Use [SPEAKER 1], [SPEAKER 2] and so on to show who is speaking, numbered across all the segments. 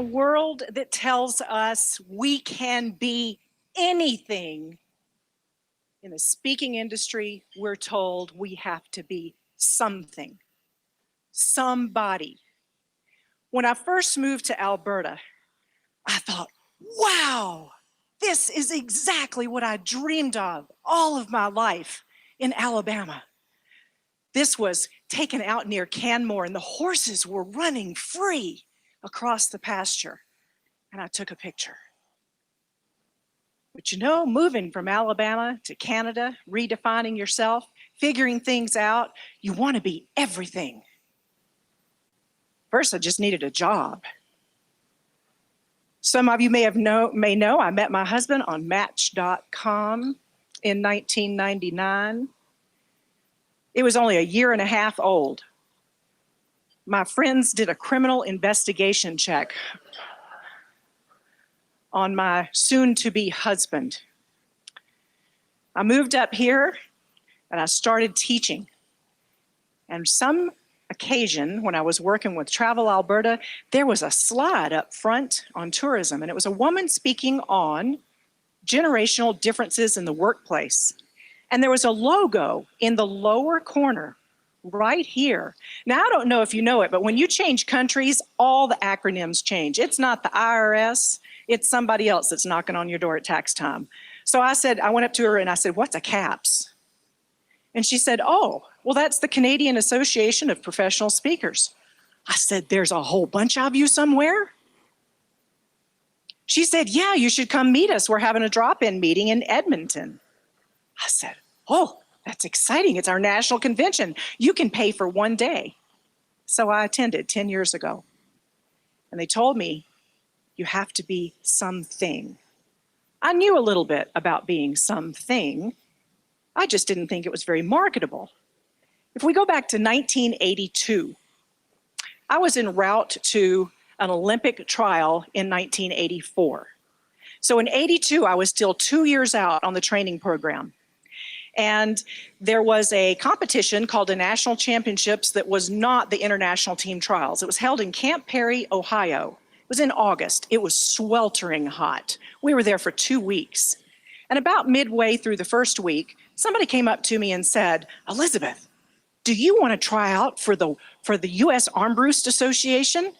[SPEAKER 1] a world that tells us we can be anything, in the speaking industry, we're told we have to be something, somebody. When I first moved to Alberta, I thought, wow, this is exactly what I dreamed of all of my life in Alabama. This was taken out near Canmore, and the horses were running free across the pasture. And I took a picture. But you know, moving from Alabama to Canada, redefining yourself, figuring things out, you want to be everything. First, I just needed a job. Some of you may know I met my husband on Match.com in 1999. It was only a year and a half old. My friends did a criminal investigation check on my soon-to-be husband. I moved up here and I started teaching. And some occasion when I was working with Travel Alberta, there was a slide up front on tourism, and it was a woman speaking on generational differences in the workplace. And there was a logo in the lower corner right here. Now, I don't know if you know it, but when you change countries, all the acronyms change. It's not the IRS, it's somebody else that's knocking on your door at tax time. So I went up to her and I said, what's a CAPS? And she said, oh, well, that's the Canadian Association of Professional Speakers. I said, there's a whole bunch of you somewhere? She said, yeah, you should come meet us. We're having a drop-in meeting in Edmonton. I said, oh, that's exciting. It's our national convention. You can pay for one day. So I attended 10 years ago. And they told me, you have to be something. I knew a little bit about being something. I just didn't think it was very marketable. If we go back to 1982, I was en route to an Olympic trial in 1984. So in 82, I was still 2 years out on the training program. And there was a competition called the National Championships that was not the international team trials. It was held in Camp Perry, Ohio. It was in August. It was sweltering hot. We were there for 2 weeks. And about midway through the first week, somebody came up to me and said, Elizabeth, do you want to try out for the U.S. Armbrust Association?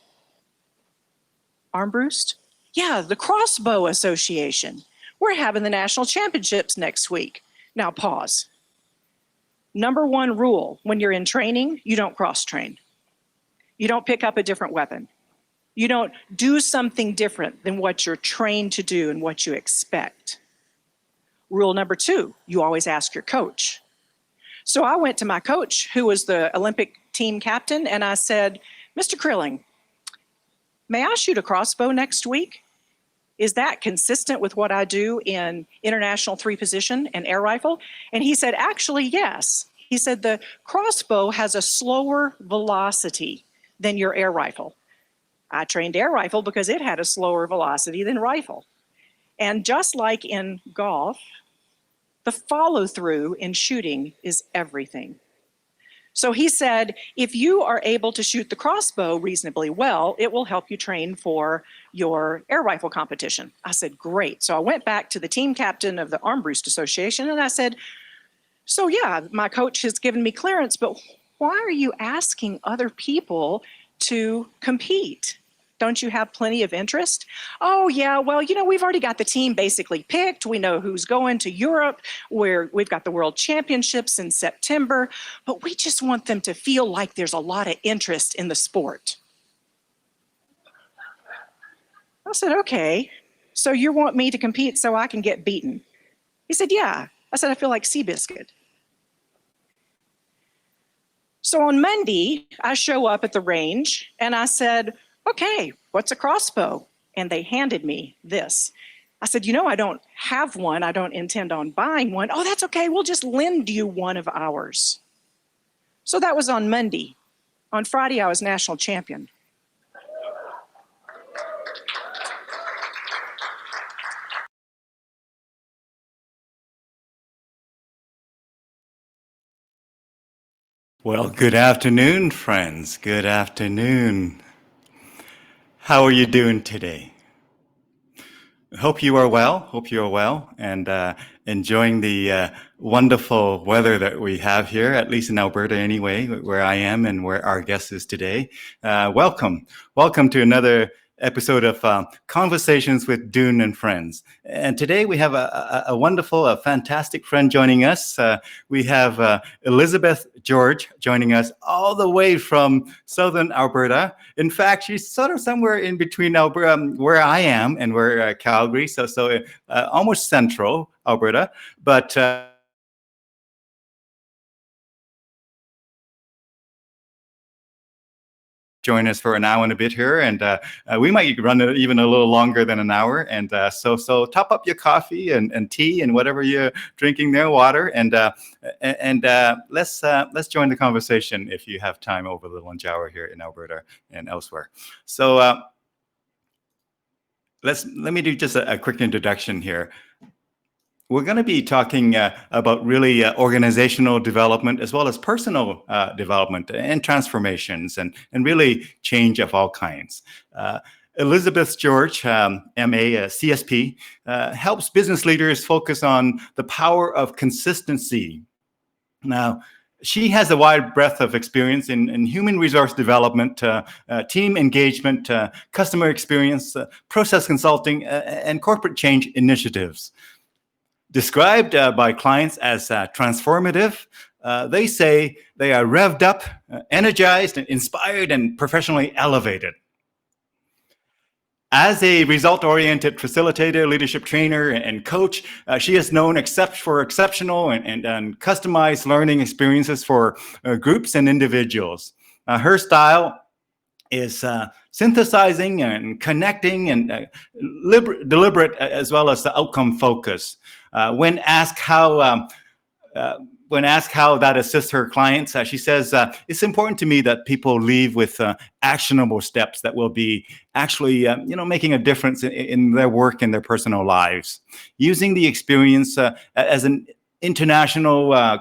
[SPEAKER 1] Armbrust? Yeah, the Crossbow Association. We're having the national championships next week. Now pause. Number one rule when you're in training, you don't cross-train. You don't pick up a different weapon. You don't do something different than what you're trained to do and what you expect. Rule number two, you always ask your coach. So I went to my coach, who was the Olympic team captain, and I said, Mr. Krilling, may I shoot a crossbow next week? Is that consistent with what I do in international three position and air rifle? And he said, actually, yes. He said the crossbow has a slower velocity than your air rifle. I trained air rifle because it had a slower velocity than rifle. And just like in golf, the follow through in shooting is everything. So he said, if you are able to shoot the crossbow reasonably well, it will help you train for your air rifle competition. I said, great. So I went back to the team captain of the Armbrust Association and I said, so yeah, my coach has given me clearance, but why are you asking other people to compete? Don't you have plenty of interest? Oh yeah, well, you know, we've already got the team basically picked. We know who's going to Europe, where we've got the World Championships in September, but we just want them to feel like there's a lot of interest in the sport. I said, okay, so you want me to compete so I can get beaten? He said, yeah. I said, I feel like Seabiscuit. So on Monday, I show up at the range and I said, okay, what's a crossbow? And they handed me this. I said, you know, I don't have one. I don't intend on buying one. Oh, that's okay. We'll just lend you one of ours. So that was on Monday. On Friday, I was national champion.
[SPEAKER 2] Well, good afternoon, friends. Good afternoon. How are you doing today? Hope you are well. Hope you are well and enjoying the wonderful weather that we have here, at least in Alberta anyway, where I am and where our guest is today. Welcome. Welcome to another episode of Conversations with Dune and Friends. And today we have a wonderful, a fantastic friend joining us. We have Elizabeth George joining us all the way from southern Alberta. In fact, she's sort of somewhere in between Alberta, where I am and where Calgary, so almost central Alberta, but join us for an hour and a bit here, and we might run it even a little longer than an hour. And so top up your coffee and tea and whatever you're drinking there, water, and let's join the conversation if you have time over the lunch hour here in Alberta and elsewhere. So let me do just a quick introduction here. We're going to be talking about really organizational development as well as personal development and transformations and really change of all kinds. Elizabeth George, MA, CSP, helps business leaders focus on the power of consistency. Now, she has a wide breadth of experience in human resource development, team engagement, customer experience, process consulting, and corporate change initiatives. Described by clients as transformative, they say they are revved up, energized, and inspired, and professionally elevated. As a result-oriented facilitator, leadership trainer, and coach, she is known for exceptional and customized learning experiences for groups and individuals. Her style is synthesizing and connecting and deliberate as well as the outcome focus. When asked how that assists her clients, she says, it's important to me that people leave with actionable steps that will be actually making a difference in their work and their personal lives. Using the experience as an international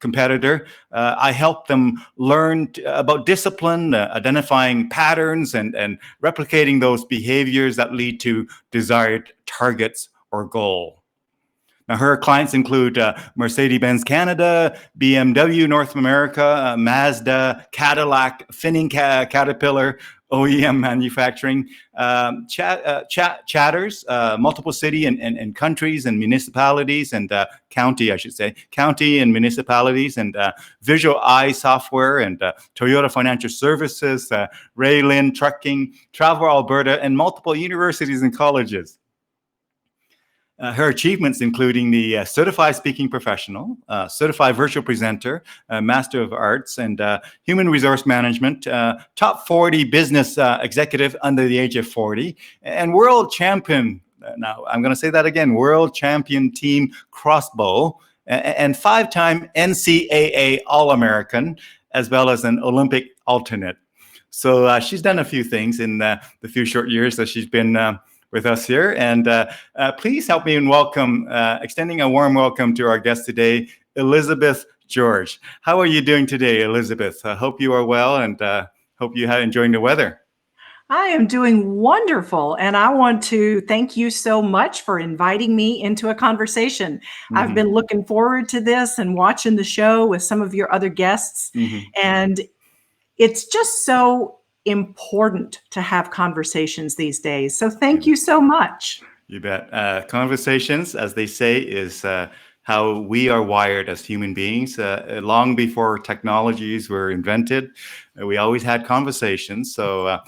[SPEAKER 2] competitor, I help them learn about discipline, identifying patterns, and replicating those behaviors that lead to desired targets or goal. Now, her clients include Mercedes-Benz Canada, BMW North America, Mazda, Cadillac, Finning Caterpillar, OEM manufacturing, chatters, multiple city and countries and municipalities and county and municipalities, and Visual Eye Software and Toyota Financial Services, Raylin Trucking, Travel Alberta, and multiple universities and colleges. Her achievements including the Certified Speaking Professional, Certified Virtual Presenter, Master of Arts, and Human Resource Management, Top 40 Business Executive under the age of 40, and World Champion, now I'm going to say that again, World Champion Team Crossbow, and 5-time NCAA All-American, as well as an Olympic alternate. So she's done a few things in the few short years that she's been with us here, and please help me in extending a warm welcome to our guest today, Elizabeth George. How are you doing today, Elizabeth? I hope you are well, and hope you are enjoying the weather.
[SPEAKER 1] I am doing wonderful, and I want to thank you so much for inviting me into a conversation. Mm-hmm. I've been looking forward to this and watching the show with some of your other guests, and it's just so important to have conversations these days. So thank you so much.
[SPEAKER 2] You bet. Conversations, as they say, is how we are wired as human beings. Long before technologies were invented, we always had conversations. So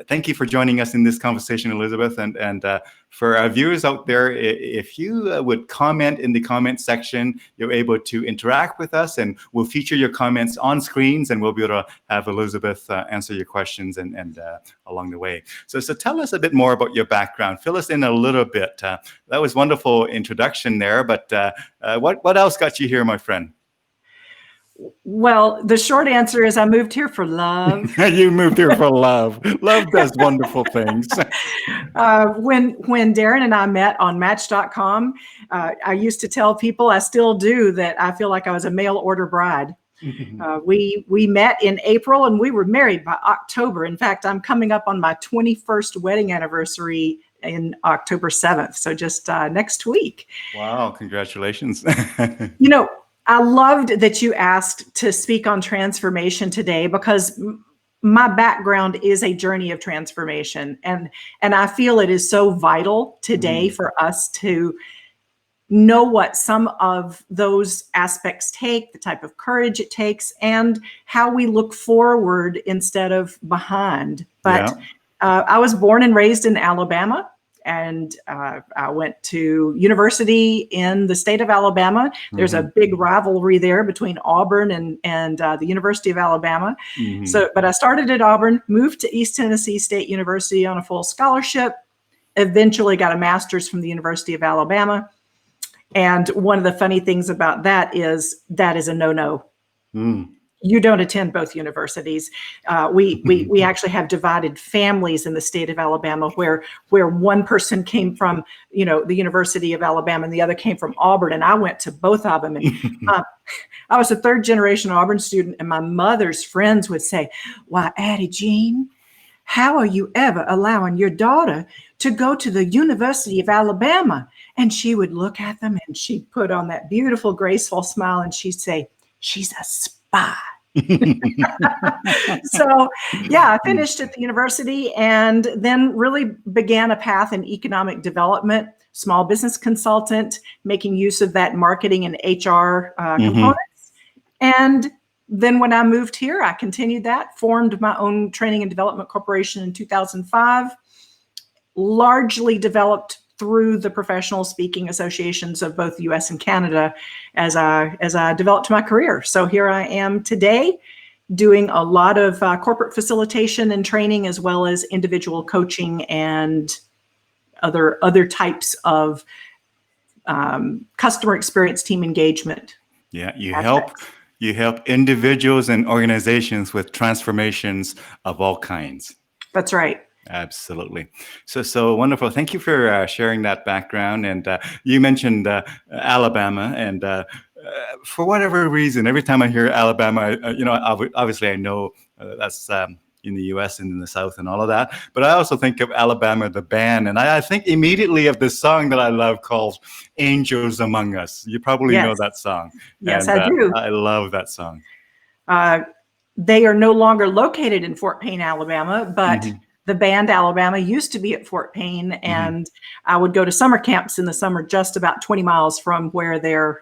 [SPEAKER 2] thank you for joining us in this conversation, Elizabeth. And for our viewers out there, if you would comment in the comment section, you're able to interact with us, and we'll feature your comments on screens, and we'll be able to have Elizabeth answer your questions and along the way. So tell us a bit more about your background. Fill us in a little bit. That was wonderful introduction there, but what else got you here, my friend?
[SPEAKER 1] Well, the short answer is I moved here for love.
[SPEAKER 2] You moved here for love. Love does wonderful things.
[SPEAKER 1] When Darren and I met on Match.com, I used to tell people, I still do, that I feel like I was a mail order bride. We met in April and we were married by October. In fact, I'm coming up on my 21st wedding anniversary in October 7th. So just next week.
[SPEAKER 2] Wow, congratulations.
[SPEAKER 1] You know, I loved that you asked to speak on transformation today, because my background is a journey of transformation. And I feel it is so vital today for us to know what some of those aspects take, the type of courage it takes, and how we look forward instead of behind. But I was born and raised in Alabama, and I went to university in the state of Alabama. There's a big rivalry there between Auburn and the University of Alabama. So, but I started at Auburn, moved to East Tennessee State University on a full scholarship, eventually got a master's from the University of Alabama. And one of the funny things about that is a no-no. You don't attend both universities. We actually have divided families in the state of Alabama where one person came from, the University of Alabama and the other came from Auburn, and I went to both of them. And I was a third generation Auburn student, and my mother's friends would say, "Why, Addie Jean, how are you ever allowing your daughter to go to the University of Alabama?" And she would look at them and she'd put on that beautiful, graceful smile and she'd say, "She's a spy." So, yeah, I finished at the university and then really began a path in economic development, small business consultant, making use of that marketing and HR components. And then when I moved here, I continued that, formed my own training and development corporation in 2005, largely developed through the professional speaking associations of both the US and Canada as I developed my career. So here I am today doing a lot of corporate facilitation and training, as well as individual coaching and other types of customer experience, team engagement.
[SPEAKER 2] Yeah, you help individuals and organizations with transformations of all kinds.
[SPEAKER 1] That's right.
[SPEAKER 2] Absolutely. So wonderful. Thank you for sharing that background. And you mentioned Alabama, and for whatever reason, every time I hear Alabama, obviously I know that's in the U.S. and in the South and all of that. But I also think of Alabama, the band, and I think immediately of this song that I love called "Angels Among Us." You probably know that song.
[SPEAKER 1] Yes,
[SPEAKER 2] and,
[SPEAKER 1] I do.
[SPEAKER 2] I love that song.
[SPEAKER 1] They are no longer located in Fort Payne, Alabama, but the band Alabama used to be at Fort Payne, and I would go to summer camps in the summer just about 20 miles from where their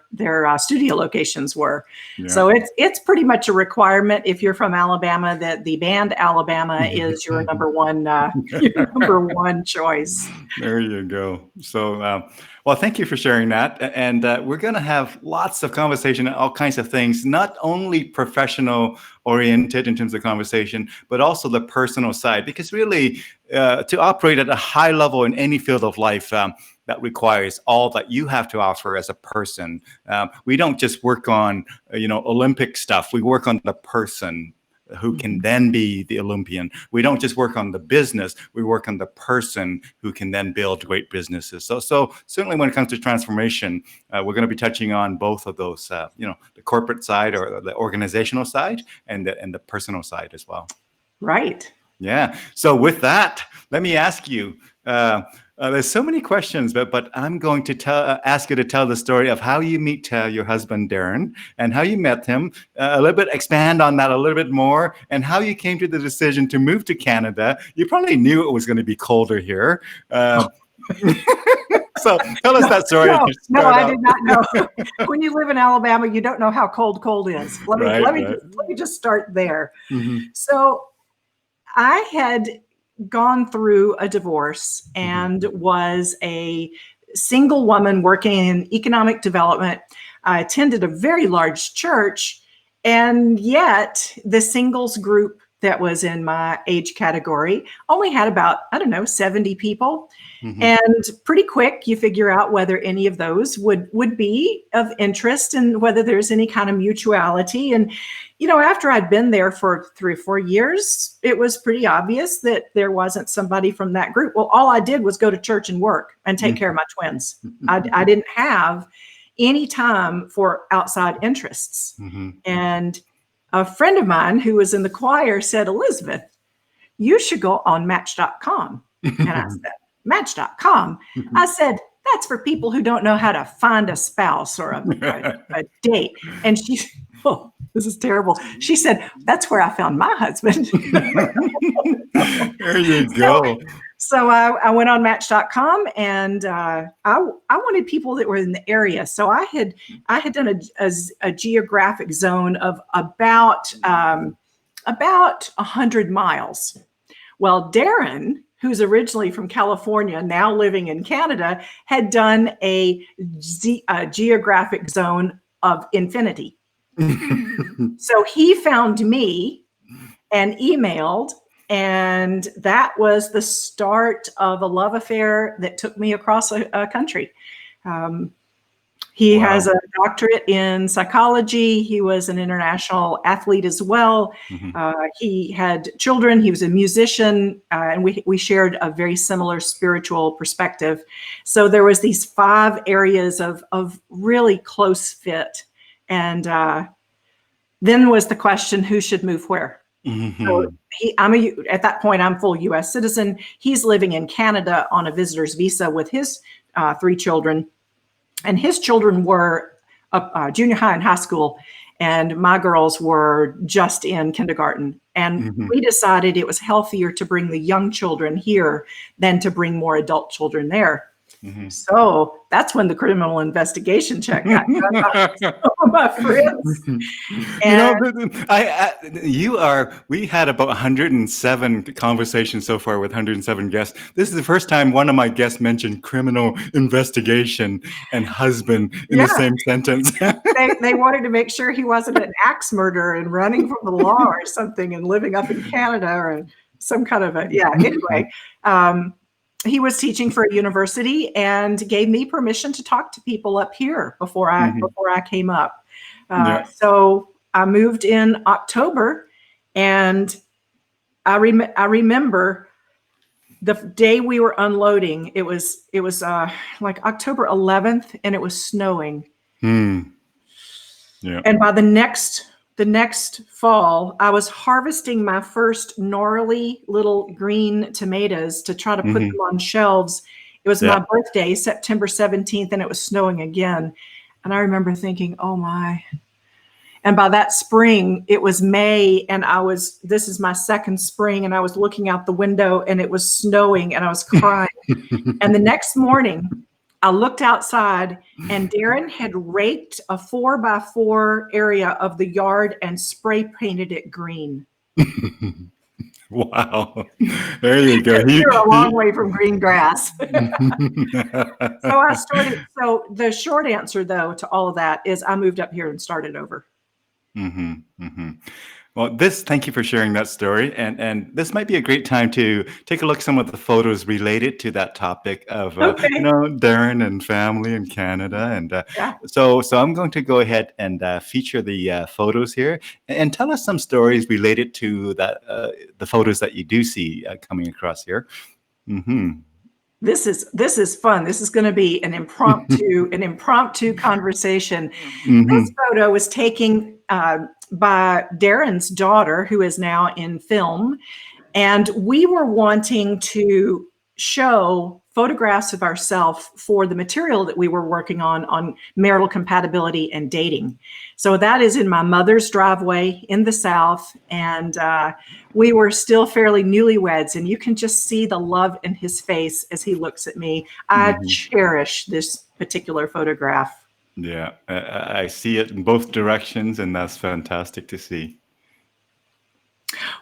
[SPEAKER 1] studio locations were. Yeah. So it's pretty much a requirement if you're from Alabama that the band Alabama is your number one choice.
[SPEAKER 2] There you go. So, well, thank you for sharing that. And we're going to have lots of conversation, all kinds of things, not only professional oriented in terms of conversation, but also the personal side, because really to operate at a high level in any field of life, that requires all that you have to offer as a person. We don't just work on, Olympic stuff. We work on the person who can then be the Olympian. We don't just work on the business, we work on the person who can then build great businesses. So certainly when it comes to transformation, we're going to be touching on both of those, the corporate side or the organizational side and the personal side as well.
[SPEAKER 1] Right.
[SPEAKER 2] Yeah. So with that, let me ask you, there's so many questions, but I'm going to ask you to tell the story of how you meet your husband, Darren, and how you met him, a little bit, expand on that a little bit more, and how you came to the decision to move to Canada. You probably knew it was going to be colder here. So tell us that story.
[SPEAKER 1] No, I did not know. When you live in Alabama, you don't know how cold is. Let me just start there. So I had gone through a divorce and was a single woman working in economic development. I attended a very large church, and yet the singles group that was in my age category only had about, 70 people. And pretty quick, you figure out whether any of those would be of interest and whether there's any kind of mutuality. And, after I'd been there for 3 or 4 years, it was pretty obvious that there wasn't somebody from that group. Well, all I did was go to church and work and take care of my twins. I didn't have any time for outside interests.
[SPEAKER 2] Mm-hmm.
[SPEAKER 1] And a friend of mine who was in the choir said, Elizabeth, you should go on Match.com. And I said, Match.com? I said, that's for people who don't know how to find a spouse or a date. And she, oh, this is terrible. She said, that's where I found my husband.
[SPEAKER 2] There you go.
[SPEAKER 1] So I went on Match.com, and I wanted people that were in the area. So I had done a geographic zone of about 100 miles. Well, Darren, who's originally from California, now living in Canada, had done a geographic zone of infinity. So he found me and emailed, and that was the start of a love affair that took me across a country. He has a doctorate in psychology. He was an international athlete as well. He had children. He was a musician, and we shared a very similar spiritual perspective. So there was these 5 areas of really close fit. And then was the question, who should move where? So at that point, I'm full U.S. citizen. He's living in Canada on a visitor's visa with his 3 children. And his children were junior high and high school, and my girls were just in kindergarten. And we decided it was healthier to bring the young children here than to bring more adult children there. So that's when the criminal investigation check got done by some of my friends.
[SPEAKER 2] We had about 107 conversations so far with 107 guests. This is the first time one of my guests mentioned criminal investigation and husband in the same sentence.
[SPEAKER 1] They wanted to make sure he wasn't an axe murderer and running from the law or something and living up in Canada or some kind of anyway. He was teaching for a university and gave me permission to talk to people up here before I came up. So I moved in October, and I remember the day we were unloading. It was like October 11th, and it was snowing. And by the next fall, I was harvesting my first gnarly little green tomatoes to try to put them on shelves. It was my birthday, September 17th, and it was snowing again. And I remember thinking, oh my. And by that spring, it was May, and this is my second spring, and I was looking out the window, and it was snowing, and I was crying. And the next morning, I looked outside, and Darren had raked a 4x4 area of the yard and spray painted it green.
[SPEAKER 2] Wow. There you go.
[SPEAKER 1] You're a long way from green grass. So the short answer, though, to all of that is I moved up here and started over.
[SPEAKER 2] Well, thank you for sharing that story. And this might be a great time to take a look at some of the photos related to that topic of, Darren and family in Canada. And so I'm going to go ahead and feature the photos here and tell us some stories related to that, the photos that you do see coming across here.
[SPEAKER 1] This is fun. This is going to be an impromptu conversation. This photo was taken by Darren's daughter, who is now in film, and we were wanting to show photographs of ourselves for the material that we were working on marital compatibility and dating. So that is in my mother's driveway in the South, and we were still fairly newlyweds, and you can just see the love in his face as he looks at me. I cherish this particular photograph.
[SPEAKER 2] Yeah, I see it in both directions, and that's fantastic to see.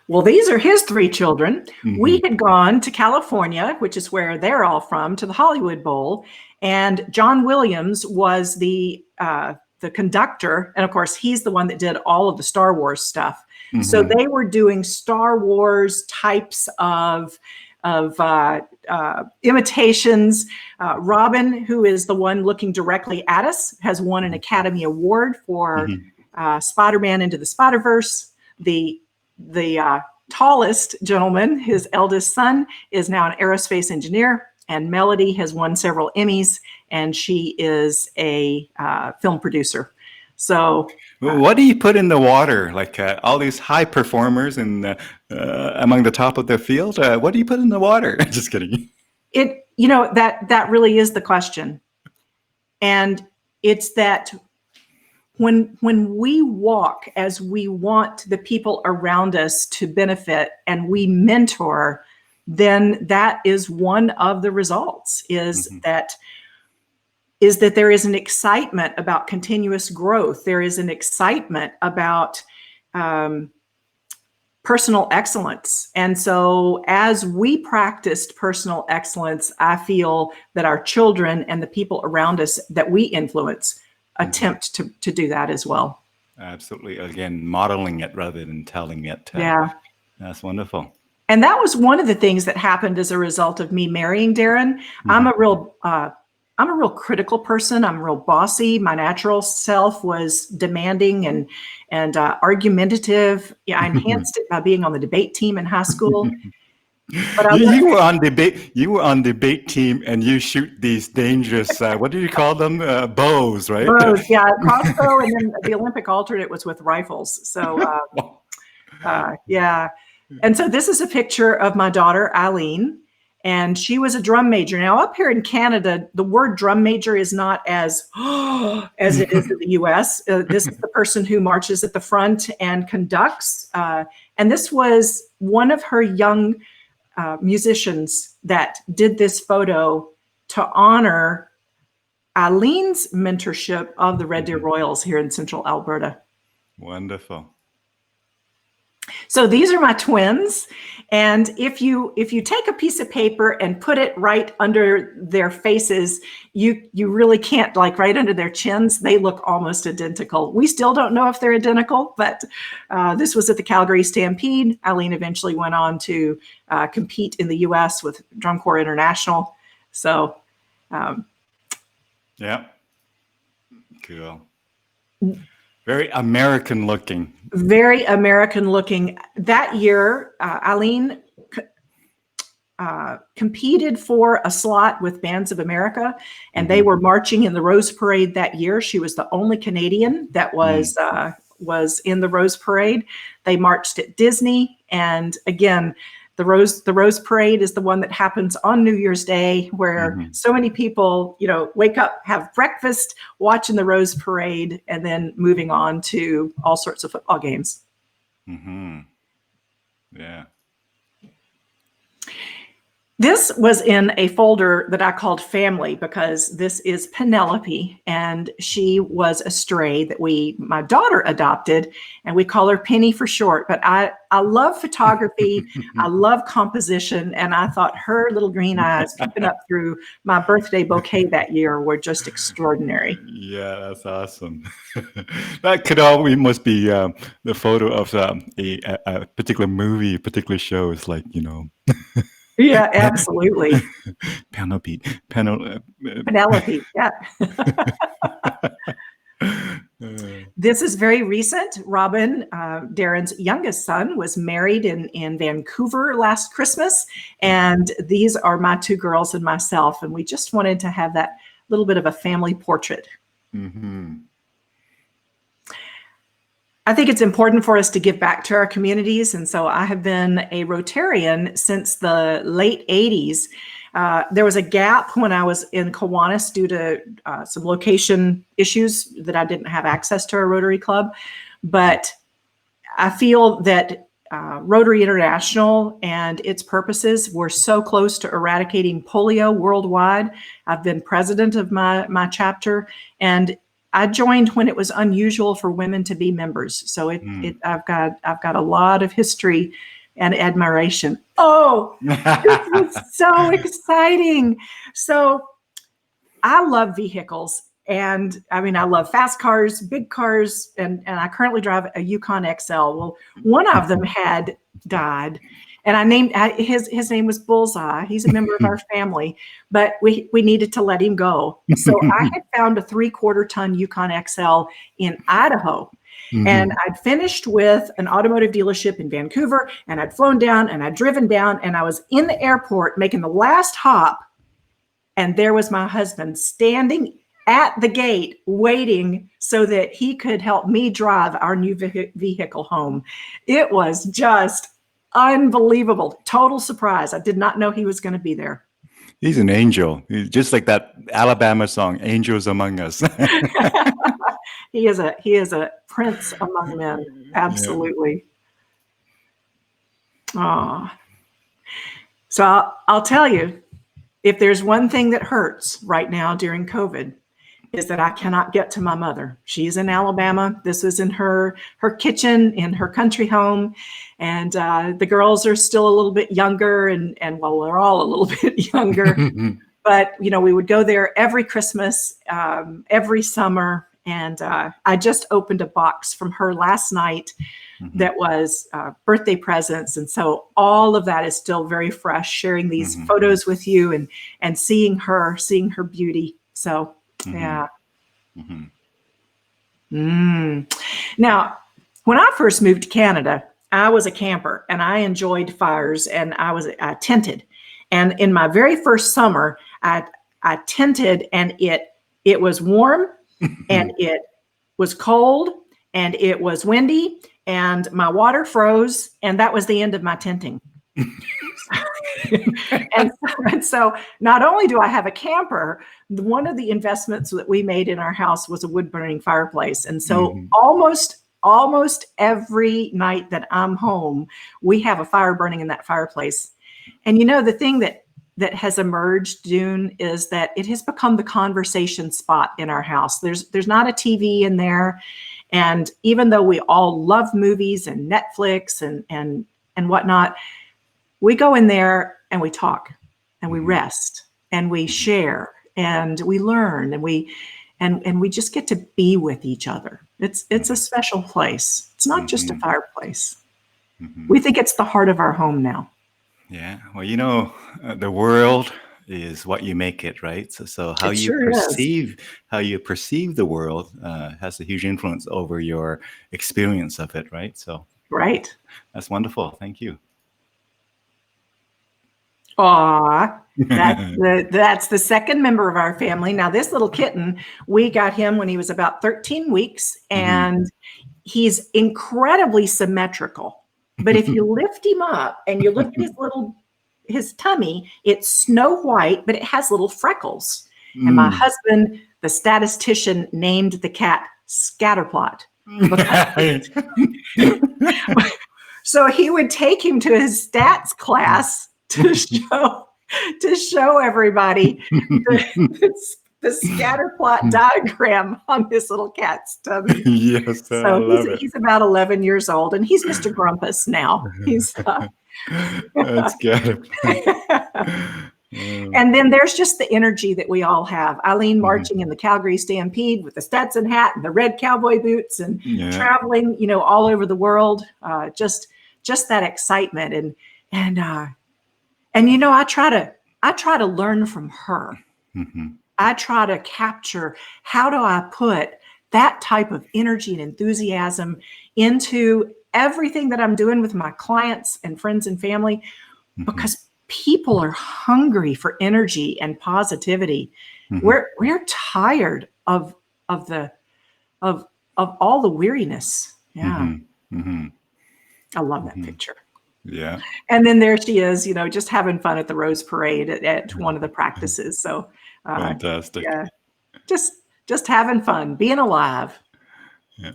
[SPEAKER 1] Well, these are his 3 children. We had gone to California, which is where they're all from, to the Hollywood Bowl, and John Williams was the conductor, and of course, he's the one that did all of the Star Wars stuff. So they were doing Star Wars types of imitations. Robin, who is the one looking directly at us, has won an Academy Award for Spider-Man Into the Spider-Verse. The tallest gentleman, his eldest son, is now an aerospace engineer. And Melody has won several Emmys, and she is a film producer. So
[SPEAKER 2] What do you put in the water? Like all these high performers and among the top of their field, what do you put in the water? Just kidding.
[SPEAKER 1] That really is the question. And it's that when we walk as we want the people around us to benefit and we mentor, then that is one of the results is that there is an excitement about continuous growth. There is an excitement about personal excellence. And so as we practiced personal excellence, I feel that our children and the people around us that we influence attempt to do that as well.
[SPEAKER 2] Absolutely. Again, modeling it rather than telling it.
[SPEAKER 1] Yeah.
[SPEAKER 2] That's wonderful.
[SPEAKER 1] And that was one of the things that happened as a result of me marrying Darren. I'm a real critical person. I'm real bossy. My natural self was demanding and argumentative. Yeah, I enhanced it by being on the debate team in high school. But
[SPEAKER 2] you were on debate team, and you shoot these dangerous. What do you call them? Bows, right?
[SPEAKER 1] Bows, yeah, crossbow, and then the Olympic alternate was with rifles. So, yeah. And so this is a picture of my daughter Eileen. And she was a drum major. Now, up here in Canada, the word drum major is not as as it is in the U.S. This is the person who marches at the front and conducts. And this was one of her young musicians that did this photo to honor Eileen's mentorship of the Red Deer Royals here in Central Alberta.
[SPEAKER 2] Wonderful.
[SPEAKER 1] So these are my twins. And if you take a piece of paper and put it right under their faces, you really can't, like right under their chins, they look almost identical. We still don't know if they're identical, but this was at the Calgary Stampede. Eileen eventually went on to compete in the US with Drum Corps International. So
[SPEAKER 2] yeah, cool. Very American looking.
[SPEAKER 1] Very American looking. That year, Eileen competed for a slot with Bands of America, and they were marching in the Rose Parade that year. She was the only Canadian that was in the Rose Parade. They marched at Disney, and again, the Rose Parade is the one that happens on New Year's Day, where so many people, wake up, have breakfast, watching the Rose Parade, and then moving on to all sorts of football games.
[SPEAKER 2] Yeah.
[SPEAKER 1] This was in a folder that I called Family, because this is Penelope, and she was a stray that my daughter adopted, and we call her Penny for short. But I love photography. I love composition. And I thought her little green eyes peeping up through my birthday bouquet that year were just extraordinary.
[SPEAKER 2] Yeah, that's awesome. That must be the photo of a particular movie, a particular show. It's like,
[SPEAKER 1] Yeah, absolutely.
[SPEAKER 2] Penelope,
[SPEAKER 1] yeah. This is very recent. Robin, Darren's youngest son, was married in Vancouver last Christmas. And these are my two girls and myself. And we just wanted to have that little bit of a family portrait. I think it's important for us to give back to our communities. And so I have been a Rotarian since the late 80s. There was a gap when I was in Kiwanis due to some location issues that I didn't have access to a Rotary Club. But I feel that Rotary International and its purposes were so close to eradicating polio worldwide. I've been president of my chapter, and I joined when it was unusual for women to be members. So I've got a lot of history and admiration. Oh, this was so exciting. So I love vehicles. And I mean, I love fast cars, big cars, and I currently drive a Yukon XL. Well, one of them had died, and I named his name was Bullseye. He's a member of our family, but we needed to let him go. So I had found a 3/4 ton Yukon XL in Idaho. And I'd finished with an automotive dealership in Vancouver, and I'd flown down and I'd driven down, and I was in the airport making the last hop And there was my husband standing at the gate waiting so that he could help me drive our new vehicle home. It was just unbelievable. Total surprise. I did not know he was going to be there.
[SPEAKER 2] He's an angel. He's just like that Alabama song, Angels Among Us.
[SPEAKER 1] He is a prince among men. Absolutely. Ah. So I'll tell you, if there's one thing that hurts right now during COVID, is that I cannot get to my mother. She's in Alabama. This was in her kitchen in her country home. And the girls are still a little bit younger, and well, we're all a little bit younger. But, you know, we would go there every Christmas, every summer. And I just opened a box from her last night that was birthday presents. And so all of that is still very fresh, sharing these photos with you and seeing her beauty. So, yeah. Now, when I first moved to Canada, I was a camper and I enjoyed fires, and I tented. And in my very first summer, I tented, and it was warm and it was cold and it was windy and my water froze, and that was the end of my tenting. and so not only do I have a camper, one of the investments that we made in our house was a wood burning fireplace. And so almost every night that I'm home, we have a fire burning in that fireplace. And you know, the thing that has emerged, Dune, is that it has become the conversation spot in our house. There's not a TV in there. And even though we all love movies and Netflix and whatnot, we go in there and we talk and we rest and we share and we learn and we just get to be with each other. It's a special place. It's not just a fireplace. We think it's the heart of our home now.
[SPEAKER 2] Yeah. Well, you know, the world is what you make it, right? So how you perceive the world has a huge influence over your experience of it, right? So
[SPEAKER 1] right.
[SPEAKER 2] That's wonderful. Thank you.
[SPEAKER 1] Aw, that's the second member of our family. Now, this little kitten, we got him when he was about 13 weeks, and he's incredibly symmetrical. But if you lift him up and you look at his tummy, it's snow white, but it has little freckles. And my husband, the statistician, named the cat Scatterplot. So he would take him to his stats class to show everybody the scatter plot diagram on this little cat's tummy.
[SPEAKER 2] Yes,
[SPEAKER 1] so
[SPEAKER 2] I love it.
[SPEAKER 1] He's about 11 years old, and he's Mr. Grumpus now. He's
[SPEAKER 2] that's good.
[SPEAKER 1] And then there's just the energy that we all have. Eileen marching in the Calgary Stampede with the Stetson hat and the red cowboy boots and traveling, you know, all over the world. Just that excitement and you know, I try to learn from her. I try to capture, how do I put that type of energy and enthusiasm into everything that I'm doing with my clients and friends and family, because people are hungry for energy and positivity. We're tired of all the weariness. Yeah. I love that picture.
[SPEAKER 2] Yeah.
[SPEAKER 1] And then there she is, you know, just having fun at the Rose Parade at one of the practices. So
[SPEAKER 2] fantastic.
[SPEAKER 1] Yeah, just having fun, being alive.
[SPEAKER 2] Yeah.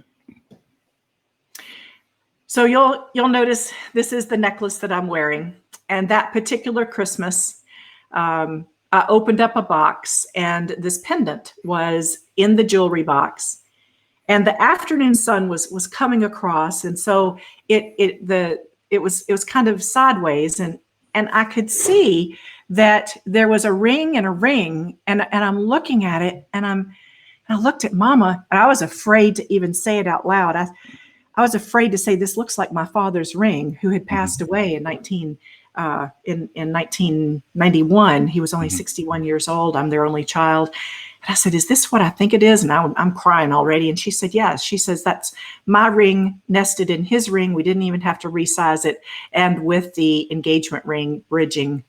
[SPEAKER 1] So you'll notice this is the necklace that I'm wearing. And that particular Christmas, I opened up a box, and this pendant was in the jewelry box. And the afternoon sun was coming across, and so it was kind of sideways, and I could see that there was a ring and a ring, and I'm looking at it, and I looked at Mama, and I was afraid to even say it out loud. I was afraid to say, this looks like my father's ring, who had passed away in 1991. He was only 61 years old. I'm their only child. And I said, is this what I think it is? And I'm crying already. And she said, yes. She says, that's my ring nested in his ring. We didn't even have to resize it. And with the engagement ring bridging.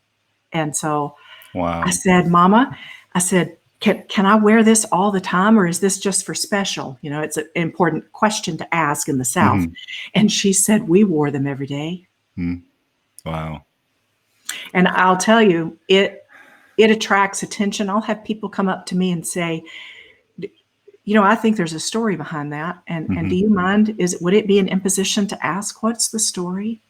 [SPEAKER 1] And so
[SPEAKER 2] Wow.
[SPEAKER 1] I said, Mama, I said, can I wear this all the time, or is this just for special? You know, it's an important question to ask in the South.
[SPEAKER 2] Mhm.
[SPEAKER 1] And she said, we wore them every day.
[SPEAKER 2] Wow.
[SPEAKER 1] And I'll tell you, it attracts attention. I'll have people come up to me and say, you know, I think there's a story behind that. And do you mind? Would it be an imposition to ask what's the story?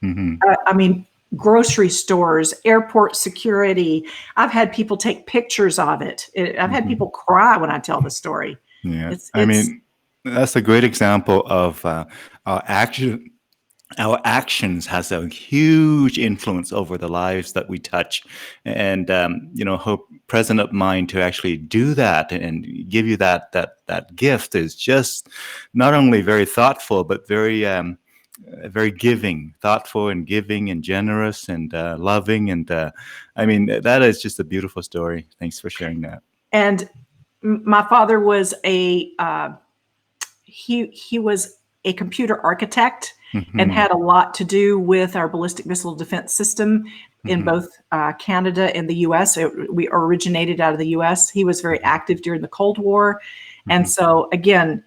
[SPEAKER 1] I mean, grocery stores, airport security. I've had people take pictures of it. I've had people cry when I tell the story.
[SPEAKER 2] Yeah.
[SPEAKER 1] It's
[SPEAKER 2] I mean, that's a great example of our action. Our actions has a huge influence over the lives that we touch, and you know, her present of mind to actually do that and give you that gift is just not only very thoughtful, but very giving, thoughtful and giving and generous and loving. And I mean, that is just a beautiful story. Thanks for sharing that.
[SPEAKER 1] And my father was he was a computer architect and had a lot to do with our ballistic missile defense system in both Canada and the U.S. We originated out of the U.S. He was very active during the Cold War. And so, again,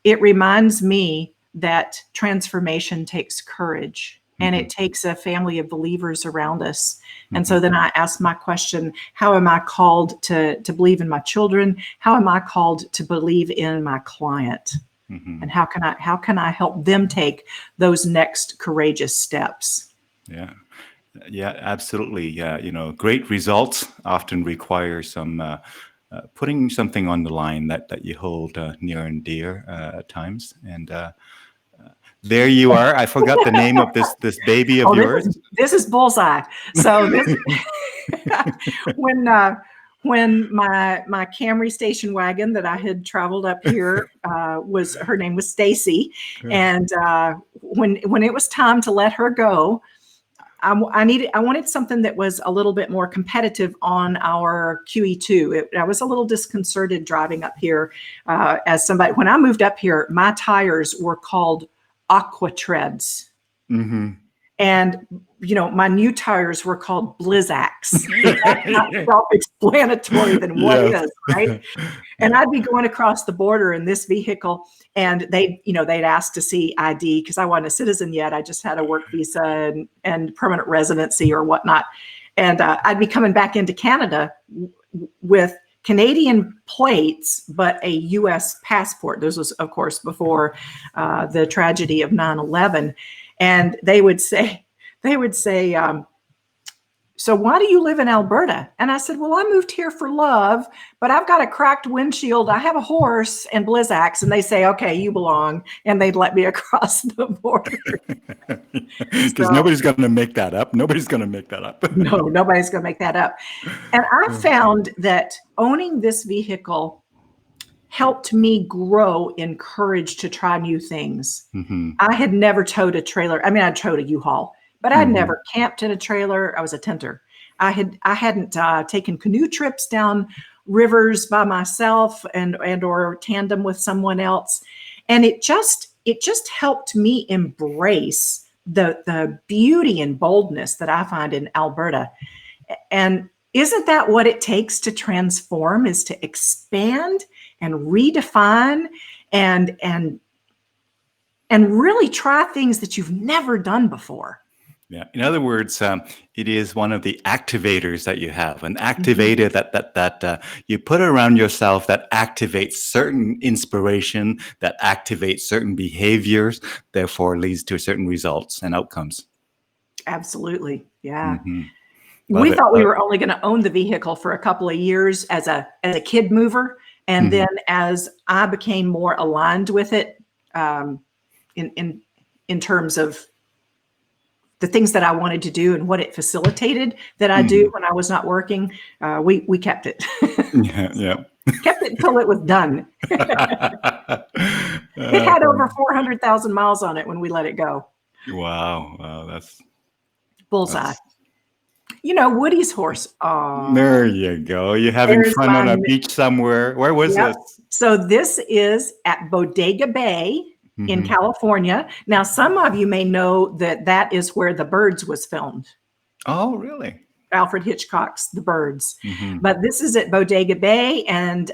[SPEAKER 1] it reminds me that transformation takes courage, and it takes a family of believers around us. And so then I ask my question, how am I called to believe in my children? How am I called to believe in my client? And how can I help them take those next courageous steps?
[SPEAKER 2] Yeah. Yeah, absolutely. Yeah, you know, great results often require some putting something on the line that you hold near and dear at times. And there you are. I forgot the name of this baby of yours.
[SPEAKER 1] This is Bullseye. So this when my Camry station wagon that I had traveled up here her name was Stacy, and when it was time to let her go, I wanted something that was a little bit more competitive on our QE2. I was a little disconcerted driving up here as somebody. When I moved up here, my tires were called Aqua Treads. And, you know, my new tires were called Blizzax. That's not self-explanatory than what is, right? And I'd be going across the border in this vehicle, and they'd ask to see ID because I wasn't a citizen yet. I just had a work visa and permanent residency or whatnot. And I'd be coming back into Canada with Canadian plates, but a U.S. passport. This was, of course, before the tragedy of 9/11. And they would say, so why do you live in Alberta? And I said, well, I moved here for love, but I've got a cracked windshield. I have a horse and Blizzax. And they say, okay, you belong. And they'd let me across the border.
[SPEAKER 2] Because nobody's going to make that up. Nobody's going to make that up.
[SPEAKER 1] No, nobody's going to make that up. And I found that owning this vehicle helped me grow in courage to try new things. I had never towed a trailer. I mean, I towed a U-Haul, but I'd never camped in a trailer. I was a tenter. I hadn't taken canoe trips down rivers by myself and or tandem with someone else. And it just helped me embrace the beauty and boldness that I find in Alberta. And isn't that what it takes to transform, is to expand and redefine and really try things that you've never done before?
[SPEAKER 2] Yeah. In other words, it is one of the activators that you have, an activator that you put around yourself that activates certain inspiration, that activates certain behaviors, therefore leads to certain results and outcomes.
[SPEAKER 1] Absolutely. Yeah.
[SPEAKER 2] We
[SPEAKER 1] thought we were only going to own the vehicle for a couple of years as a kid mover. And then as I became more aligned with it in terms of the things that I wanted to do and what it facilitated that I do when I was not working, we kept it.
[SPEAKER 2] Yeah.
[SPEAKER 1] Kept it until it was done. It had over 400,000 miles on it when we let it go.
[SPEAKER 2] Wow. That's
[SPEAKER 1] Bullseye. You know, Woody's horse. Oh,
[SPEAKER 2] there you go. You're having fun on a beach somewhere. Where was this?
[SPEAKER 1] So this is at Bodega Bay in California. Now, some of you may know that is where The Birds was filmed.
[SPEAKER 2] Oh, really?
[SPEAKER 1] Alfred Hitchcock's The Birds.
[SPEAKER 2] Mm-hmm.
[SPEAKER 1] But this is at Bodega Bay, and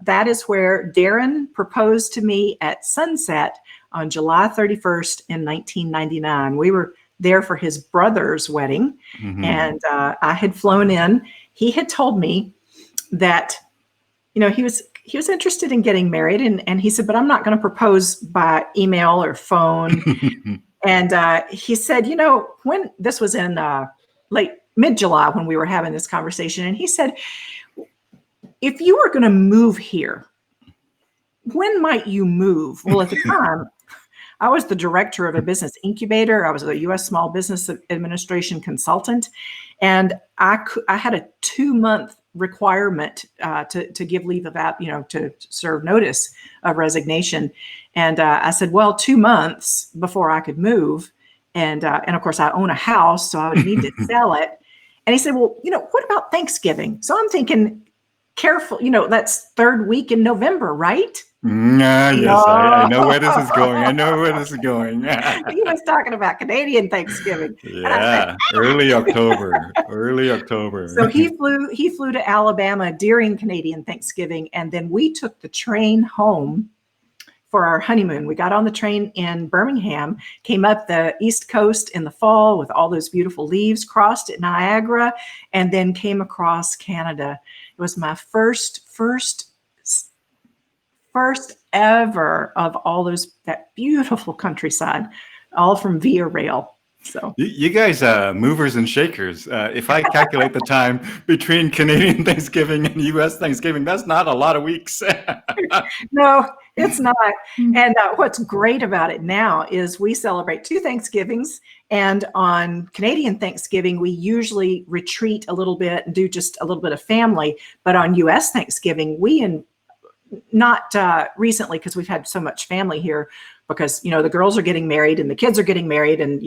[SPEAKER 1] that is where Darren proposed to me at sunset on July 31st in 1999. We were there for his brother's wedding,
[SPEAKER 2] Mm-hmm.
[SPEAKER 1] and I had flown in. He had told me that, he was interested in getting married, and he said, but I'm not going to propose by email or phone. And he said, when this was in mid-July when we were having this conversation, and he said, if you were going to move here, when might you move? Well, at the time, I was the director of a business incubator. I was a U.S. Small Business Administration consultant, and I had a 2-month requirement to give leave of to serve notice of resignation. And I said, well, 2 months before I could move, and of course I own a house, so I would need to sell it. And he said, well, what about Thanksgiving? So I'm thinking, careful, that's third week in November, right?
[SPEAKER 2] Yes, I know where this is going. I know where this is going.
[SPEAKER 1] He was talking about Canadian Thanksgiving.
[SPEAKER 2] Yeah, early October. Early October.
[SPEAKER 1] So he flew to Alabama during Canadian Thanksgiving, and then we took the train home for our honeymoon. We got on the train in Birmingham, came up the East Coast in the fall with all those beautiful leaves, crossed at Niagara, and then came across Canada. It was my first ever of all that beautiful countryside, all from via rail. So
[SPEAKER 2] you guys, movers and shakers. If I calculate the time between Canadian Thanksgiving and U.S. Thanksgiving, that's not a lot of weeks.
[SPEAKER 1] No, it's not. And what's great about it now is we celebrate 2 Thanksgivings. And on Canadian Thanksgiving, we usually retreat a little bit and do just a little bit of family. But on U.S. Thanksgiving, not recently, because we've had so much family here, because the girls are getting married and the kids are getting married, and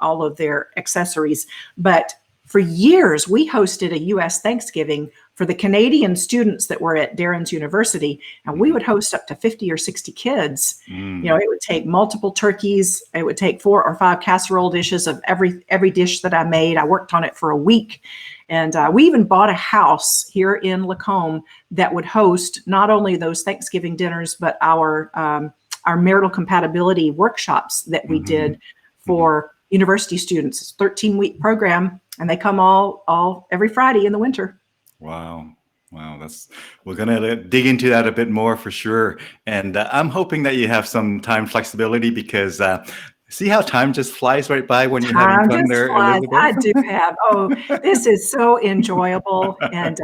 [SPEAKER 1] all of their accessories. But for years we hosted a U.S. Thanksgiving for the Canadian students that were at Darren's university, and we would host up to 50 or 60 kids. It would take multiple turkeys, it would take 4 or 5 casserole dishes of every dish that I made. I worked on it for a week. And we even bought a house here in Lacombe that would host not only those Thanksgiving dinners, but our marital compatibility workshops that we did for university students. It's a 13-week program, and they come all every Friday in the winter.
[SPEAKER 2] Wow. We're going to dig into that a bit more for sure. And I'm hoping that you have some time flexibility, because see how time just flies right by when you're having fun there, Elizabeth?
[SPEAKER 1] I do have. This is so enjoyable. And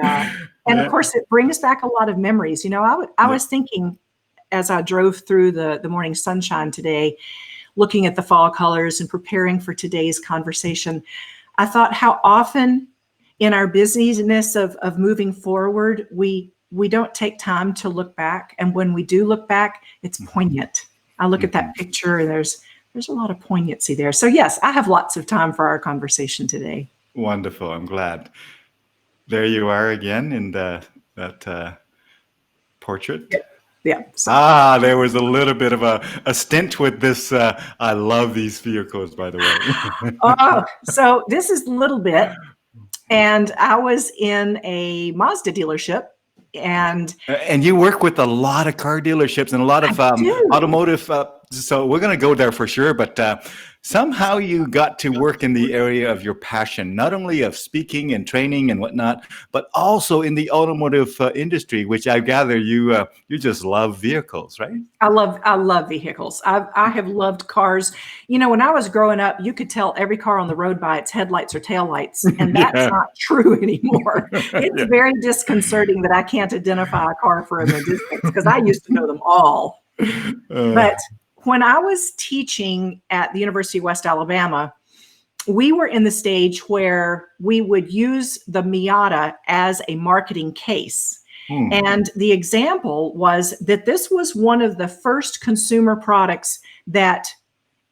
[SPEAKER 1] of course, it brings back a lot of memories. I was thinking as I drove through the morning sunshine today, looking at the fall colors and preparing for today's conversation, I thought how often in our busyness of moving forward, we don't take time to look back. And when we do look back, it's poignant. I look at that picture, and there's a lot of poignancy there. So yes, I have lots of time for our conversation today.
[SPEAKER 2] Wonderful. I'm glad. There you are again in that portrait.
[SPEAKER 1] Yeah. So.
[SPEAKER 2] There was a little bit of a stint with this. I love these vehicles, by the way.
[SPEAKER 1] So this is a little bit. And I was in a Mazda dealership. And
[SPEAKER 2] you work with a lot of car dealerships and a lot of automotive. So we're going to go there for sure. But somehow you got to work in the area of your passion, not only of speaking and training and whatnot, but also in the automotive industry, which I gather you just love vehicles, right?
[SPEAKER 1] I love vehicles. I have loved cars. When I was growing up, you could tell every car on the road by its headlights or taillights, and that's not true anymore. It's very disconcerting that I can't identify a car from a distance, because I used to know them all. But when I was teaching at the University of West Alabama, we were in the stage where we would use the Miata as a marketing case. And the example was that this was one of the first consumer products that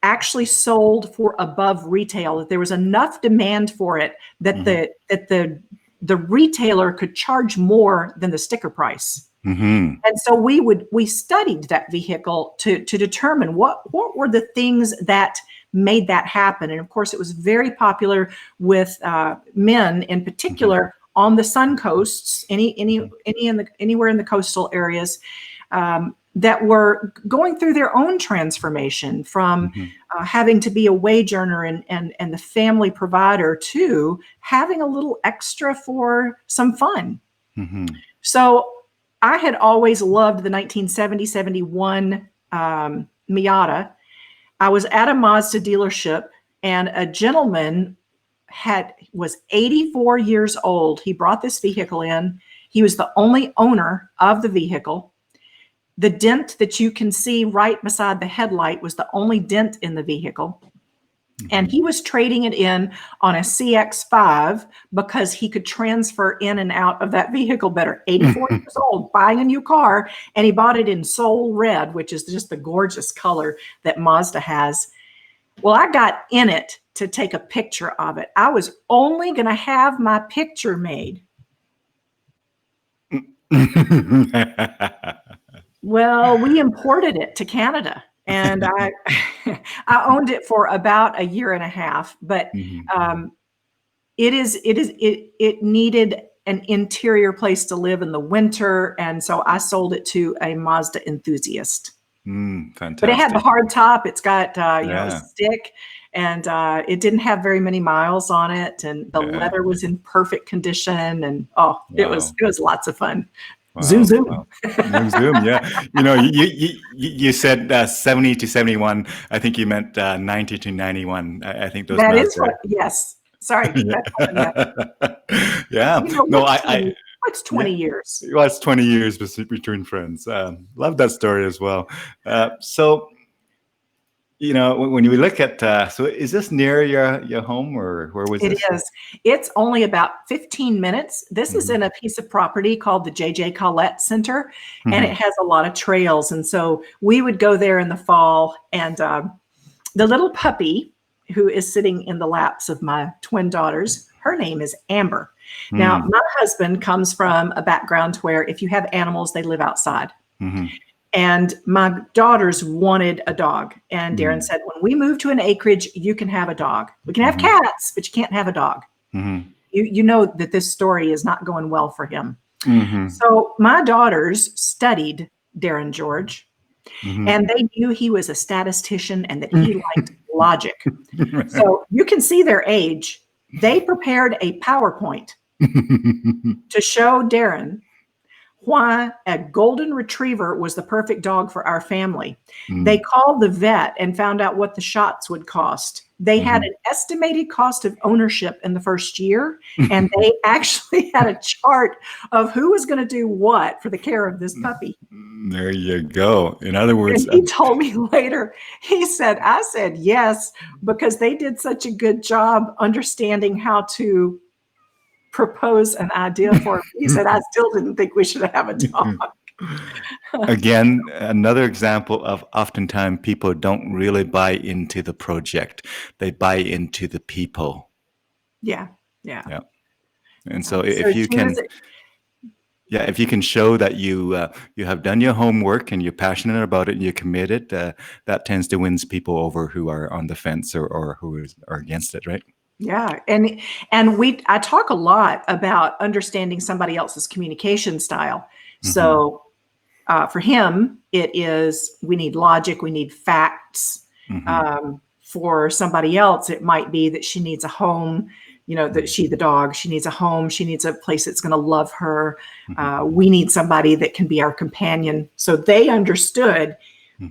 [SPEAKER 1] actually sold for above retail, that there was enough demand for it that the retailer could charge more than the sticker price. And so we studied that vehicle to determine what were the things that made that happen. And of course, it was very popular with men in particular on the sun coasts, anywhere in the coastal areas, that were going through their own transformation from having to be a wage earner and the family provider to having a little extra for some fun. So I had always loved the 1970-71 Miata. I was at a Mazda dealership, and a gentleman was 84 years old. He brought this vehicle in. He was the only owner of the vehicle. The dent that you can see right beside the headlight was the only dent in the vehicle. And he was trading it in on a CX-5 because he could transfer in and out of that vehicle better. 84 years old, buying a new car, and he bought it in Soul Red, which is just the gorgeous color that Mazda has. Well, I got in it to take a picture of it. I was only going to have my picture made. Well, we imported it to Canada, and I owned it for about a year and a half, but it needed an interior place to live in the winter, and so I sold it to a Mazda enthusiast.
[SPEAKER 2] Fantastic.
[SPEAKER 1] But it had the hard top. It's got a stick, and it didn't have very many miles on it, and the leather was in perfect condition, and it was lots of fun.
[SPEAKER 2] Wow,
[SPEAKER 1] zoom.
[SPEAKER 2] Zoom, yeah. You said 70 to 71. I think you meant 90 to 91. I think those.
[SPEAKER 1] That is what. Yes. Sorry.
[SPEAKER 2] Yeah.
[SPEAKER 1] What's 20 years?
[SPEAKER 2] Well, it's 20 years between friends. Love that story as well. So, when you look at, so is this near your home, or where was this?
[SPEAKER 1] It is. It's only about 15 minutes. This is in a piece of property called the J.J. Collette Center, and it has a lot of trails. And so we would go there in the fall, and the little puppy who is sitting in the laps of my twin daughters, her name is Amber. Now, my husband comes from a background where if you have animals, they live outside. And my daughters wanted a dog. And Darren said, when we move to an acreage, you can have a dog. We can have cats, but you can't have a dog. You know that this story is not going well for him. So my daughters studied Darren George, and they knew he was a statistician and that he liked logic. So you can see their age. They prepared a PowerPoint to show Darren why a golden retriever was the perfect dog for our family. They called the vet and found out what the shots would cost. They had an estimated cost of ownership in the first year, and they actually had a chart of who was going to do what for the care of this puppy.
[SPEAKER 2] There you go. In other words,
[SPEAKER 1] and he told me later, I said yes, because they did such a good job understanding how to propose an idea for him. He said, I still didn't think we should have a dog.
[SPEAKER 2] Again, another example of oftentimes people don't really buy into the project. They buy into the people. Yeah. And so if you can show that you have done your homework and you're passionate about it and you're committed, that tends to win people over who are on the fence or who are against it, right?
[SPEAKER 1] Yeah. And I talk a lot about understanding somebody else's communication style. So for him, it is, we need logic, we need facts. For somebody else, it might be that she needs a home, the dog, she needs a home, she needs a place that's going to love her. We need somebody that can be our companion. So they understood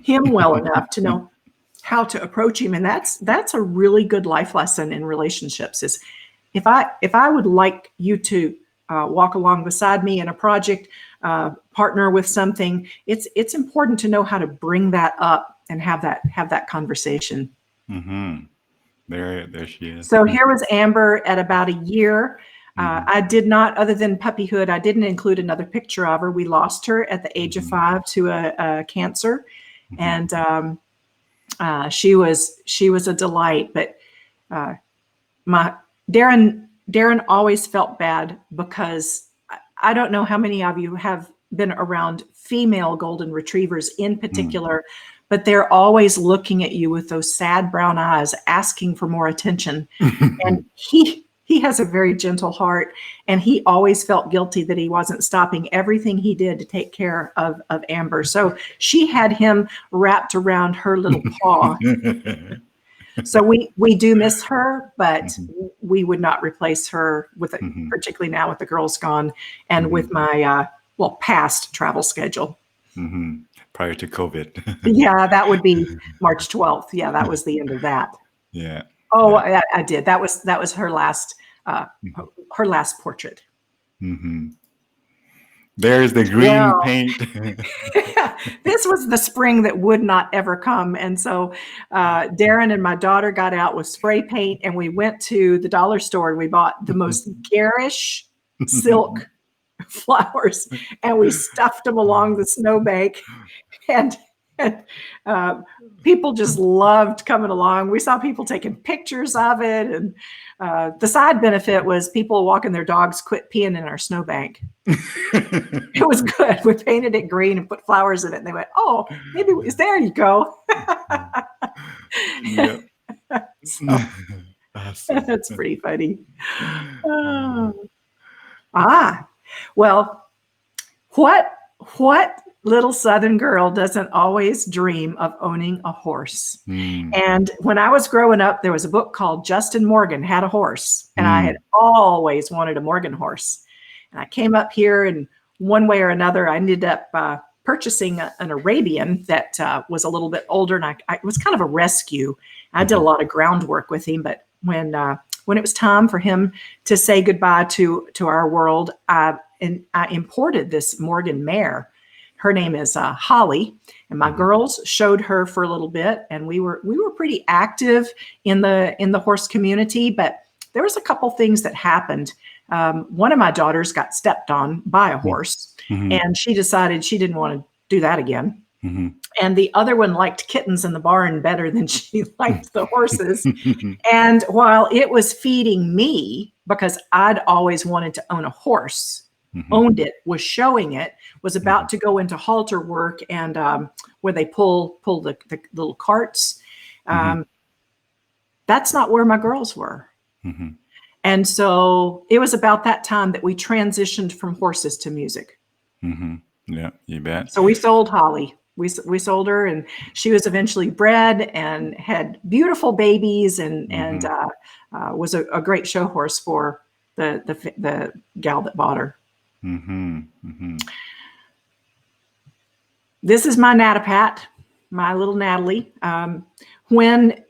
[SPEAKER 1] him well enough to know how to approach him. And that's a really good life lesson in relationships, is if I would like you to walk along beside me in a project, partner with something, it's important to know how to bring that up and have that conversation.
[SPEAKER 2] There she is.
[SPEAKER 1] So here was Amber at about a year. I did not, other than puppyhood, I didn't include another picture of her. We lost her at the age of 5 to a cancer. And she was a delight, but my Darren always felt bad, because I don't know how many of you have been around female golden retrievers in particular, but they're always looking at you with those sad brown eyes, asking for more attention. And he has a very gentle heart, and he always felt guilty that he wasn't stopping everything he did to take care of Amber. So she had him wrapped around her little paw. So we do miss her, but we would not replace her with it, particularly now with the girls gone and with my past travel schedule.
[SPEAKER 2] Prior to COVID.
[SPEAKER 1] Yeah, that would be March 12th. Yeah, that was the end of that.
[SPEAKER 2] Yeah.
[SPEAKER 1] Oh, yeah. I did. That was her last portrait.
[SPEAKER 2] There's the green paint.
[SPEAKER 1] This was the spring that would not ever come. And so Darren and my daughter got out with spray paint, and we went to the dollar store and we bought the most garish silk flowers, and we stuffed them along the snowbank. And people just loved coming along. We saw people taking pictures of it. And the side benefit was people walking their dogs quit peeing in our snowbank. It was good. We painted it green and put flowers in it. And they went, oh, maybe there you go. So, that's pretty funny. Well, what little Southern girl doesn't always dream of owning a horse? And when I was growing up, there was a book called Justin Morgan Had a Horse, and I had always wanted a Morgan horse. And I came up here, and one way or another, I ended up purchasing an Arabian that was a little bit older, and it was kind of a rescue. I did a lot of groundwork with him, but when it was time for him to say goodbye to our world, I imported this Morgan mare. Her name is Holly, and my girls showed her for a little bit, and we were pretty active in the horse community. But there was a couple things that happened. One of my daughters got stepped on by a horse, and she decided she didn't want to do that again. And the other one liked kittens in the barn better than she liked the horses. And while it was feeding me, because I'd always wanted to own a horse, owned it, was showing it, was about to go into halter work and where they pull the little carts. That's not where my girls were. And so it was about that time that we transitioned from horses to music.
[SPEAKER 2] Yeah, you bet.
[SPEAKER 1] So we sold Holly. We sold her, and she was eventually bred and had beautiful babies, and was a great show horse for the gal that bought her. This is my Natapat, my little Natalie. When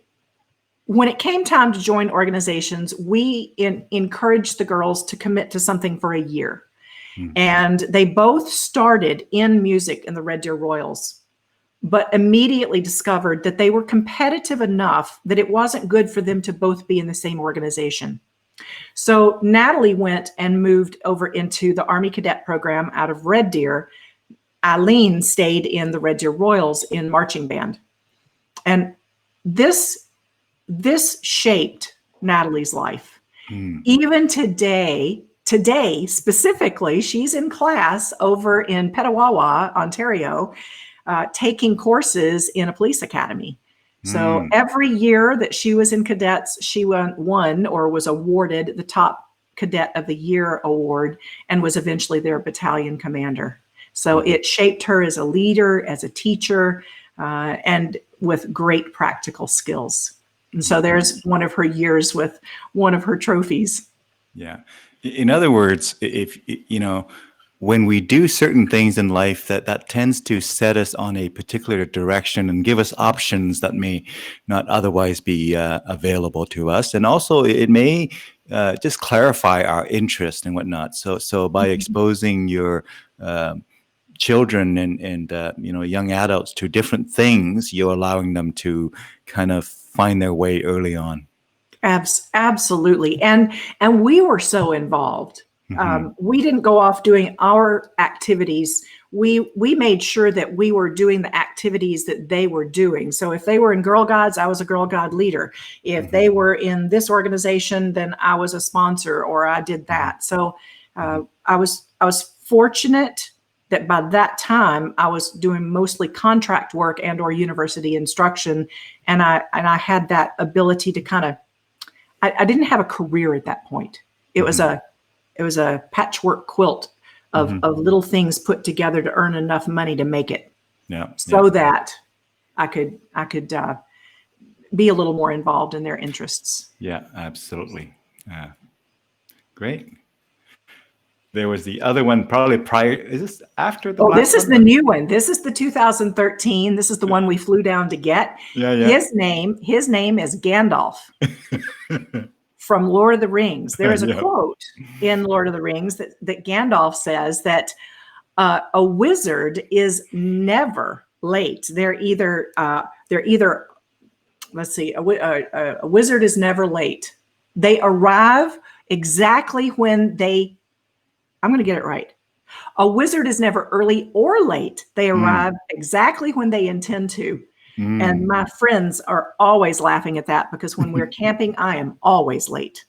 [SPEAKER 1] it came time to join organizations, we encouraged the girls to commit to something for a year. And they both started in music in the Red Deer Royals, but immediately discovered that they were competitive enough that it wasn't good for them to both be in the same organization. So Natalie went and moved over into the Army Cadet program out of Red Deer. Eileen stayed in the Red Deer Royals in marching band. And this shaped Natalie's life. Even today specifically, she's in class over in Petawawa, Ontario, taking courses in a police academy. So every year that she was in cadets, she won or was awarded the top cadet of the year award and was eventually their battalion commander. So it shaped her as a leader, as a teacher, and with great practical skills. And so there's one of her years with one of her trophies.
[SPEAKER 2] Yeah. In other words, if when we do certain things in life, that tends to set us on a particular direction and give us options that may not otherwise be available to us. And also it may just clarify our interest and whatnot. So by exposing your children and young adults to different things, you're allowing them to kind of find their way early on.
[SPEAKER 1] Absolutely. And we were so involved. We didn't go off doing our activities. We made sure that we were doing the activities that they were doing. So if they were in Girl Gods, I was a Girl God leader. If they were in this organization, then I was a sponsor or I did that. So I was fortunate that by that time I was doing mostly contract work and or university instruction. And I had that ability to kind of, I didn't have a career at that point. It was a patchwork quilt of little things put together to earn enough money to make it.
[SPEAKER 2] Yeah.
[SPEAKER 1] So that I could be a little more involved in their interests.
[SPEAKER 2] Yeah, absolutely. Great. There was the other one probably prior. Is this after the black
[SPEAKER 1] This is the new one. This is the 2013. This is the one we flew down to get.
[SPEAKER 2] Yeah, yeah.
[SPEAKER 1] His name is Gandalf from Lord of the Rings. There is a quote in Lord of the Rings that Gandalf says that a wizard is never late. They're either let's see, a wizard is never late. They arrive exactly when I'm going to get it right. A wizard is never early or late. They arrive exactly when they intend to. And my friends are always laughing at that because when we're camping, I am always late.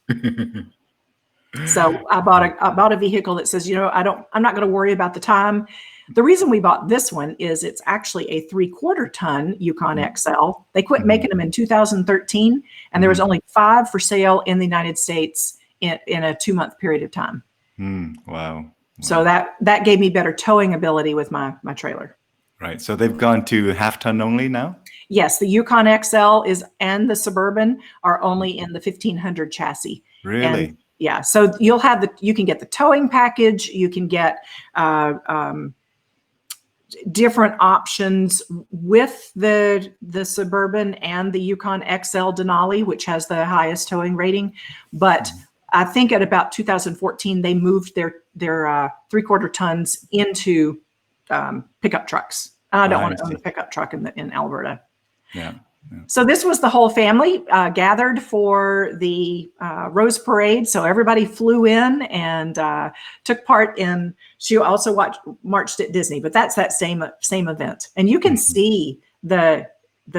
[SPEAKER 1] So I bought a vehicle that says, I'm not going to worry about the time. The reason we bought this one is it's actually a 3/4 ton Yukon XL. They quit making them in 2013, and there was only 5 for sale in the United States in a 2-month period of time.
[SPEAKER 2] Wow.
[SPEAKER 1] So that gave me better towing ability with my trailer.
[SPEAKER 2] Right. So they've gone to 1/2 ton only now?
[SPEAKER 1] Yes, the Yukon XL and the Suburban are only in the 1500 chassis.
[SPEAKER 2] Really?
[SPEAKER 1] And yeah. So you can get the towing package. You can get different options with the Suburban and the Yukon XL Denali, which has the highest towing rating. But I think at about 2014, they moved their 3/4 tons into pickup trucks. I don't want to own a pickup truck in Alberta.
[SPEAKER 2] Yeah.
[SPEAKER 1] So this was the whole family gathered for the Rose Parade. So everybody flew in and took part in. She also marched at Disney, but that's that same event. And you can see the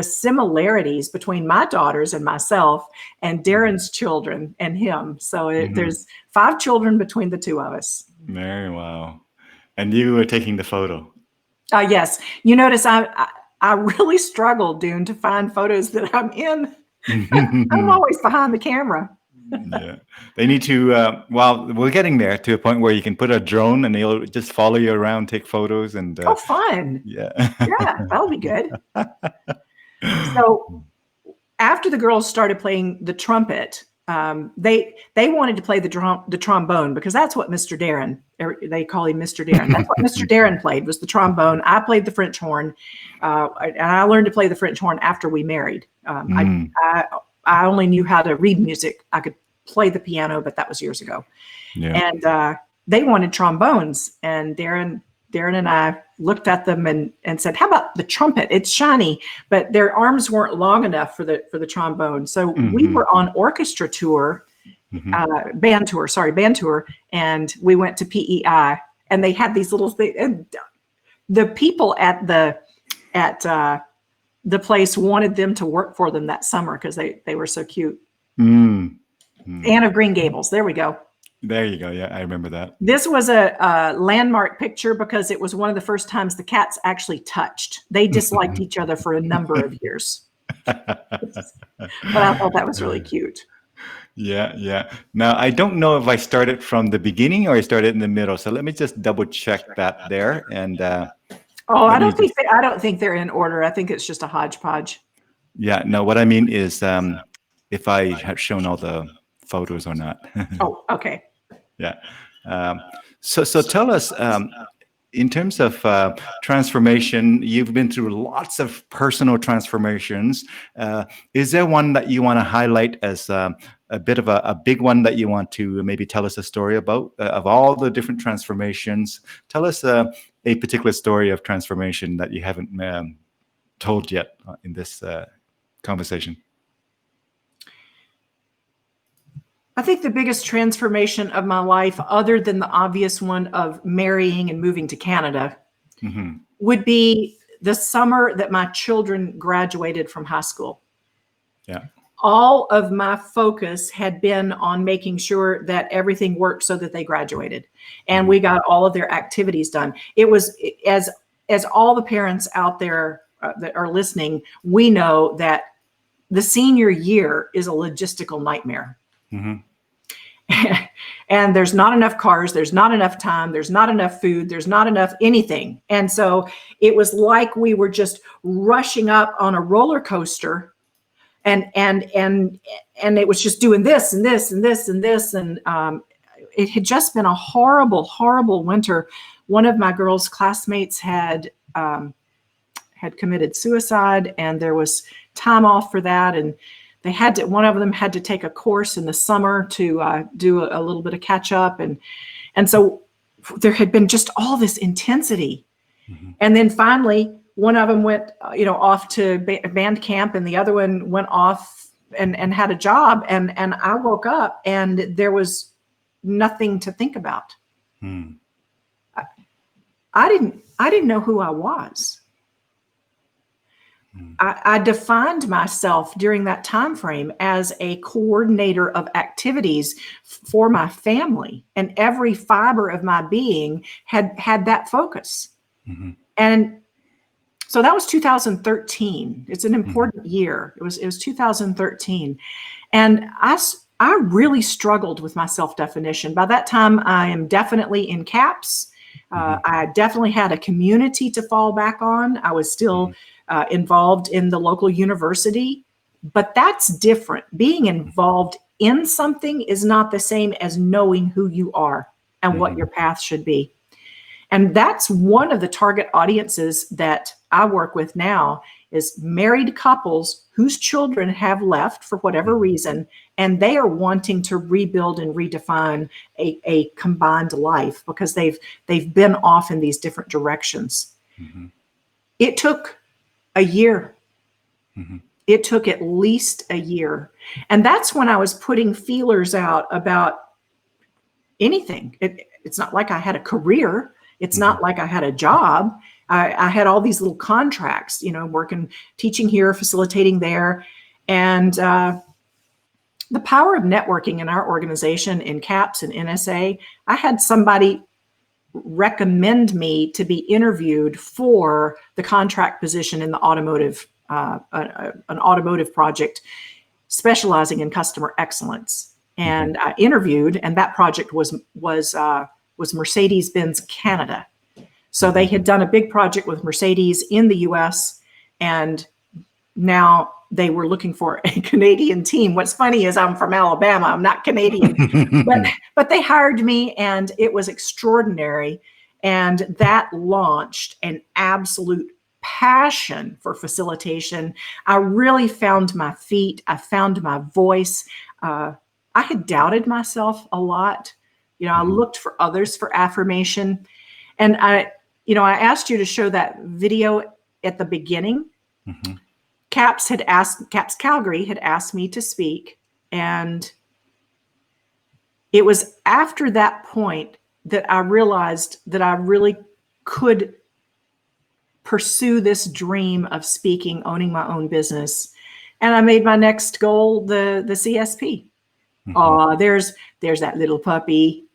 [SPEAKER 1] similarities between my daughters and myself and Darren's children and him. So there's 5 children between the 2 of us.
[SPEAKER 2] Very wow. And you were taking the photo.
[SPEAKER 1] Yes. You notice I really struggled, Dune, to find photos that I'm in. I'm always behind the camera.
[SPEAKER 2] Yeah. They need to, we're getting there to a point where you can put a drone and they'll just follow you around, take photos. And
[SPEAKER 1] fun.
[SPEAKER 2] Yeah.
[SPEAKER 1] Yeah, that'll be good. So after the girls started playing the trumpet, they wanted to play the trombone because that's what Mr. Darren, they call him Mr. Darren. That's what Mr. Darren played, was the trombone. I played the French horn, and I learned to play the French horn after we married. I only knew how to read music. I could play the piano, but that was years ago. Yeah. And they wanted trombones, and Darren and I looked at them and said, "How about the trumpet? It's shiny," but their arms weren't long enough for the trombone. So we were on orchestra tour, band tour, and we went to PEI, and they had these little things. And the people at the place wanted them to work for them that summer because they were so cute. Anne of Green Gables. There we go.
[SPEAKER 2] There you go. Yeah, I remember that.
[SPEAKER 1] This was a landmark picture because it was one of the first times the cats actually touched. They disliked each other for a number of years. But I thought that was really cute.
[SPEAKER 2] Yeah, yeah. Now, I don't know if I started from the beginning or I started in the middle. So let me just double check that there. And
[SPEAKER 1] I don't think they're in order. I think it's just a hodgepodge.
[SPEAKER 2] Yeah, no, what I mean is if I have shown all the photos or not.
[SPEAKER 1] Oh, okay.
[SPEAKER 2] Yeah. So tell us, in terms of transformation, you've been through lots of personal transformations. Is there one that you want to highlight as a bit of a big one that you want to maybe tell us a story about of all the different transformations? Tell us a particular story of transformation that you haven't told yet in this conversation.
[SPEAKER 1] I think the biggest transformation of my life, other than the obvious one of marrying and moving to Canada, would be the summer that my children graduated from high school.
[SPEAKER 2] Yeah.
[SPEAKER 1] all of my focus had been on making sure that everything worked so that they graduated and we got all of their activities done. It was, as all the parents out there that are listening, we know that the senior year is a logistical nightmare. And there's not enough cars, there's not enough time, there's not enough food, there's not enough anything. And so it was like we were just rushing up on a roller coaster, and it was just doing this and this and this and this. And it had just been a horrible, horrible winter. One of my girls' classmates had committed suicide, and there was time off for that. And they had to, one of them had to take a course in the summer to do a little bit of catch up. And so there had been just all this intensity. And then finally, one of them went, off to band camp, and the other one went off and had a job. And I woke up and there was nothing to think about. I didn't know who I was. I defined myself during that time frame as a coordinator of activities for my family, and every fiber of my being had that focus. And so that was 2013. It's an important year. It was 2013, and I really struggled with my self-definition. By that time, I am definitely in CAPS. I definitely had a community to fall back on. I was still involved in the local university, but that's different. Being involved in something is not the same as knowing who you are and what your path should be. And that's one of the target audiences that I work with now, is married couples whose children have left for whatever reason, and they are wanting to rebuild and redefine a combined life because they've been off in these different directions. It took a year. It took at least a year. And that's when I was putting feelers out about anything. It's not like I had a career. It's not like I had a job. I had all these little contracts, working, teaching here, facilitating there. And the power of networking in our organization, in CAPS and NSA, I had somebody recommend me to be interviewed for the contract position in the automotive, an automotive project specializing in customer excellence. And I interviewed, and that project was Mercedes-Benz Canada. So they had done a big project with Mercedes in the US, and now they were looking for a Canadian team. What's funny is I'm from Alabama. I'm not Canadian, but they hired me, and it was extraordinary. And that launched an absolute passion for facilitation. I really found my feet. I found my voice. I had doubted myself a lot. I looked for others for affirmation. And I asked you to show that video at the beginning. CAPS Calgary had asked me to speak. And it was after that point that I realized that I really could pursue this dream of speaking, owning my own business. And I made my next goal the CSP. There's that little puppy.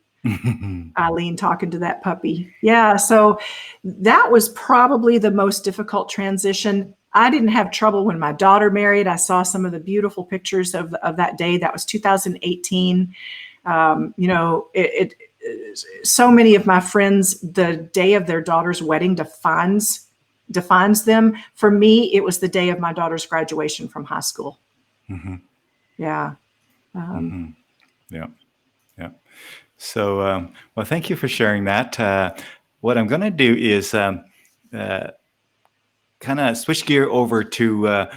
[SPEAKER 1] Eileen talking to that puppy. Yeah, so that was probably the most difficult transition. I didn't have trouble when my daughter married. I saw some of the beautiful pictures of that day. That was 2018. So many of my friends, the day of their daughter's wedding defines them. For me, it was the day of my daughter's graduation from high school. Yeah.
[SPEAKER 2] Yeah. So, well, thank you for sharing that. What I'm going to do is kind of switch gear over to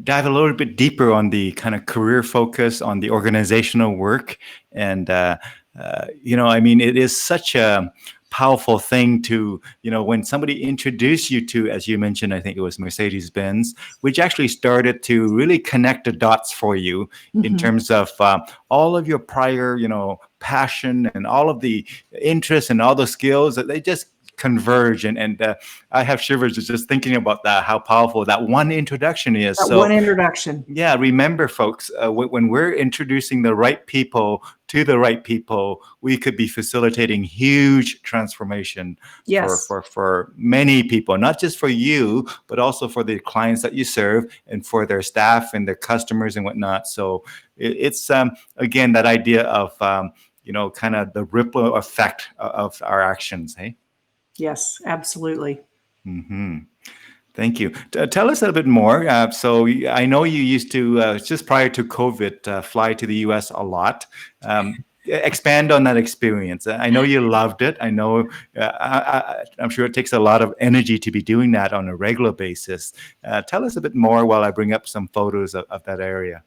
[SPEAKER 2] dive a little bit deeper on the kind of career focus, on the organizational work. And, it is such a powerful thing to, when somebody introduced you to, as you mentioned, I think it was Mercedes-Benz, which actually started to really connect the dots for you in terms of all of your prior, passion and all of the interests and all the skills that they just converge. And I have shivers just thinking about that, how powerful that one introduction is.
[SPEAKER 3] That one introduction.
[SPEAKER 2] Yeah, remember, folks, when we're introducing the right people to the right people, we could be facilitating huge transformation for many people, not just for you, but also for the clients that you serve and for their staff and their customers and whatnot. So it's again, that idea of kind of the ripple effect of our actions. Hey.
[SPEAKER 3] Yes, absolutely.
[SPEAKER 2] Mm-hmm. Thank you. Tell us a little bit more. So I know you used to, just prior to COVID, fly to the US a lot. Expand on that experience. I know you loved it. I know, I'm sure it takes a lot of energy to be doing that on a regular basis. Tell us a bit more while I bring up some photos of that area.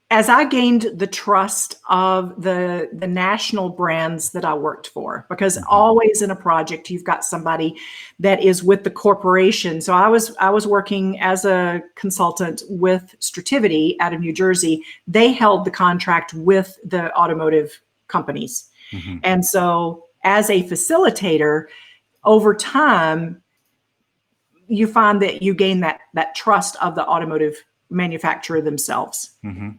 [SPEAKER 3] As I gained the trust of the national brands that I worked for, because always in a project, you've got somebody that is with the corporation. So I was working as a consultant with Strativity out of New Jersey. They held the contract with the automotive companies. Mm-hmm. And so as a facilitator, over time, you find that you gain that trust of the automotive manufacturer themselves. Mm-hmm.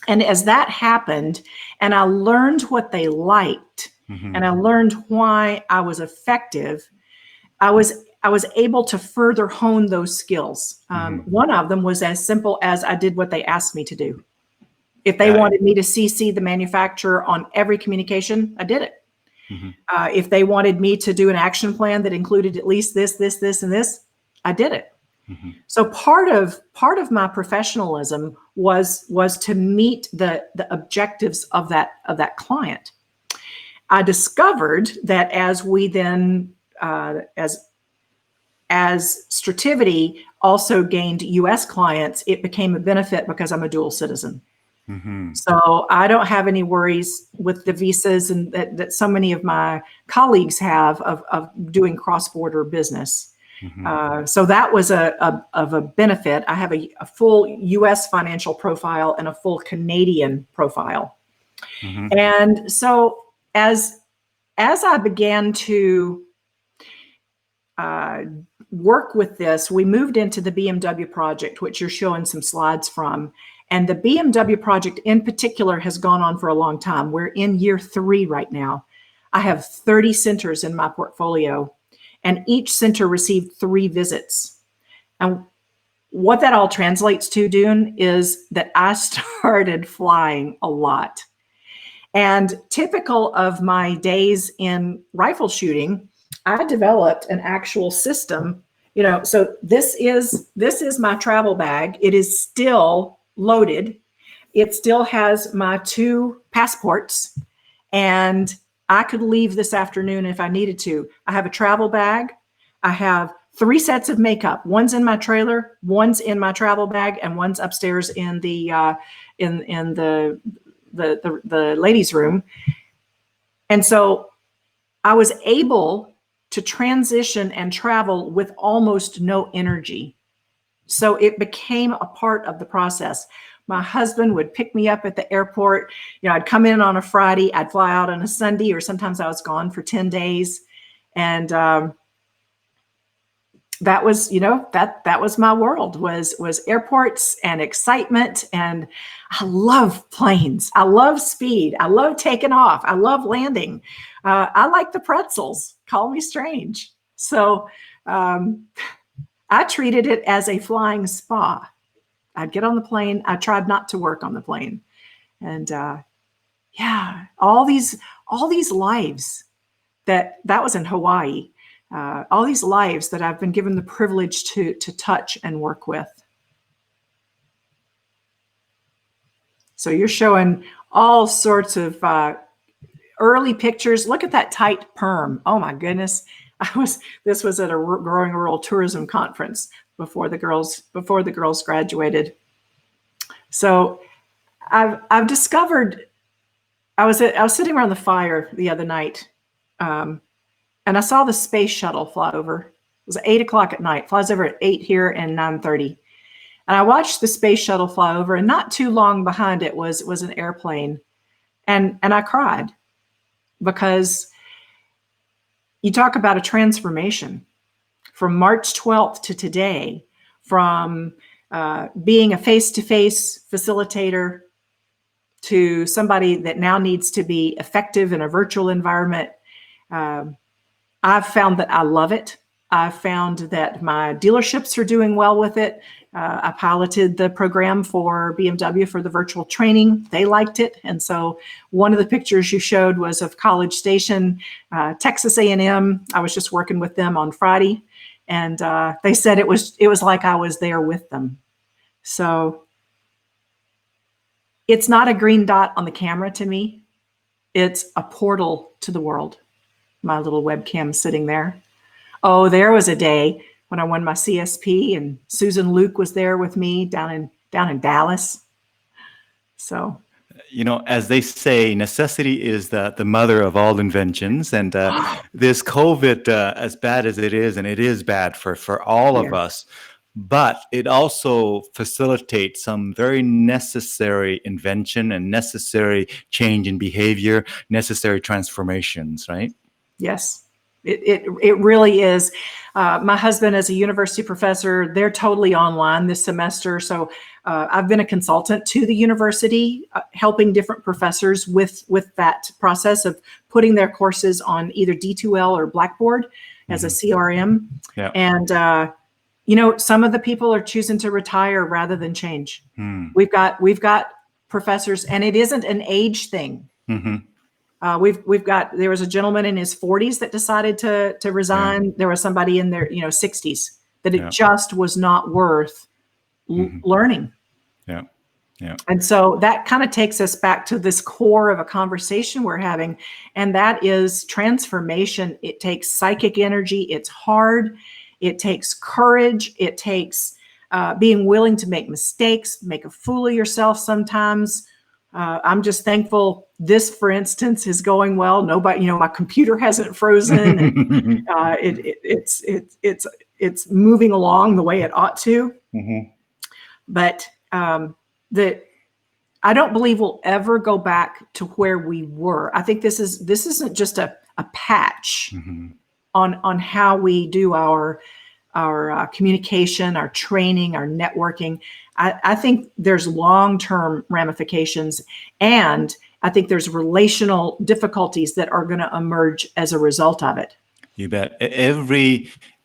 [SPEAKER 3] And as that happened, and I learned what they liked, and I learned why I was effective, I was able to further hone those skills. One of them was as simple as I did what they asked me to do. If they wanted me to CC the manufacturer on every communication, I did it. If they wanted me to do an action plan that included at least this, and this, I did it. So part of my professionalism was to meet the objectives of that client. I discovered that as we then as Strativity also gained U.S. clients, it became a benefit because I'm a dual citizen. So I don't have any worries with the visas and that so many of my colleagues have of doing cross-border business. So that was of a benefit. I have a full U.S. financial profile and a full Canadian profile. And so as I began to work with this, we moved into the BMW project, which you're showing some slides from. And the BMW project in particular has gone on for a long time. We're in year 3 right now. I have 30 centers in my portfolio, and each center received 3 visits. And what that all translates to, Dune, is that I started flying a lot. And typical of my days in rifle shooting, I developed an actual system. So this is my travel bag. It is still loaded. It still has my 2 passports, and I could leave this afternoon if I needed to. I have a travel bag. I have 3 sets of makeup. One's in my trailer, one's in my travel bag, and one's upstairs in the ladies' room. And so I was able to transition and travel with almost no energy. So it became a part of the process. My husband would pick me up at the airport. I'd come in on a Friday, I'd fly out on a Sunday, or sometimes I was gone for 10 days. And that was, that was my world, was airports and excitement. And I love planes. I love speed. I love taking off. I love landing. I like the pretzels. Call me strange. So I treated it as a flying spa. I'd get on the plane. I tried not to work on the plane. And all these lives that was in Hawaii, all these lives that I've been given the privilege to touch and work with. So you're showing all sorts of early pictures. Look at that tight perm. Oh my goodness. This was at a Growing Rural Tourism conference before the girls graduated. So I've discovered, I was sitting around the fire the other night, and I saw the space shuttle fly over. It was 8 o'clock at night. Flies over at 8 here and 9:30. And I watched the space shuttle fly over, and not too long behind it was an airplane. And I cried, because you talk about a transformation from March 12th to today, from being a face-to-face facilitator to somebody that now needs to be effective in a virtual environment. I've found that I love it. I've found that my dealerships are doing well with it. I piloted the program for BMW for the virtual training. They liked it. And so one of the pictures you showed was of College Station, Texas A&M. I was just working with them on Friday, and they said it was like I was there with them. So it's not a green dot on the camera to me. It's a portal to the world. My little webcam sitting there. Oh, there was a day when I won my CSP, and Susan Luke was there with me down in Dallas. So,
[SPEAKER 2] as they say, necessity is the mother of all inventions. And this COVID, as bad as it is, and it is bad for all of us, but it also facilitates some very necessary invention and necessary change in behavior, necessary transformations, right?
[SPEAKER 3] Yes. It really is. My husband is a university professor. They're totally online this semester. So I've been a consultant to the university, helping different professors with that process of putting their courses on either D2L or Blackboard as a CRM.
[SPEAKER 2] Yeah.
[SPEAKER 3] And, some of the people are choosing to retire rather than change. We've got professors, and it isn't an age thing. There was a gentleman in his 40s that decided to resign. There was somebody in their 60s that it just was not worth learning.
[SPEAKER 2] Yeah.
[SPEAKER 3] And so that kind of takes us back to this core of a conversation we're having, and that is transformation. It takes psychic energy. It's hard. It takes courage. It takes being willing to make mistakes, make a fool of yourself sometimes. I'm just thankful this, for instance, is going well. Nobody, my computer hasn't frozen. And, it's moving along the way it ought to. But I don't believe we'll ever go back to where we were. I think this isn't just a patch on how we do our communication, our training, our networking. I think there's long-term ramifications, and I think there's relational difficulties that are going to emerge as a result of it.
[SPEAKER 2] You bet.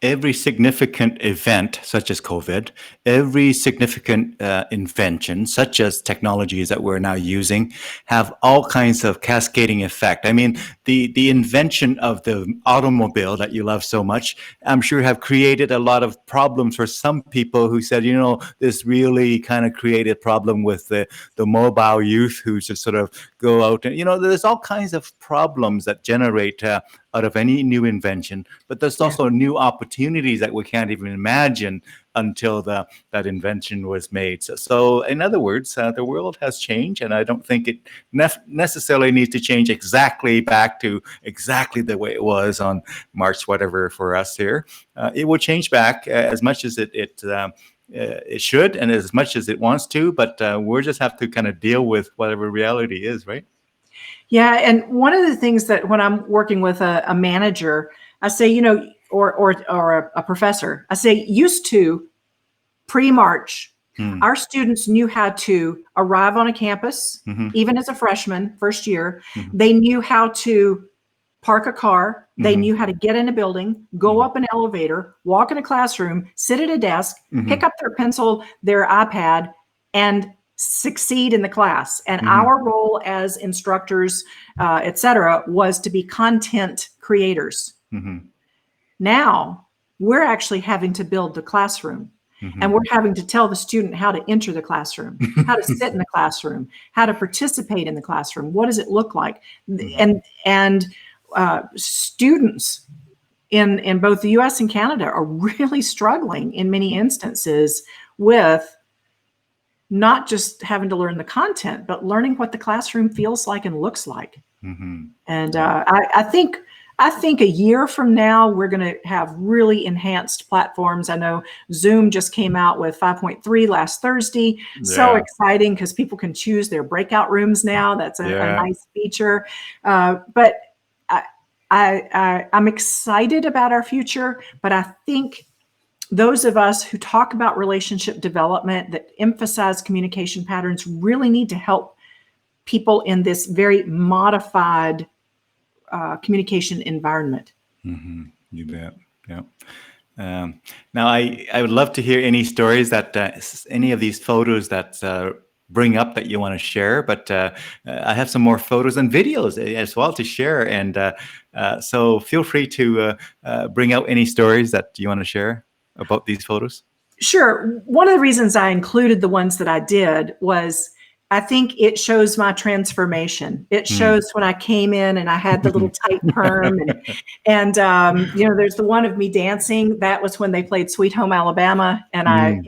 [SPEAKER 2] Every significant event, such as COVID, every significant invention, such as technologies that we're now using, have all kinds of cascading effect. I mean, the invention of the automobile that you love so much, I'm sure have created a lot of problems for some people who said, this really kind of created problem with the mobile youth who just sort of go out and, there's all kinds of problems that generate out of any new invention, but there's also new opportunities that we can't even imagine until that invention was made. So in other words, the world has changed, and I don't think it necessarily needs to change exactly back to exactly the way it was on March whatever for us here. It will change back as much as it should and as much as it wants to, but we'll just have to kind of deal with whatever reality is, right?
[SPEAKER 3] Yeah, and one of the things that when I'm working with a manager, I say, or a professor, I say, used to pre-March, our students knew how to arrive on a campus, even as a freshman, first year. They knew how to park a car. They knew how to get in a building, go up an elevator, walk in a classroom, sit at a desk, pick up their pencil, their iPad, and succeed in the class. And our role as instructors, et cetera, was to be content creators. Now we're actually having to build the classroom, and we're having to tell the student how to enter the classroom, how to sit in the classroom, how to participate in the classroom. What does it look like? And students in both the US and Canada are really struggling in many instances with not just having to learn the content, but learning what the classroom feels like and looks like. And I think I think a year from now, we're going to have really enhanced platforms. I know Zoom just came out with 5.3 last Thursday. So
[SPEAKER 2] Yeah.
[SPEAKER 3] exciting because people can choose their breakout rooms now. That's a
[SPEAKER 2] Yeah.
[SPEAKER 3] nice feature. But I'm excited about our future, but I think those of us who talk about relationship development, that emphasize communication patterns, really need to help people in this very modified communication environment.
[SPEAKER 2] You bet. Yeah. Now, I would love to hear any stories that any of these photos that bring up that you want to share. But I have some more photos and videos as well to share, and so feel free to bring out any stories that you want to share about these photos.
[SPEAKER 3] Sure. One of the reasons I included the ones that I did was I think it shows my transformation. It shows when I came in and I had the little tight perm, and there's the one of me dancing. That was when they played Sweet Home Alabama, and I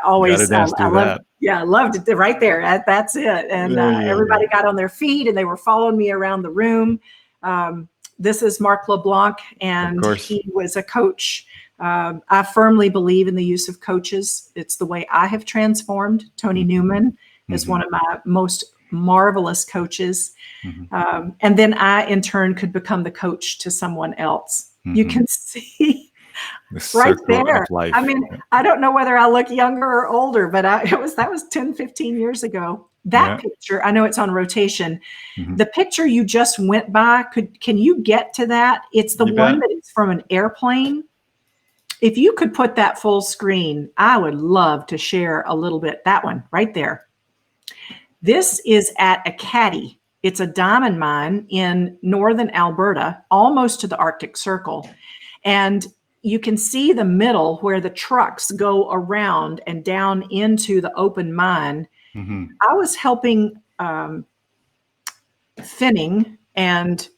[SPEAKER 3] always
[SPEAKER 2] Gotta dance
[SPEAKER 3] I
[SPEAKER 2] to
[SPEAKER 3] loved,
[SPEAKER 2] that.
[SPEAKER 3] yeah, I loved it right there. That's it. And everybody got on their feet and they were following me around the room. This is Mark LeBlanc, and he was a coach. I firmly believe in the use of coaches. It's the way I have transformed. Tony Newman is one of my most marvelous coaches. And then I, in turn, could become the coach to someone else. You can see right there. I mean, I don't know whether I look younger or older, but that was 10, 15 years ago. That picture, I know it's on rotation. The picture you just went by, can you get to that? It's the one that is from an airplane. If you could put that full screen, I would love to share a little bit. That one right there. This is at a caddy. It's a diamond mine in northern Alberta, almost to the Arctic Circle. And you can see the middle where the trucks go around and down into the open mine. I was helping Finning and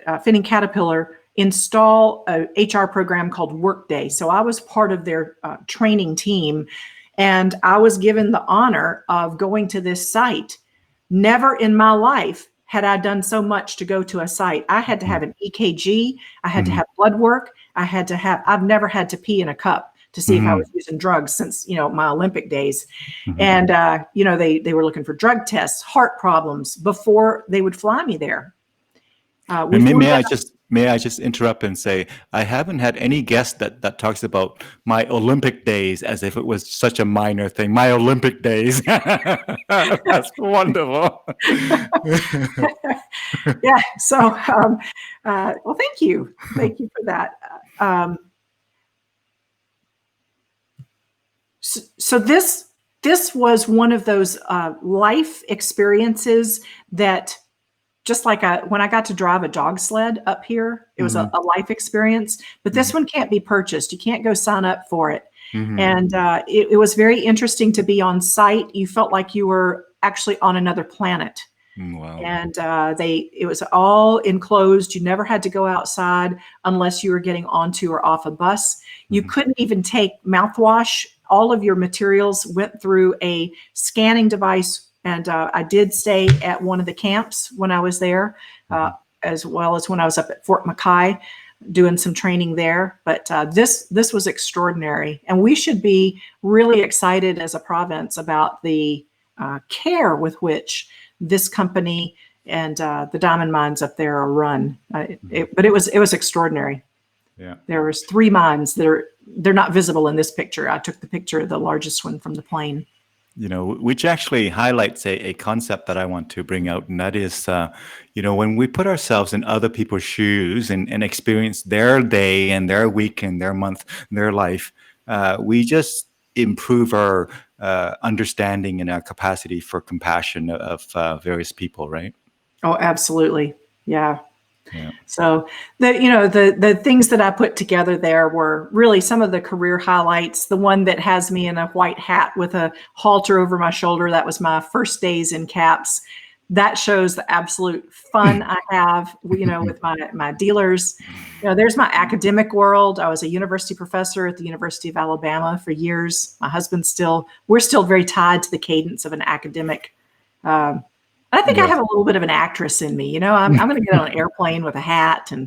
[SPEAKER 3] Finning Caterpillar install a HR program called Workday. So I was part of their training team, and I was given the honor of going to this site. Never in my life had I done so much to go to a site. I had to have an EKG. I had to have blood work. I've never had to pee in a cup to see if I was using drugs since, my Olympic days. And, they were looking for drug tests, heart problems before they would fly me there.
[SPEAKER 2] May I just interrupt and say, I haven't had any guest that talks about my Olympic days as if it was such a minor thing. My Olympic days. That's wonderful.
[SPEAKER 3] Yeah. So, well, thank you. Thank you for that. So this was one of those life experiences that, just like when I got to drive a dog sled up here, it was a life experience. But this one can't be purchased. You can't go sign up for it. And it was very interesting to be on site. You felt like you were actually on another planet.
[SPEAKER 2] Wow.
[SPEAKER 3] And it was all enclosed. You never had to go outside unless you were getting onto or off a bus. You couldn't even take mouthwash. All of your materials went through a scanning device. And I did stay at one of the camps when I was there, as well as when I was up at Fort Mackay doing some training there. But this was extraordinary. And we should be really excited as a province about the care with which this company and the diamond mines up there are run. But it was extraordinary.
[SPEAKER 2] Yeah.
[SPEAKER 3] There was 3 mines that they're not visible in this picture. I took the picture of the largest one from the plane.
[SPEAKER 2] Which actually highlights a concept that I want to bring out, and that is, when we put ourselves in other people's shoes and experience their day and their week and their month, their life, we just improve our understanding and our capacity for compassion of various people, right?
[SPEAKER 3] Oh, absolutely. Yeah.
[SPEAKER 2] Yeah.
[SPEAKER 3] So the things that I put together there were really some of the career highlights. The one that has me in a white hat with a halter over my shoulder, that was my first days in CAPS. That shows the absolute fun I have, with my dealers. There's my academic world. I was a university professor at the University of Alabama for years. My husband's we're still very tied to the cadence of an academic I think I
[SPEAKER 2] Yes.
[SPEAKER 3] have a little bit of an actress in me. I'm going to get on an airplane with a hat and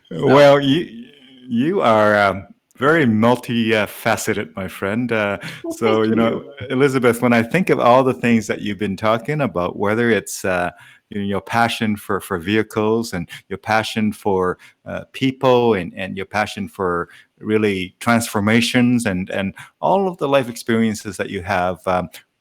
[SPEAKER 3] so.
[SPEAKER 2] Well, you are very multifaceted, my friend.
[SPEAKER 3] Well,
[SPEAKER 2] So,
[SPEAKER 3] thank you.
[SPEAKER 2] Elizabeth, when I think of all the things that you've been talking about, whether it's your passion for vehicles and your passion for people and your passion for really transformations and all of the life experiences that you have.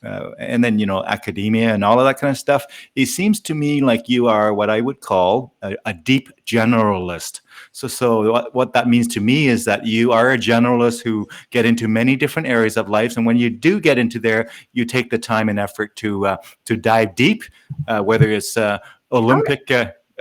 [SPEAKER 2] And then academia and all of that kind of stuff, it seems to me like you are what I would call a deep generalist. So what that means to me is that you are a generalist who get into many different areas of life, and when you do get into there, you take the time and effort to dive deep, whether it's Olympic.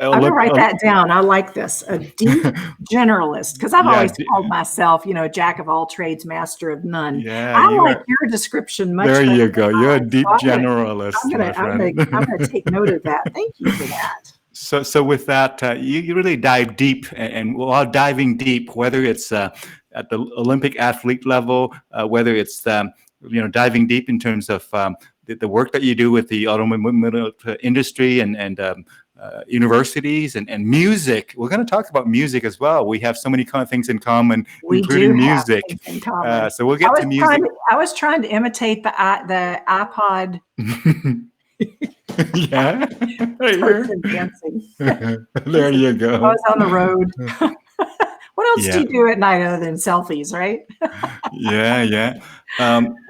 [SPEAKER 3] I'm going to write that down. I like this. A deep generalist, because I've
[SPEAKER 2] Yeah,
[SPEAKER 3] always called myself, jack of all trades, master of none.
[SPEAKER 2] yeah,
[SPEAKER 3] I
[SPEAKER 2] you
[SPEAKER 3] like
[SPEAKER 2] are.
[SPEAKER 3] your description much
[SPEAKER 2] There
[SPEAKER 3] better
[SPEAKER 2] you
[SPEAKER 3] than
[SPEAKER 2] go. You're a
[SPEAKER 3] mine.
[SPEAKER 2] deep
[SPEAKER 3] So
[SPEAKER 2] generalist, my friend.
[SPEAKER 3] I'm gonna take note of that. Thank you for that.
[SPEAKER 2] So with that, you really dive deep, and while diving deep, whether it's at the Olympic athlete level, whether it's diving deep in terms of the work that you do with the automobile industry and universities and music. We're going to talk about music as well. We have so many kind of things in common,
[SPEAKER 3] We do
[SPEAKER 2] including
[SPEAKER 3] have
[SPEAKER 2] music.
[SPEAKER 3] things in common.
[SPEAKER 2] So we'll get to music.
[SPEAKER 3] I was trying to imitate the iPod
[SPEAKER 2] Yeah.
[SPEAKER 3] person dancing.
[SPEAKER 2] There you
[SPEAKER 3] I
[SPEAKER 2] go.
[SPEAKER 3] was on the road. What else do
[SPEAKER 2] Yeah.
[SPEAKER 3] you do at night other than selfies, right?
[SPEAKER 2] Yeah.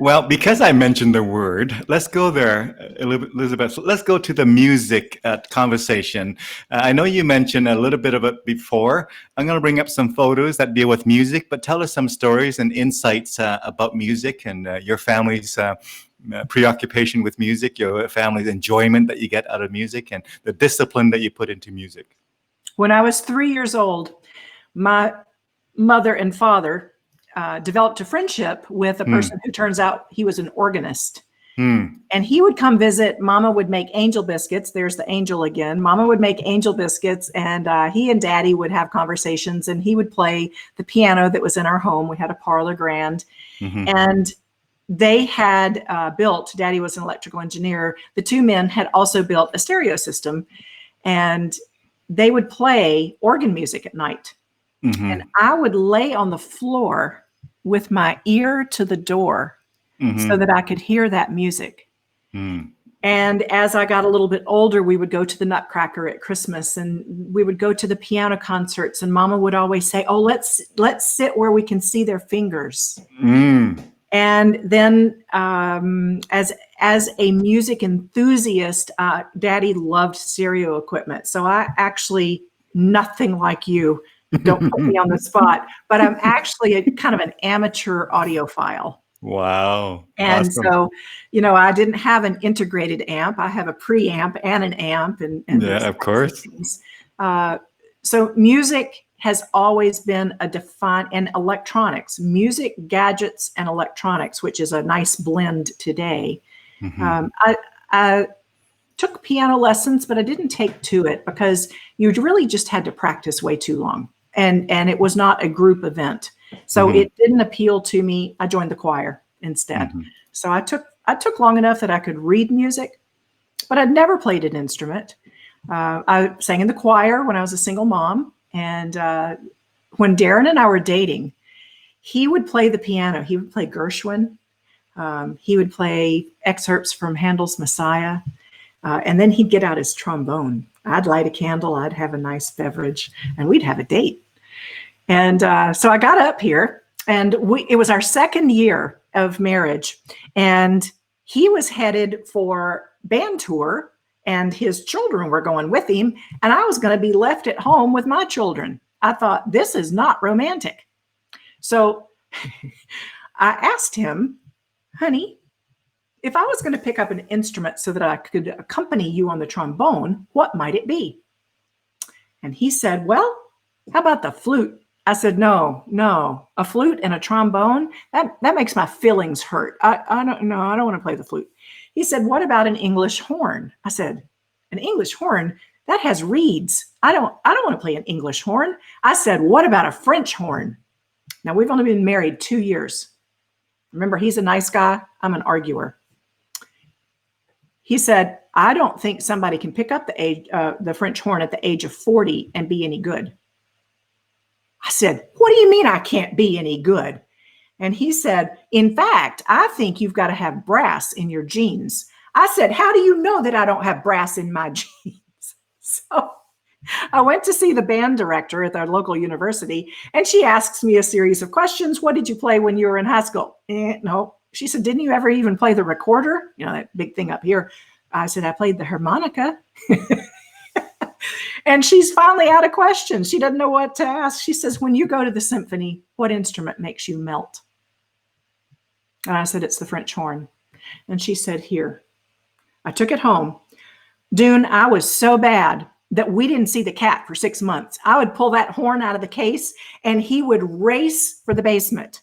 [SPEAKER 2] Well, because I mentioned the word, let's go there, Elizabeth. Let's go to the music conversation. I know you mentioned a little bit of it before. I'm going to bring up some photos that deal with music, but tell us some stories and insights about music and your family's preoccupation with music, your family's enjoyment that you get out of music, and the discipline that you put into music.
[SPEAKER 3] When I was 3 years old, my mother and father developed a friendship with a person who turns out he was an organist. And he would come visit. Mama would make angel biscuits. There's the angel again. Mama would make angel biscuits, and he and Daddy would have conversations, and he would play the piano that was in our home. We had a parlor grand. And they had built, Daddy was an electrical engineer. The two men had also built a stereo system, and they would play organ music at night. And I would lay on the floor with my ear to the door so that I could hear that music. And as I got a little bit older, we would go to the Nutcracker at Christmas, and we would go to the piano concerts, and Mama would always say, "Oh, let's sit where we can see their fingers." And then as a music enthusiast, Daddy loved stereo equipment. So I actually, nothing like you, don't put me on the spot, but I'm actually a kind of an amateur audiophile.
[SPEAKER 2] Wow.
[SPEAKER 3] And
[SPEAKER 2] Awesome.
[SPEAKER 3] so, I didn't have an integrated amp. I have a preamp and an amp. And
[SPEAKER 2] Yeah, of course.
[SPEAKER 3] So music has always been and electronics, music, gadgets, and electronics, which is a nice blend today. I took piano lessons, but I didn't take to it because you really just had to practice way too long. And it was not a group event. So it didn't appeal to me. I joined the choir instead. So I took long enough that I could read music, but I'd never played an instrument. I sang in the choir when I was a single mom. And when Darren and I were dating, he would play the piano. He would play Gershwin. He would play excerpts from Handel's Messiah. And then he'd get out his trombone. I'd light a candle. I'd have a nice beverage, and we'd have a date. And so I got up here, and it was our second year of marriage. And he was headed for band tour, and his children were going with him. And I was going to be left at home with my children. I thought, this is not romantic. So I asked him, honey, if I was going to pick up an instrument so that I could accompany you on the trombone, what might it be? And he said, well, how about the flute? I said, no, a flute and a trombone, that makes my feelings hurt. I don't want to play the flute. He said, what about an English horn? I said, an English horn? That has reeds. I don't want to play an English horn. I said, what about a French horn? Now, we've only been married 2 years. Remember, he's a nice guy. I'm an arguer. He said, I don't think somebody can pick up the French horn at the age of 40 and be any good. I said, what do you mean I can't be any good? And he said, in fact, I think you've got to have brass in your genes. I said, how do you know that I don't have brass in my genes? So I went to see the band director at our local university, and she asks me a series of questions. What did you play when you were in high school? No. She said, didn't you ever even play the recorder? You know, that big thing up here. I said, I played the harmonica. And she's finally out of questions. She doesn't know what to ask. She says, when you go to the symphony, what instrument makes you melt? And I said, it's the French horn. And she said, here. I took it home. Dune, I was so bad that we didn't see the cat for 6 months. I would pull that horn out of the case and he would race for the basement.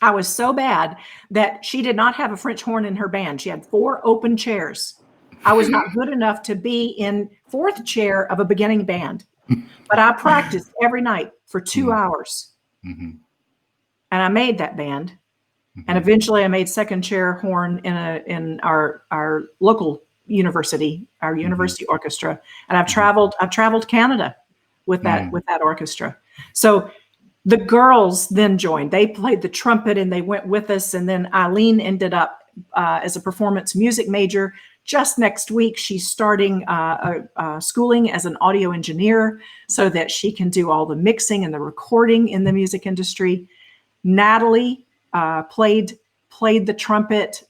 [SPEAKER 3] I was so bad that she did not have a French horn in her band. She had 4 open chairs. I was not good enough to be in 4th chair of a beginning band, but I practiced every night for 2 hours.
[SPEAKER 2] Mm-hmm.
[SPEAKER 3] And I made that band.
[SPEAKER 2] Mm-hmm.
[SPEAKER 3] And eventually I made 2nd chair horn in our local university, our university orchestra. And I've traveled Canada with that orchestra. So the girls then joined. They played the trumpet and they went with us. And then Eileen ended up as a performance music major. Just next week, she's starting schooling as an audio engineer so that she can do all the mixing and the recording in the music industry. Natalie played the trumpet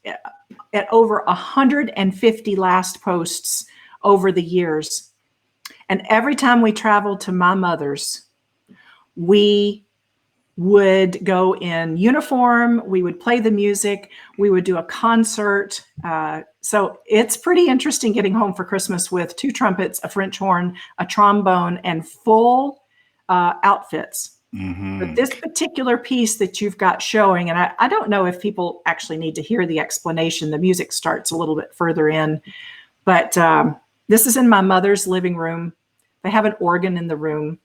[SPEAKER 3] at over 150 last posts over the years. And every time we traveled to my mother's, we would go in uniform, we would play the music, we would do a concert. So it's pretty interesting getting home for Christmas with 2 trumpets, a French horn, a trombone, and full outfits. Mm-hmm. But this particular piece that you've got showing, and I don't know if people actually need to hear the explanation. The music starts a little bit further in, but this is in my mother's living room. They have an organ in the room.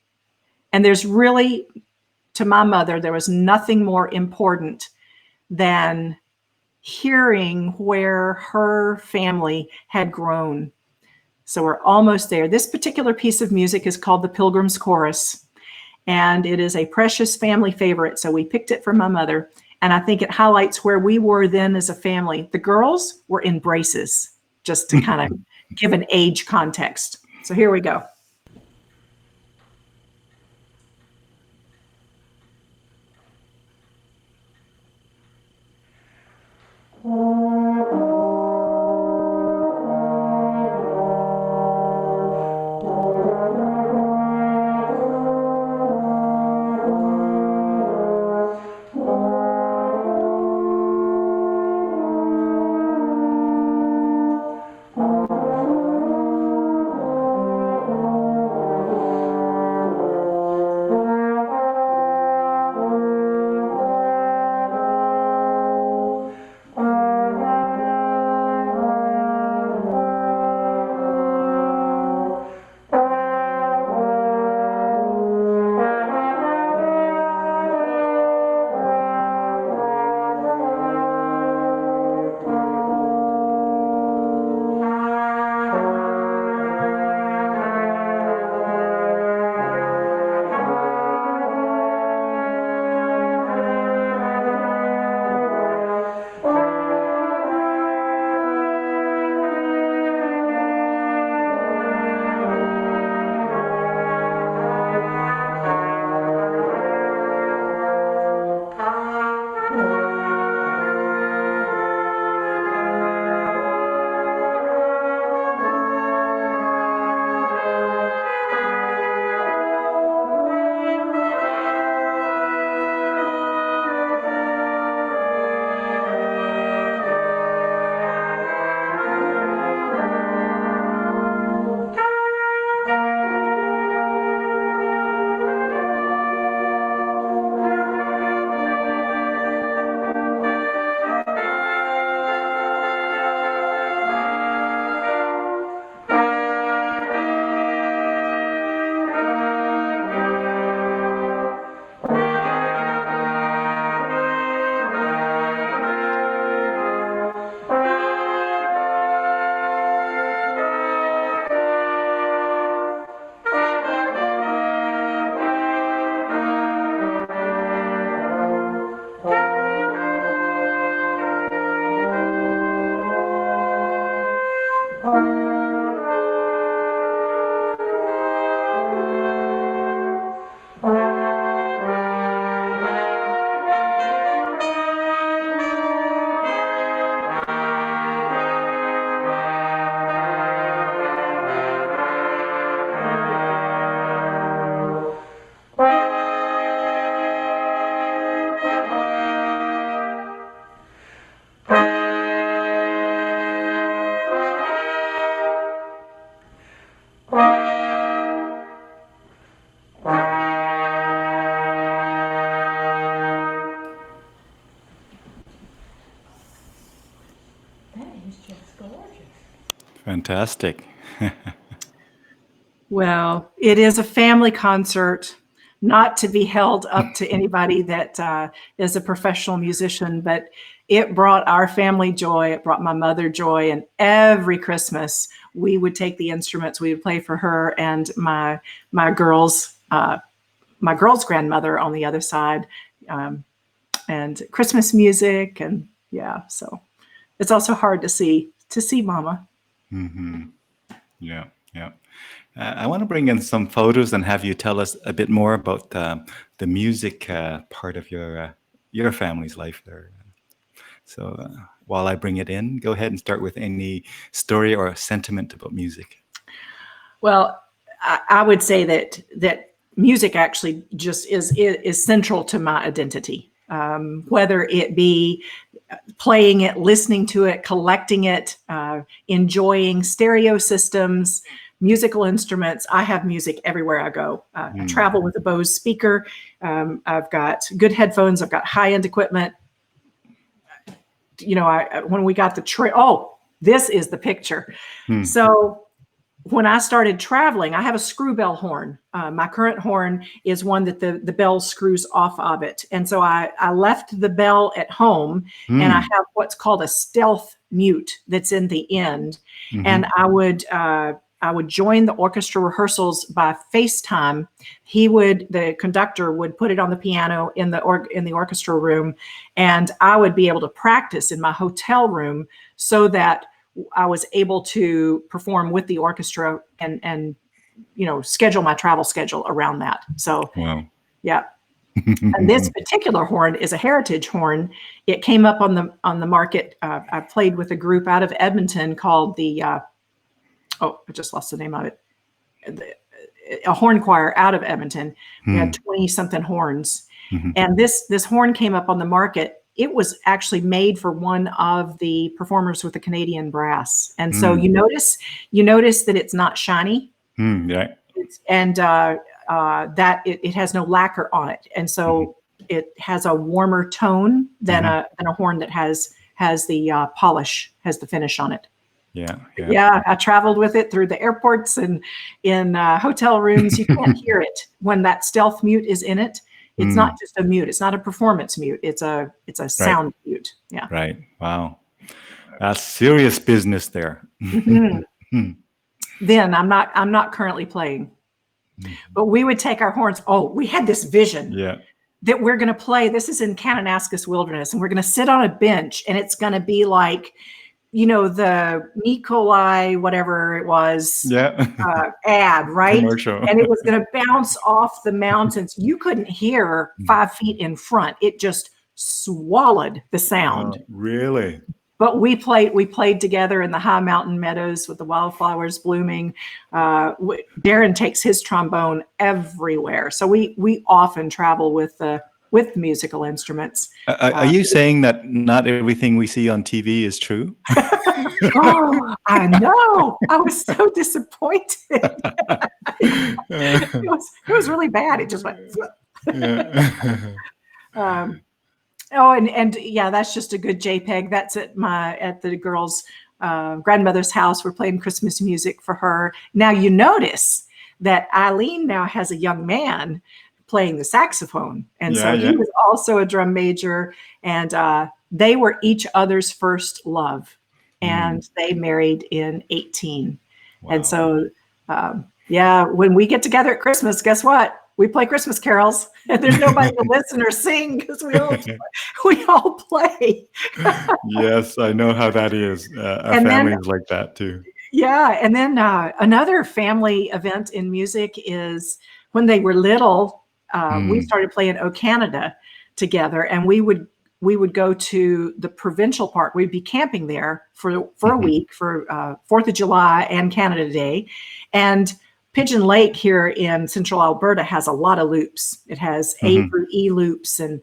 [SPEAKER 3] And there's really, to my mother, there was nothing more important than hearing where her family had grown. So we're almost there. This particular piece of music is called the Pilgrim's Chorus, and it is a precious family favorite. So we picked it for my mother, and I think it highlights where we were then as a family. The girls were in braces, just to kind of give an age context. So here we go.
[SPEAKER 2] Fantastic.
[SPEAKER 3] Well, it is a family concert, not to be held up to anybody that is a professional musician, but it brought our family joy. It brought my mother joy. And every Christmas, we would take the instruments, we would play for her and my girls, my girl's grandmother on the other side, and Christmas music. And yeah, so it's also hard to see Mama.
[SPEAKER 2] Mm-hmm. Yeah, yeah. I want to bring in some photos and have you tell us a bit more about the music part of your family's life there. So while I bring it in, go ahead and start with any story or sentiment about music.
[SPEAKER 3] Well, I would say that music actually just is central to my identity, whether it be playing it, listening to it, collecting it, enjoying stereo systems, musical instruments. I have music everywhere I go. I travel with a Bose speaker. I've got good headphones. I've got high-end equipment. You know, when we got this is the picture. So when I started traveling, I have a screw bell horn. My current horn is one that the bell screws off of it. And so I left the bell at home and I have what's called a stealth mute that's in the end. And I would join the orchestra rehearsals by FaceTime. The conductor would put it on the piano in the orchestra room, and I would be able to practice in my hotel room so that I was able to perform with the orchestra and schedule my travel schedule around that. So,
[SPEAKER 2] wow.
[SPEAKER 3] Yeah. And this particular horn is a heritage horn. It came up on the market. I played with a group out of Edmonton called I just lost the name of it. A horn choir out of Edmonton. We had 20-something horns. And this horn came up on the market. It was actually made for one of the performers with the Canadian brass. And so you notice that it's not shiny.
[SPEAKER 2] Yeah.
[SPEAKER 3] That it has no lacquer on it. And so it has a warmer tone than a horn that has the polish, has the finish on it. Yeah, I traveled with it through the airports and in hotel rooms. You can't hear it when that stealth mute is in it. It's not just a mute. It's not a performance mute. It's a sound mute. Yeah.
[SPEAKER 2] Right. Wow. That's serious business there.
[SPEAKER 3] Then I'm not currently playing, but we would take our horns. Oh, we had this vision that we're going to play. This is in Kananaskis Wilderness, and we're going to sit on a bench, and it's going to be like, the Nikolai, whatever it was, ad, right?
[SPEAKER 2] Commercial.
[SPEAKER 3] And it was going to bounce off the mountains. You couldn't hear 5 feet in front. It just swallowed the sound.
[SPEAKER 2] Really?
[SPEAKER 3] But we played together in the high mountain meadows with the wildflowers blooming. Darren takes his trombone everywhere. So we often travel with musical instruments.
[SPEAKER 2] Are you saying that not everything we see on TV is true?
[SPEAKER 3] Oh, I know. I was so disappointed. It was really bad. It just went. And yeah, that's just a good JPEG. That's at the girls' grandmother's house. We're playing Christmas music for her. Now you notice that Eileen now has a young man playing the saxophone. And he was also a drum major, and they were each other's first love, and they married in 18. Wow. And so, when we get together at Christmas, guess what? We play Christmas carols, and there's nobody to listen or sing because we all play.
[SPEAKER 2] Yes, I know how that is. Our family is like that too.
[SPEAKER 3] Yeah, and then another family event in music is when they were little. We started playing "O Canada" together, and we would go to the provincial park. We'd be camping there for a week for 4th of July and Canada Day. And Pigeon Lake here in central Alberta has a lot of loops. It has A through E loops and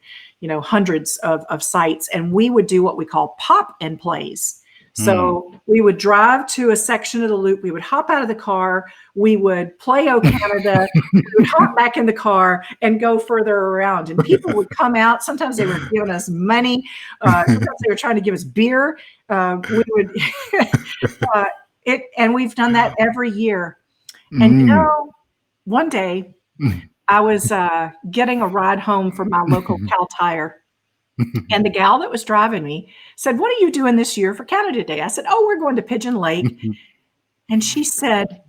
[SPEAKER 3] hundreds of sites. And we would do what we call pop and plays. So we would drive to a section of the loop. We would hop out of the car. We would play "O Canada." We would hop back in the car and go further around. And people would come out. Sometimes they were giving us money. Sometimes they were trying to give us beer. We would, and we've done that every year. And
[SPEAKER 2] Mm.
[SPEAKER 3] one day
[SPEAKER 2] Mm.
[SPEAKER 3] I was getting a ride home from my local Cal Tire. And the gal that was driving me said, "What are you doing this year for Canada Day?" I said, "Oh, we're going to Pigeon Lake." And she said,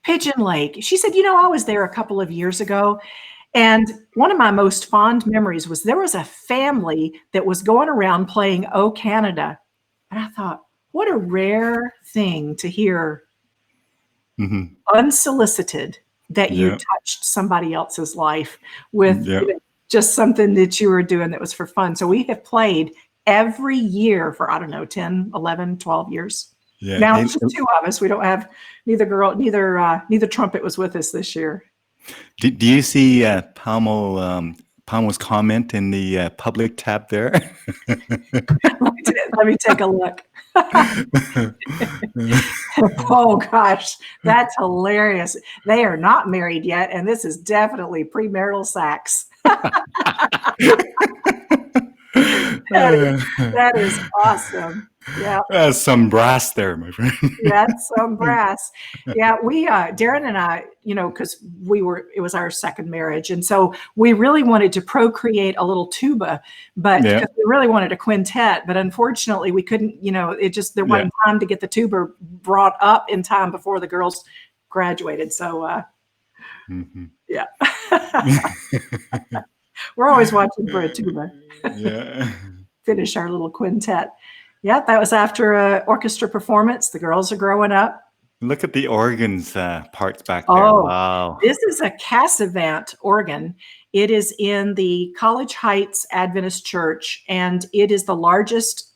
[SPEAKER 3] "Pigeon Lake." She said, "I was there a couple of years ago. And one of my most fond memories was there was a family that was going around playing "Oh Canada." And I thought, what a rare thing to hear
[SPEAKER 2] Mhm.
[SPEAKER 3] unsolicited, that you
[SPEAKER 2] Yeah.
[SPEAKER 3] touched somebody else's life with
[SPEAKER 2] Yeah.
[SPEAKER 3] just something that you were doing that was for fun. So we have played every year for, I don't know, 10, 11, 12 years.
[SPEAKER 2] Yeah.
[SPEAKER 3] Now
[SPEAKER 2] And
[SPEAKER 3] it's just two of us. We don't have neither trumpet was with us this year.
[SPEAKER 2] do you see Palmo's comment in the public tab there?
[SPEAKER 3] Let me take a look. Oh gosh, that's hilarious. They are not married yet, and this is definitely premarital sex. That is awesome. Yeah.
[SPEAKER 2] That's some brass there, my friend.
[SPEAKER 3] That's some brass. Yeah, we Darren and I, because it was our second marriage, and so we really wanted to procreate a little tuba, but
[SPEAKER 2] Yeah.
[SPEAKER 3] because we really wanted a quintet, but unfortunately we couldn't. There
[SPEAKER 2] Yeah.
[SPEAKER 3] wasn't time to get the tuba brought up in time before the girls graduated. So
[SPEAKER 2] Mhm.
[SPEAKER 3] yeah, we're always watching for a tuba.
[SPEAKER 2] Yeah.
[SPEAKER 3] Finish our little quintet. Yeah, that was after a orchestra performance. The girls are growing up.
[SPEAKER 2] Look at the organs parts back there.
[SPEAKER 3] Oh,
[SPEAKER 2] Wow.
[SPEAKER 3] this is a Cassavant organ. It is in the College Heights Adventist Church, and it is the largest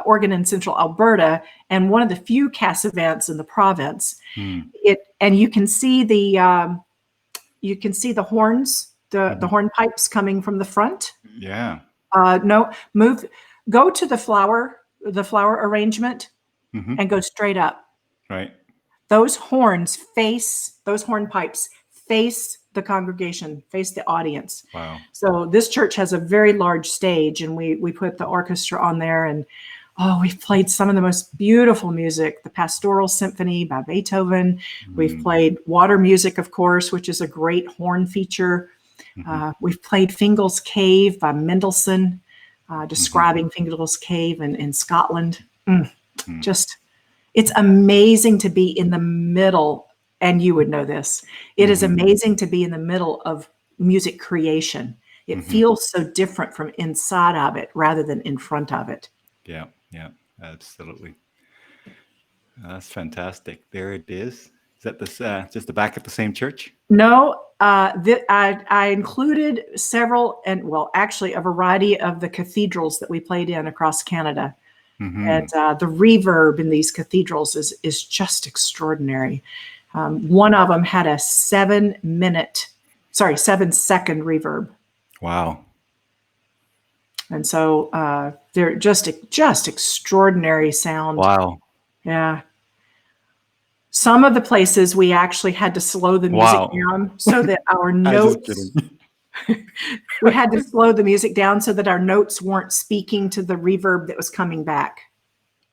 [SPEAKER 3] organ in central Alberta and one of the few Cassavants in the province.
[SPEAKER 2] Hmm.
[SPEAKER 3] And you can see the horns, the horn pipes coming from the front.
[SPEAKER 2] Yeah.
[SPEAKER 3] Go to the flower arrangement
[SPEAKER 2] Mhm.
[SPEAKER 3] and go straight up.
[SPEAKER 2] Right.
[SPEAKER 3] Those horn pipes face the congregation, face the audience.
[SPEAKER 2] Wow.
[SPEAKER 3] So this church has a very large stage, and we put the orchestra on there, and we've played some of the most beautiful music, the Pastoral Symphony by Beethoven. We've played water music, of course, which is a great horn feature. We've played Fingal's Cave by Mendelssohn, describing Fingal's Cave in Scotland. Just, it's amazing to be in the middle, and you would know this. It is amazing to be in the middle of music creation. It feels so different from inside of it rather than in front of it.
[SPEAKER 2] Yeah. Yeah. Absolutely. That's fantastic. There it is. Is that this just the back of the same church?
[SPEAKER 3] No, I included several, and well, actually a variety of the cathedrals that we played in across Canada. And the reverb in these cathedrals is just extraordinary. One of them had a 7-second reverb.
[SPEAKER 2] Wow.
[SPEAKER 3] And so they're just extraordinary sound.
[SPEAKER 2] Wow.
[SPEAKER 3] Yeah. Some of the places we actually had to slow the music down so that our notes. We had to slow the music down so that our notes weren't speaking to the reverb that was coming back.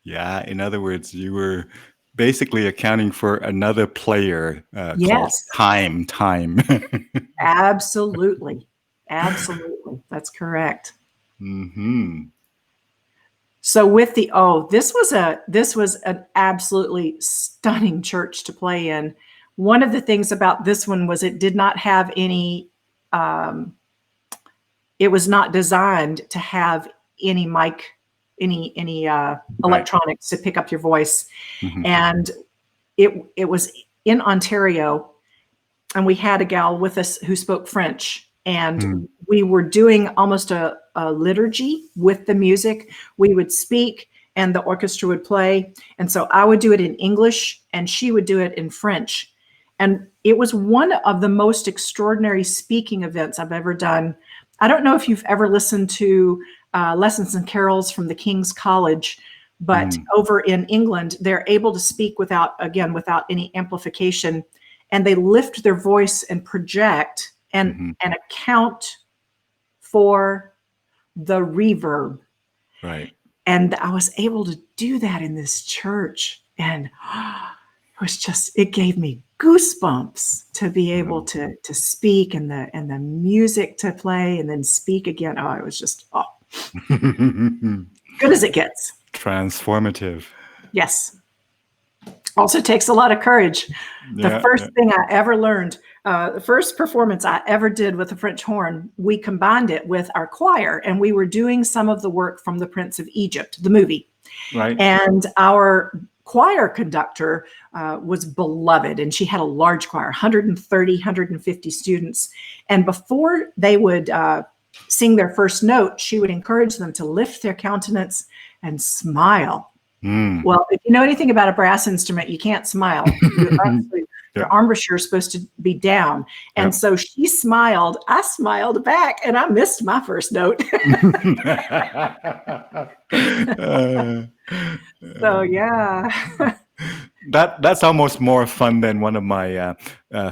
[SPEAKER 2] Yeah. In other words, you were basically accounting for another player called
[SPEAKER 3] Yes.
[SPEAKER 2] time.
[SPEAKER 3] Absolutely. That's correct. So with this was an absolutely stunning church to play in. One of the things about this one was it did not have any, it was not designed to have any mic, any electronics to pick up your voice. And it was in Ontario, and we had a gal with us who spoke French, and we were doing almost a liturgy with the music. We would speak and the orchestra would play. And so I would do it in English and she would do it in French. And it was one of the most extraordinary speaking events I've ever done. I don't know if you've ever listened to Lessons and Carols from the King's College, but over in England, they're able to speak without any amplification, and they lift their voice and project and account for the reverb.
[SPEAKER 2] Right.
[SPEAKER 3] And I was able to do that in this church. And it gave me goosebumps to be able to speak and the music to play and then speak again. Oh, it was just, good as it gets.
[SPEAKER 2] Transformative.
[SPEAKER 3] Yes. Also takes a lot of courage. The first thing I ever learned, the first performance I ever did with the French horn, we combined it with our choir, and we were doing some of the work from The Prince of Egypt, the movie.
[SPEAKER 2] Right.
[SPEAKER 3] And our choir conductor was beloved, and she had a large choir, 130, 150 students. And before they would sing their first note, she would encourage them to lift their countenance and smile. Well, if you know anything about a brass instrument, you can't smile. Your embouchure is supposed to be down. And so she smiled. I smiled back, and I missed my first note. So, yeah.
[SPEAKER 2] That's almost more fun than one of my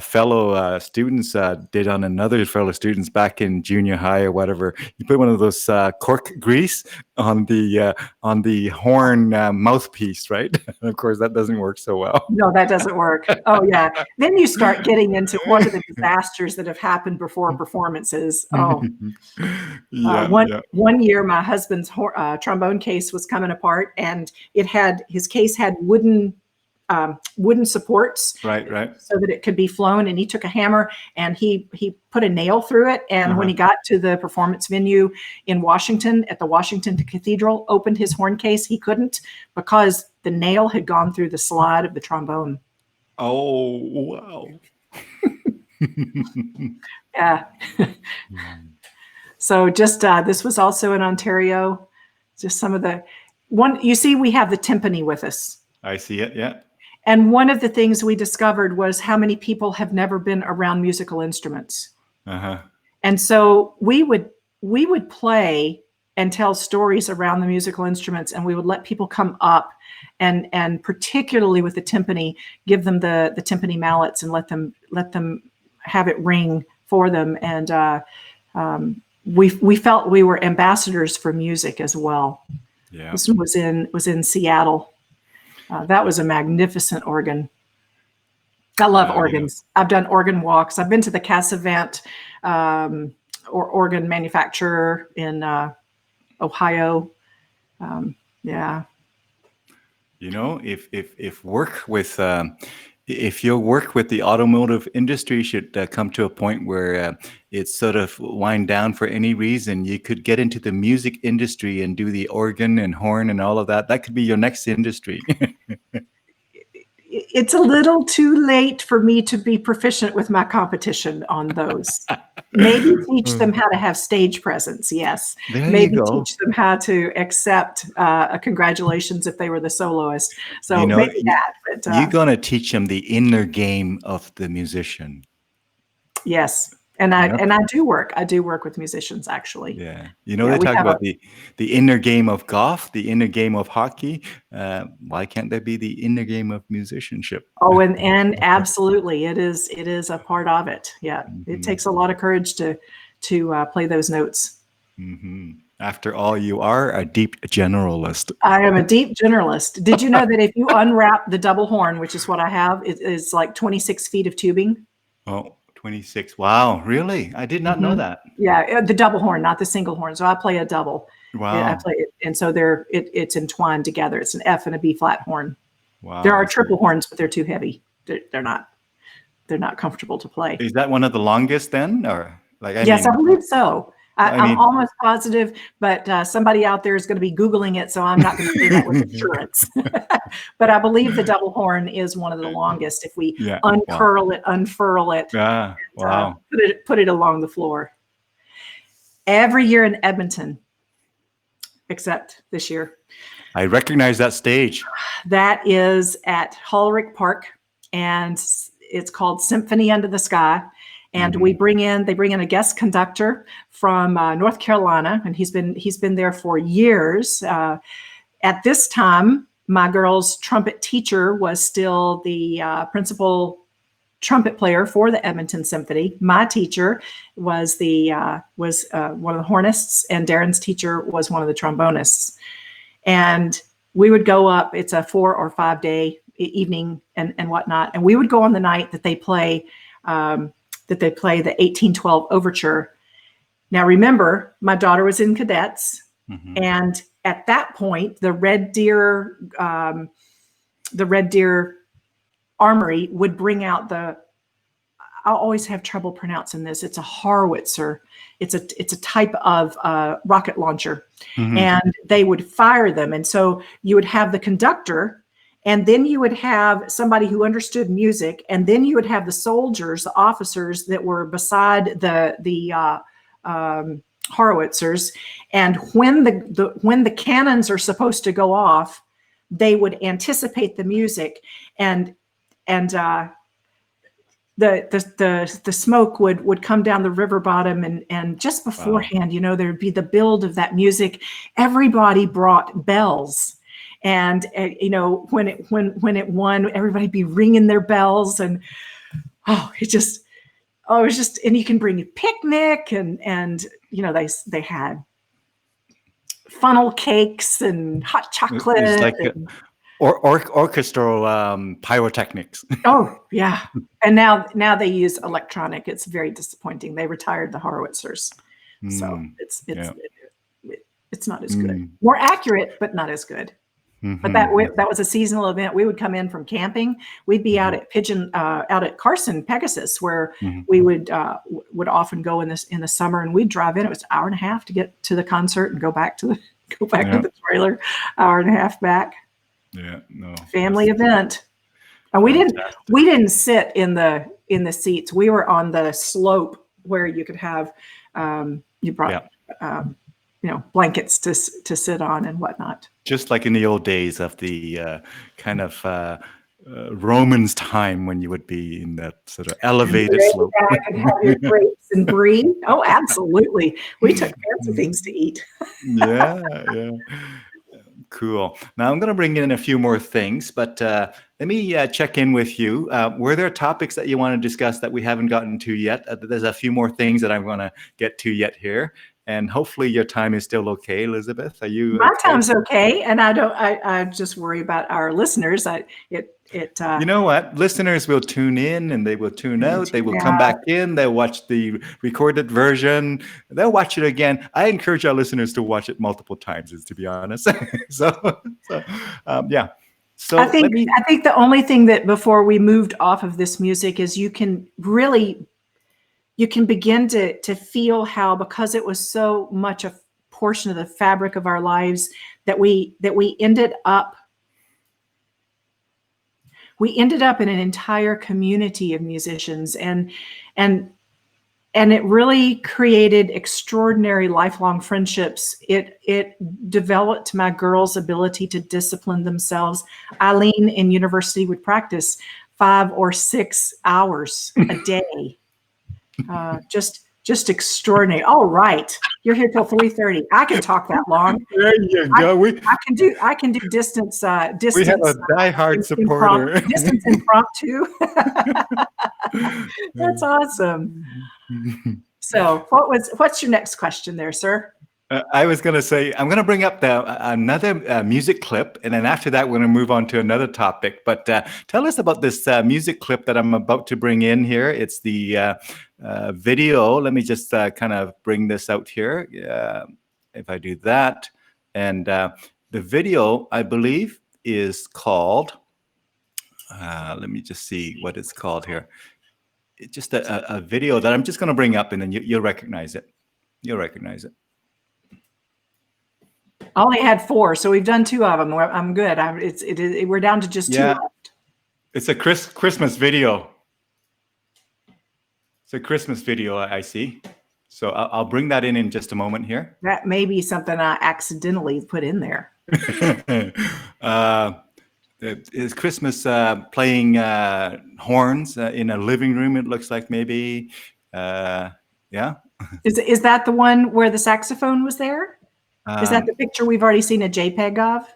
[SPEAKER 2] fellow students did on another fellow students back in junior high or whatever. You put one of those cork grease on the horn mouthpiece, right? And of course, that doesn't work so well.
[SPEAKER 3] No, that doesn't work. Oh, yeah. Then you start getting into what are the disasters that have happened before performances. Oh, one year, my husband's trombone case was coming apart, and his case had wooden supports,
[SPEAKER 2] right,
[SPEAKER 3] so that it could be flown. And he took a hammer and he put a nail through it. And when he got to the performance venue in Washington, at the Washington Cathedral, opened his horn case, he couldn't, because the nail had gone through the slide of the trombone.
[SPEAKER 2] Oh, wow.
[SPEAKER 3] Yeah. So just this was also in Ontario. Just some of the one, you see, we have the timpani with us.
[SPEAKER 2] I see it. Yeah.
[SPEAKER 3] And one of the things we discovered was how many people have never been around musical instruments. And so we would play and tell stories around the musical instruments, and we would let people come up and particularly with the timpani, give them the timpani mallets and let them have it ring for them. And we felt we were ambassadors for music as well. Yeah. This was in Seattle. That was a magnificent organ. I love organs. Yeah. I've done organ walks. I've been to the Cassavant organ manufacturer in Ohio. Yeah.
[SPEAKER 2] You know, if your work with the automotive industry should come to a point where it's sort of wind down for any reason, you could get into the music industry and do the organ and horn and all of that. That could be your next industry.
[SPEAKER 3] It's a little too late for me to be proficient with my competition on those. Maybe teach them how to have stage presence. Yes. Maybe teach them how to accept a congratulations if they were the soloist. So maybe that. But,
[SPEAKER 2] you're going to teach them the inner game of the musician.
[SPEAKER 3] Yes. And I do work. I do work with musicians, actually.
[SPEAKER 2] Yeah. You know, they talk about the inner game of golf, the inner game of hockey. Why can't there be the inner game of musicianship?
[SPEAKER 3] Oh, and absolutely. It is a part of it. Yeah. Mm-hmm. It takes a lot of courage to play those notes.
[SPEAKER 2] Mm-hmm. After all, you are a deep generalist.
[SPEAKER 3] I am a deep generalist. Did you know that if you unwrap the double horn, which is what I have, it is like 26 feet of tubing?
[SPEAKER 2] Oh. 26. Wow, really? I did not know that.
[SPEAKER 3] Yeah, the double horn, not the single horn. So I play a double.
[SPEAKER 2] Wow.
[SPEAKER 3] I play it, and so it's entwined together. It's an F and a B flat horn.
[SPEAKER 2] Wow.
[SPEAKER 3] There are triple horns, but they're too heavy. They're not comfortable to play.
[SPEAKER 2] Is that one of the longest then, or
[SPEAKER 3] Yes, I believe so. I'm almost positive, but somebody out there is going to be Googling it, so I'm not going to do that with insurance. But I believe the double horn is one of the longest if we unfurl it, and, put it along the floor. Every year in Edmonton, except this year.
[SPEAKER 2] I recognize that stage.
[SPEAKER 3] That is at Holrick Park, and it's called Symphony Under the Sky. And they bring in a guest conductor from North Carolina, and he's been there for years. At this time, my girl's trumpet teacher was still the principal trumpet player for the Edmonton Symphony. My teacher was one of the hornists, and Darren's teacher was one of the trombonists. And we would go up. It's a 4 or 5 day evening and whatnot, and we would go on the night that they play the 1812 overture. Now, remember, my daughter was in cadets, and at that point, the Red Deer Armory would bring out I always have trouble pronouncing this. It's a Howitzer. It's a type of rocket launcher, and they would fire them. And so you would have the conductor, and then you would have somebody who understood music, and then you would have the soldiers, the officers that were beside the Howitzers. And when the cannons are supposed to go off, they would anticipate the music, and the smoke would come down the river bottom, and just beforehand, there'd be the build of that music. Everybody brought bells, and when it won, everybody'd be ringing their bells, and it was just, and you can bring a picnic, and they had funnel cakes and hot chocolate.
[SPEAKER 2] It's like orchestral pyrotechnics.
[SPEAKER 3] Oh yeah, and now they use electronic. It's very disappointing. They retired the Howitzers, so it's not as good. More accurate, but not as good. But that was a seasonal event. We would come in from camping. We'd be out at Carson, Pegasus, where we would often go in the summer, and we'd drive in. It was an hour and a half to get to the concert and go back to the trailer. Hour and a half back.
[SPEAKER 2] Yeah, no.
[SPEAKER 3] Family event. And we didn't sit in the seats. We were on the slope where you could have you brought blankets to sit on and whatnot.
[SPEAKER 2] Just like in the old days of the kind of Romans time, when you would be in that sort of elevated slope.
[SPEAKER 3] And have your grapes and brie. Oh, absolutely. We took fancy things to eat.
[SPEAKER 2] Yeah. Cool. Now I'm going to bring in a few more things, but let me check in with you. Were there topics that you want to discuss that we haven't gotten to yet? There's a few more things that I'm going to get to yet here, and hopefully your time is still okay, Elizabeth. Are you?
[SPEAKER 3] My time's okay, and I just worry about our listeners. You
[SPEAKER 2] know what? Listeners will tune in and they will tune out. They will come back in. They'll watch the recorded version. They'll watch it again. I encourage our listeners to watch it multiple times, to be honest. So. So
[SPEAKER 3] I think the only thing that before we moved off of this music is you can begin to feel how, because it was so much a portion of the fabric of our lives, that we ended up in an entire community of musicians, and it really created extraordinary lifelong friendships. It developed my girls' ability to discipline themselves. Eileen in university would practice 5 or 6 hours a day. Just extraordinary. All right, you're here till 3:30. I can talk that long.
[SPEAKER 2] There you go.
[SPEAKER 3] I can do distance.
[SPEAKER 2] We have a diehard supporter.
[SPEAKER 3] Distance impromptu. That's awesome. So, what's your next question there, sir?
[SPEAKER 2] I was going to say, I'm going to bring up another music clip, and then after that, we're going to move on to another topic. But tell us about this music clip that I'm about to bring in here. It's the video. Let me just kind of bring this out here. If I do that. And the video, I believe, is called, let me just see what it's called here. It's just a video that I'm just going to bring up, and then you'll recognize it. You'll recognize it.
[SPEAKER 3] I only had 4, so we've done 2 of them. I'm good. We're down to just 2 left.
[SPEAKER 2] It's a Christmas video. It's a Christmas video, I see. So I'll bring that in just a moment here.
[SPEAKER 3] That may be something I accidentally put in there.
[SPEAKER 2] Is Christmas playing horns in a living room? It looks like maybe. Yeah.
[SPEAKER 3] Is that the one where the saxophone was there? Is that the picture we've already seen a JPEG of?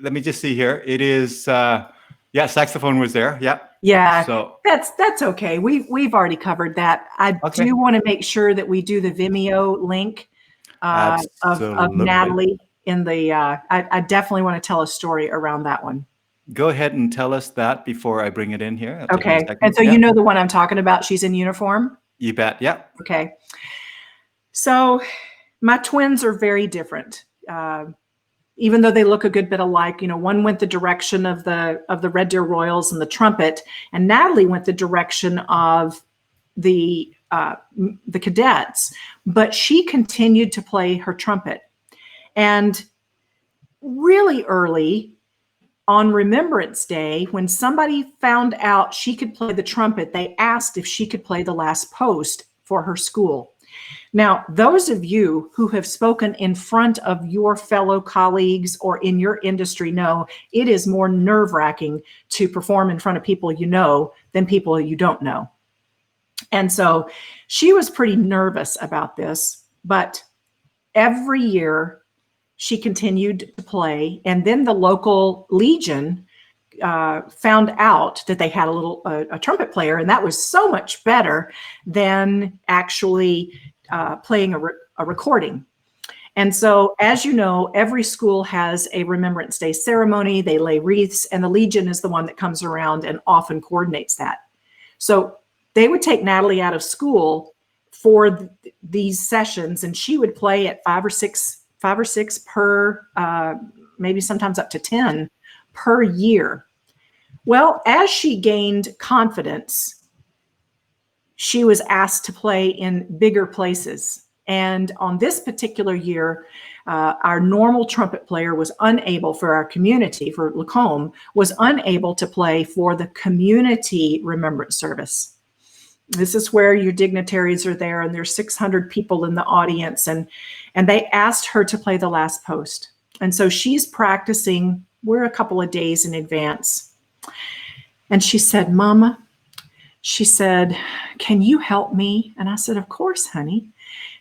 [SPEAKER 2] Let me just see here. It is. Saxophone was there. Yeah.
[SPEAKER 3] Yeah.
[SPEAKER 2] So
[SPEAKER 3] that's okay. We've already covered that. I do want to make sure that we do the Vimeo link of
[SPEAKER 2] Absolutely.
[SPEAKER 3] Natalie in the, I definitely want to tell a story around that one.
[SPEAKER 2] Go ahead and tell us that before I bring it in here. It'll take me a
[SPEAKER 3] Okay.
[SPEAKER 2] second.
[SPEAKER 3] And so
[SPEAKER 2] Yeah,
[SPEAKER 3] you know the one I'm talking about. She's in uniform.
[SPEAKER 2] you bet. Yeah.
[SPEAKER 3] Okay. So my twins are very different. Even though they look a good bit alike, one went the direction of the Red Deer Royals and the trumpet, and Natalie went the direction of the cadets, but she continued to play her trumpet. And really early on Remembrance Day, when somebody found out she could play the trumpet, they asked if she could play the last post for her school. Now, those of you who have spoken in front of your fellow colleagues or in your industry know it is more nerve-wracking to perform in front of people you know than people you don't know. And so she was pretty nervous about this, but every year she continued to play. And then the local Legion found out that they had a trumpet player, and that was so much better than actually playing a recording. And so, as you know, every school has a Remembrance Day ceremony. They lay wreaths, and the Legion is the one that comes around and often coordinates that. So they would take Natalie out of school for these sessions, and she would play at five or six per, maybe sometimes up to 10 per year. Well, as she gained confidence, she was asked to play in bigger places. And on this particular year, our normal trumpet player was unable, for our community, for Lacombe, was unable to play for the community remembrance service. This is where your dignitaries are there, and there's 600 people in the audience, and they asked her to play the last post. And so she's practicing. We're a couple of days in advance. And she said, "Mama," she said, "can you help me?" And I said, "Of course, honey."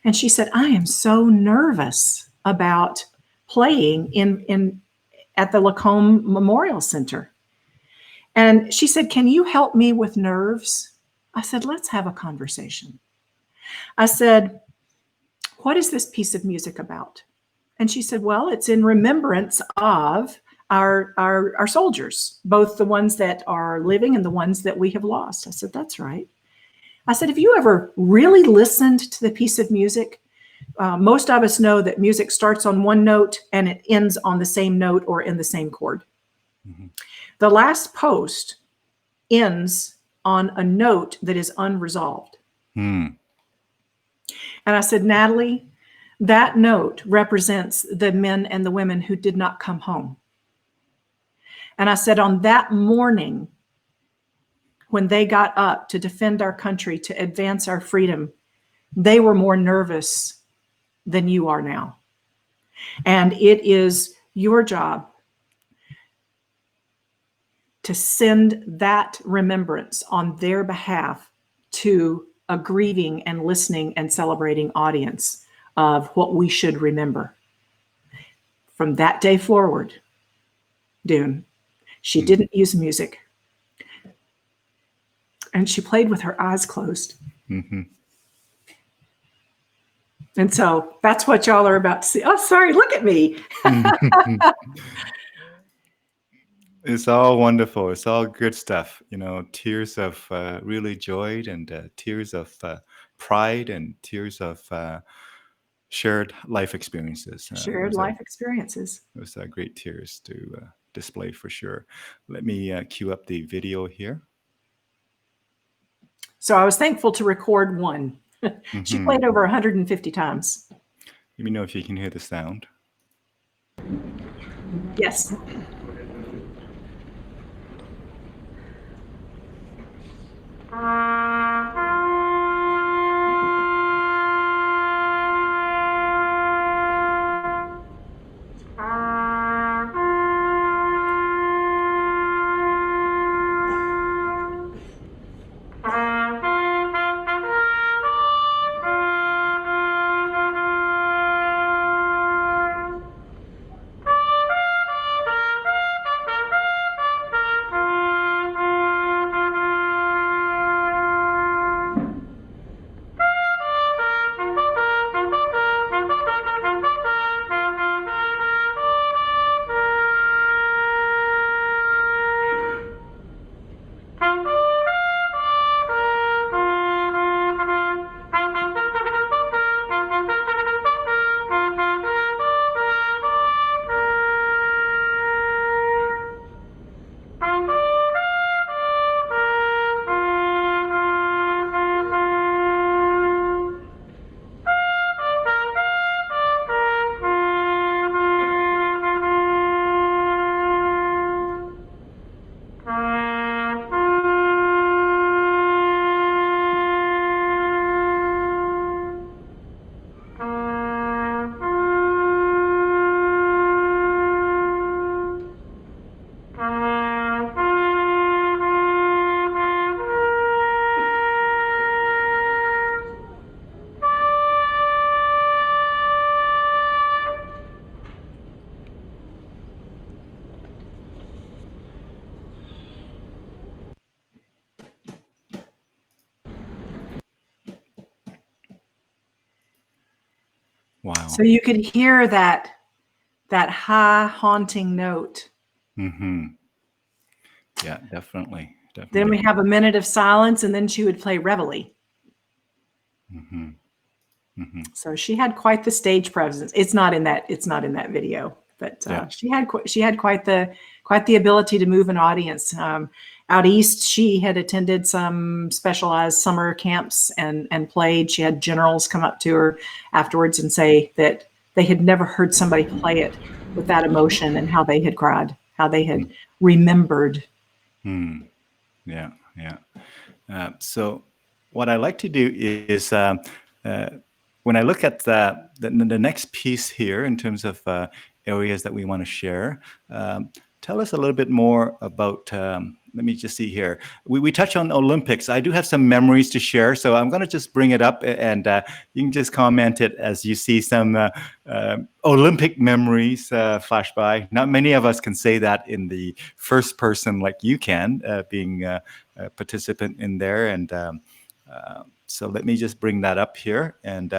[SPEAKER 3] And she said, "I am so nervous about playing at the Lacombe Memorial Center." And she said, "Can you help me with nerves?" I said, "Let's have a conversation." I said, "What is this piece of music about?" And she said, "Well, it's in remembrance of our soldiers, both the ones that are living and the ones that we have lost." I said, "That's right." I said, "Have you ever really listened to the piece of music? Most of us know that music starts on one note and it ends on the same note or in the same chord. Mm-hmm. The last post ends on a note that is unresolved." And I said, "Natalie, that note represents the men and the women who did not come home." And I said, on that morning, when they got up to defend our country, to advance our freedom, they were more nervous than you are now. And it is your job to send that remembrance on their behalf to a grieving and listening and celebrating audience of what we should remember. From that day forward, Dune, she didn't use music. And she played with her eyes closed. Mm-hmm. And so that's what y'all are about to see. Oh, sorry, look at me.
[SPEAKER 2] It's all wonderful. It's all good stuff. Tears of really joy, and tears of pride, and tears of shared life experiences.
[SPEAKER 3] Shared life experiences.
[SPEAKER 2] It was great tears to display for sure. Let me cue up the video here.
[SPEAKER 3] So I was thankful to record one. She played over 150 times.
[SPEAKER 2] Let me know if you can hear the sound.
[SPEAKER 3] Yes.
[SPEAKER 2] Wow.
[SPEAKER 3] So you could hear that high haunting note.
[SPEAKER 2] Mm-hmm. Yeah, definitely.
[SPEAKER 3] Then we have a minute of silence, and then she would play Reveille.
[SPEAKER 2] Mm-hmm. Mm-hmm.
[SPEAKER 3] So she had quite the stage presence. It's not in that video, but she had quite the ability to move an audience. Out east, she had attended some specialized summer camps and played. She had generals come up to her afterwards and say that they had never heard somebody play it with that emotion, and how they had cried, how they had remembered.
[SPEAKER 2] Mm. Yeah, yeah. So what I like to do is when I look at the next piece here in terms of areas that we want to share, tell us a little bit more about, let me just see here. We touch on Olympics. I do have some memories to share, so I'm going to just bring it up, and you can just comment it as you see some Olympic memories flash by. Not many of us can say that in the first person like you can, being a participant in there. And so let me just bring that up here, and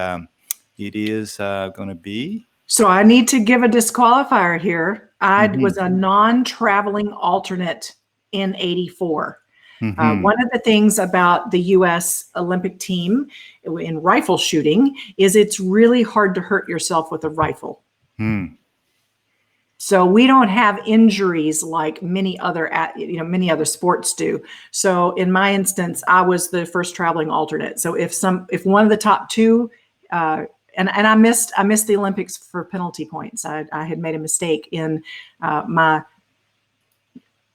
[SPEAKER 2] it is going to be.
[SPEAKER 3] So I need to give a disqualifier here. I
[SPEAKER 2] Mhm.
[SPEAKER 3] was a non-traveling alternate in '84.
[SPEAKER 2] Mhm.
[SPEAKER 3] One of the things about the U.S. Olympic team in rifle shooting is it's really hard to hurt yourself with a rifle.
[SPEAKER 2] Mm.
[SPEAKER 3] So we don't have injuries like many other sports do. So in my instance, I was the first traveling alternate. So if one of the top two, and I missed the Olympics for penalty points. I had made a mistake in my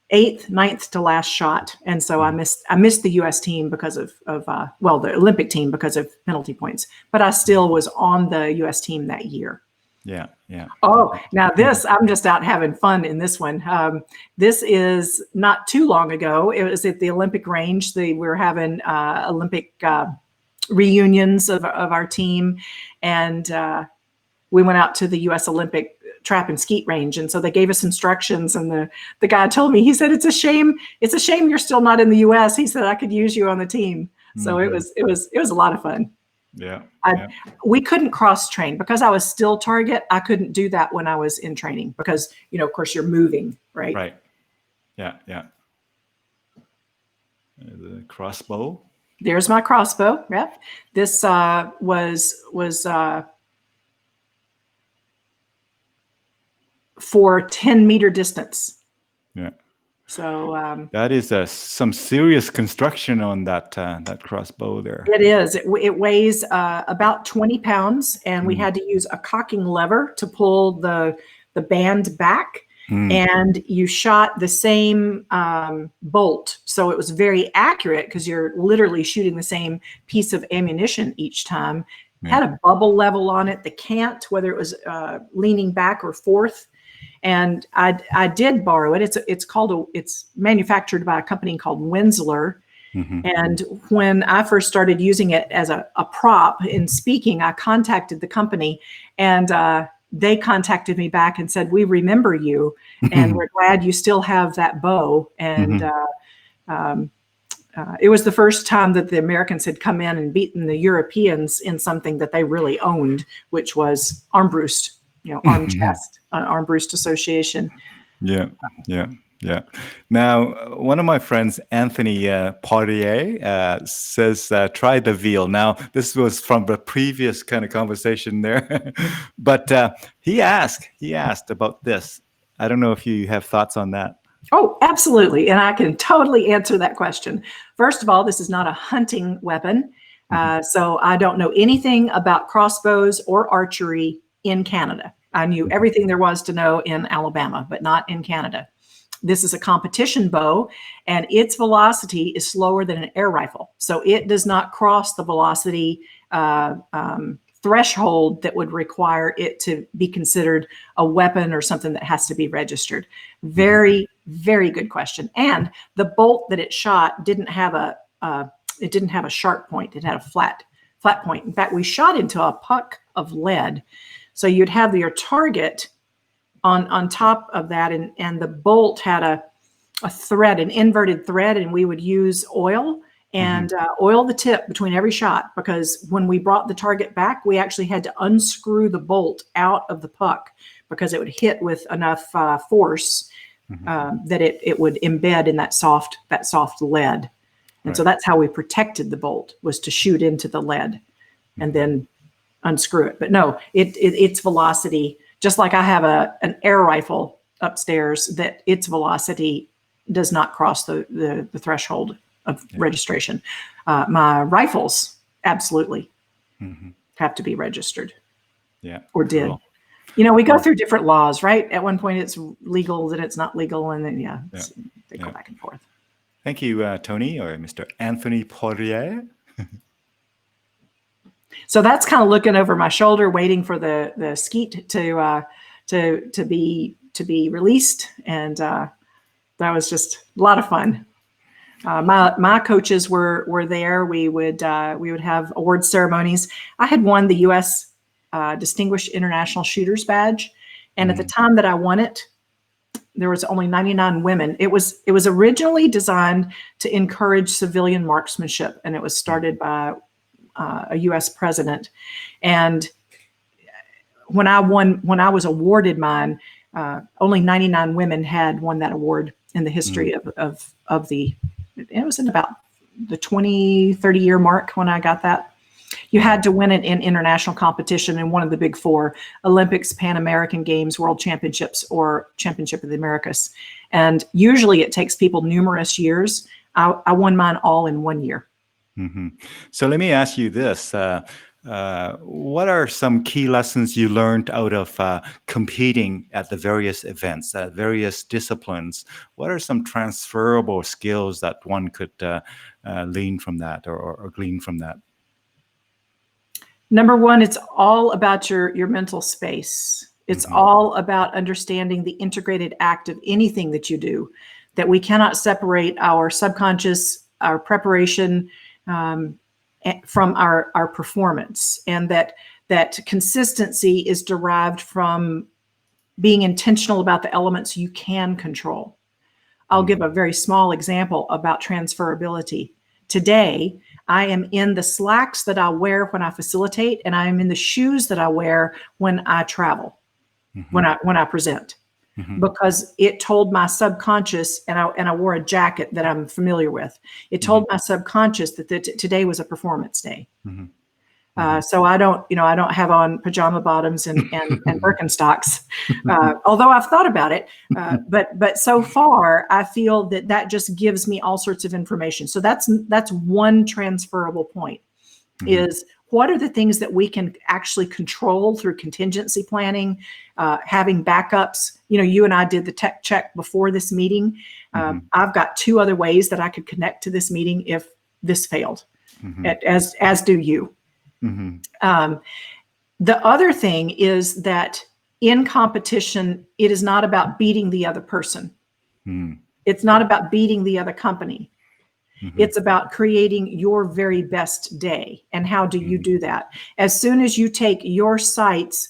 [SPEAKER 3] 8th, 9th to last shot, and so I missed the U.S. team because of the Olympic team because of penalty points. But I still was on the U.S. team that year.
[SPEAKER 2] Yeah, yeah.
[SPEAKER 3] Oh, now I'm just out having fun in this one. This is not too long ago. It was at the Olympic range. We were having Olympic reunions of our team, and we went out to the U.S. Olympic trap and skeet range, and so they gave us instructions. And the guy told me, he said, "It's a shame you're still not in the U.S." He said, "I could use you on the team." So it was a lot of fun.
[SPEAKER 2] Yeah.
[SPEAKER 3] We couldn't cross train because I was still target. I couldn't do that when I was in training because, of course, you're moving, right?
[SPEAKER 2] Right. Yeah, yeah. The crossbow.
[SPEAKER 3] There's my crossbow. Yep. This was for 10-meter distance.
[SPEAKER 2] Yeah.
[SPEAKER 3] So
[SPEAKER 2] That is some serious construction on that crossbow there.
[SPEAKER 3] it is. It weighs about 20 pounds, and we had to use a cocking lever to pull the band back. And you shot the same bolt, so it was very accurate because you're literally shooting the same piece of ammunition each time. Had a bubble level on it, the cant, whether it was leaning back or forth. And I did borrow it. It's manufactured by a company called Winsler. And when I first started using it as a prop in speaking, I contacted the company, and they contacted me back and said, "We remember you, and we're glad you still have that bow." And it was the first time that the Americans had come in and beaten the Europeans in something that they really owned, which was armbrust. Arm chest, Armbrust Association.
[SPEAKER 2] Yeah, yeah, yeah. Now, one of my friends, Anthony Poirier, says, try the veal. Now, this was from the previous kind of conversation there. But he asked about this. I don't know if you have thoughts on that.
[SPEAKER 3] Oh, absolutely. And I can totally answer that question. First of all, this is not a hunting weapon. So I don't know anything about crossbows or archery in Canada. I knew everything there was to know in Alabama, but not in Canada. This is a competition bow, and its velocity is slower than an air rifle. So it does not cross the velocity threshold that would require it to be considered a weapon or something that has to be registered. Very, very good question. And the bolt that it shot didn't have a sharp point. It had a flat point. In fact, we shot into a puck of lead. So you'd have your target on top of that, and the bolt had a thread, an inverted thread, and we would use oil and oil the tip between every shot, because when we brought the target back, we actually had to unscrew the bolt out of the puck because it would hit with enough force that it would embed in that soft lead. And so that's how we protected the bolt, was to shoot into the lead and then unscrew it. But no, its velocity, just like I have an air rifle upstairs, that its velocity does not cross the threshold of registration. My rifles absolutely have to be registered.
[SPEAKER 2] Yeah.
[SPEAKER 3] Or did.
[SPEAKER 2] Cool.
[SPEAKER 3] You know, we go through different laws, right? At one point it's legal, then it's not legal, and then they go back and forth.
[SPEAKER 2] Thank you, Tony, or Mr. Anthony Poirier.
[SPEAKER 3] So that's kind of looking over my shoulder, waiting for the skeet to be released, and that was just a lot of fun. My coaches were there. We would have award ceremonies. I had won the U.S. Distinguished International Shooters Badge, and at the time that I won it, there was only 99 women. It was originally designed to encourage civilian marksmanship, and it was started by a U.S. president. And when I was awarded mine, only 99 women had won that award in the history of the. It was in about the 30 year mark when I got that. You had to win it in international competition in one of the big four: Olympics, Pan American Games, World Championships, or Championship of the Americas. And usually it takes people numerous years. I won mine all in 1 year.
[SPEAKER 2] So let me ask you this. What are some key lessons you learned out of competing at the various events, various disciplines? What are some transferable skills that one could lean from that or glean from that?
[SPEAKER 3] Number one, it's all about your mental space. It's all about understanding the integrated act of anything that you do, that we cannot separate our subconscious, our preparation, from our performance, and that consistency is derived from being intentional about the elements you can control. I'll give a very small example about transferability. Today, I am in the slacks that I wear when I facilitate, and I am in the shoes that I wear when I travel, when I present. Because it told my subconscious, and I wore a jacket that I'm familiar with. It told my subconscious that today was a performance day. So I don't have on pajama bottoms and Birkenstocks, although I've thought about it. But so far, I feel that just gives me all sorts of information. So that's one transferable point. Is what are the things that we can actually control through contingency planning, having backups? You know, you and I did the tech check before this meeting. I've got 2 other ways that I could connect to this meeting if this failed, as do you. The other thing is that in competition, it is not about beating the other person. It's not about beating the other company. It's about creating your very best day. And how do you do that? As soon as you take your sights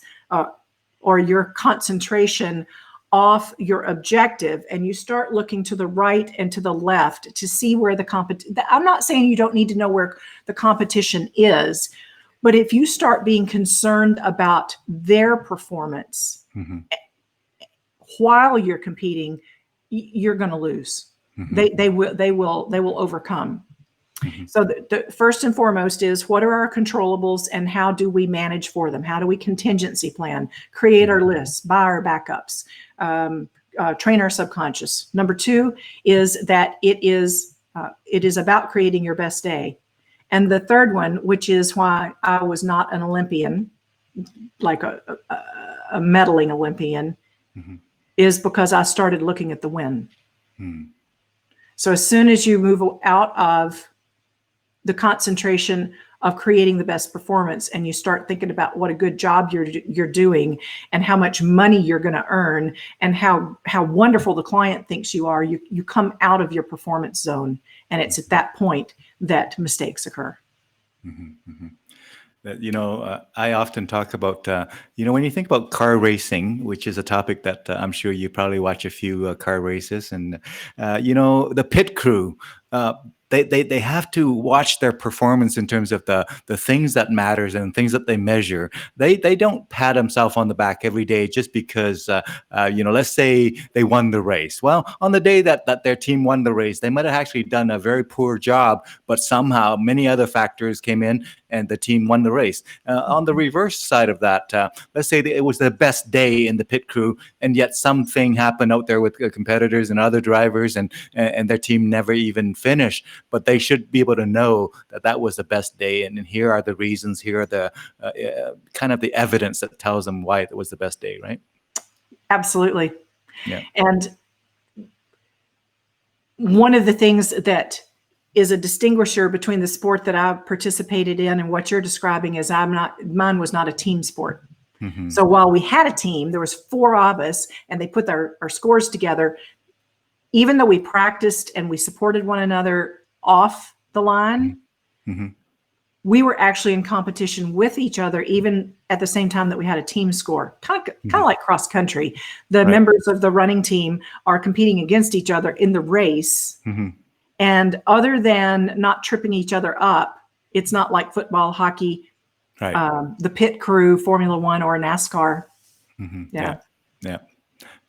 [SPEAKER 3] or your concentration off your objective and you start looking to the right and to the left to see where I'm not saying you don't need to know where the competition is, but if you start being concerned about their performance while you're competing, you're going to lose. They will overcome. So the first and foremost is, what are our controllables and how do we manage for them? How do we contingency plan, create our lists, buy our backups, train our subconscious? Number 2 is that it is about creating your best day. And the third one, which is why I was not an Olympian, like a medaling Olympian, is because I started looking at the win. So as soon as you move out of the concentration of creating the best performance and you start thinking about what a good job you're doing and how much money you're going to earn and how wonderful the client thinks you are, you come out of your performance zone. And it's at that point that mistakes occur.
[SPEAKER 2] I often talk about, when you think about car racing, which is a topic that I'm sure you probably watch a few car races, and, the pit crew, they have to watch their performance in terms of the things that matters and things that they measure. They don't pat themselves on the back every day just because let's say they won the race. Well, on the day that their team won the race, they might have actually done a very poor job, but somehow many other factors came in and the team won the race. On the reverse side of that, let's say that it was the best day in the pit crew, and yet something happened out there with competitors and other drivers, and their team never even finished. But they should be able to know that that was the best day, and here are the reasons. Here are the kind of the evidence that tells them why it was the best day, right?
[SPEAKER 3] Absolutely.
[SPEAKER 2] Yeah.
[SPEAKER 3] And one of the things that is a distinguisher between the sport that I participated in and what you're describing is mine was not a team sport.
[SPEAKER 2] Mm-hmm.
[SPEAKER 3] So while we had a team, there was 4 of us and they put our scores together. Even though we practiced and we supported one another off the line,
[SPEAKER 2] mm-hmm.
[SPEAKER 3] we were actually in competition with each other, even at the same time that we had a team score, kind of like cross country. The members of the running team are competing against each other in the race.
[SPEAKER 2] Mm-hmm.
[SPEAKER 3] And other than not tripping each other up, it's not like football, hockey, the pit crew, Formula One, or NASCAR.
[SPEAKER 2] Mm-hmm.
[SPEAKER 3] Yeah.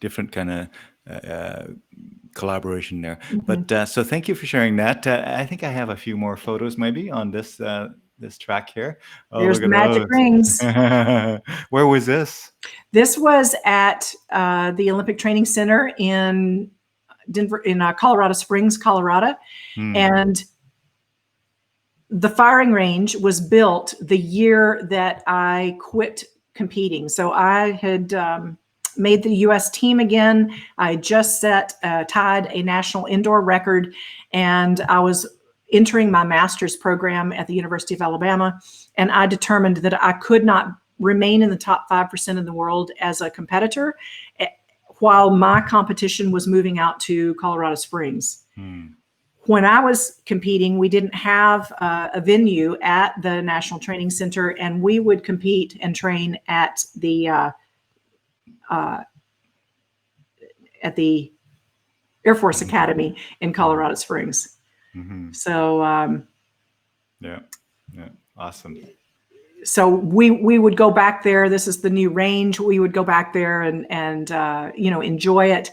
[SPEAKER 2] Different kind of collaboration there. But so thank you for sharing that. I think I have a few more photos maybe on this this track here. Oh,
[SPEAKER 3] There's the magic rings.
[SPEAKER 2] Where was this?
[SPEAKER 3] This was at the Olympic Training Center in Denver, in Colorado Springs, Colorado. And the firing range was built the year that I quit competing. So I had made the U.S. team again. I just tied a national indoor record, and I was entering my master's program at the University of Alabama. And I determined that I could not remain in the top 5% in the world as a competitor while my competition was moving out to Colorado Springs. When I was competing, we didn't have a venue at the National Training Center, and we would compete and train at the Air Force Academy in Colorado Springs. So
[SPEAKER 2] yeah, awesome.
[SPEAKER 3] So we would go back there. This is the new range. We would go back there and enjoy it.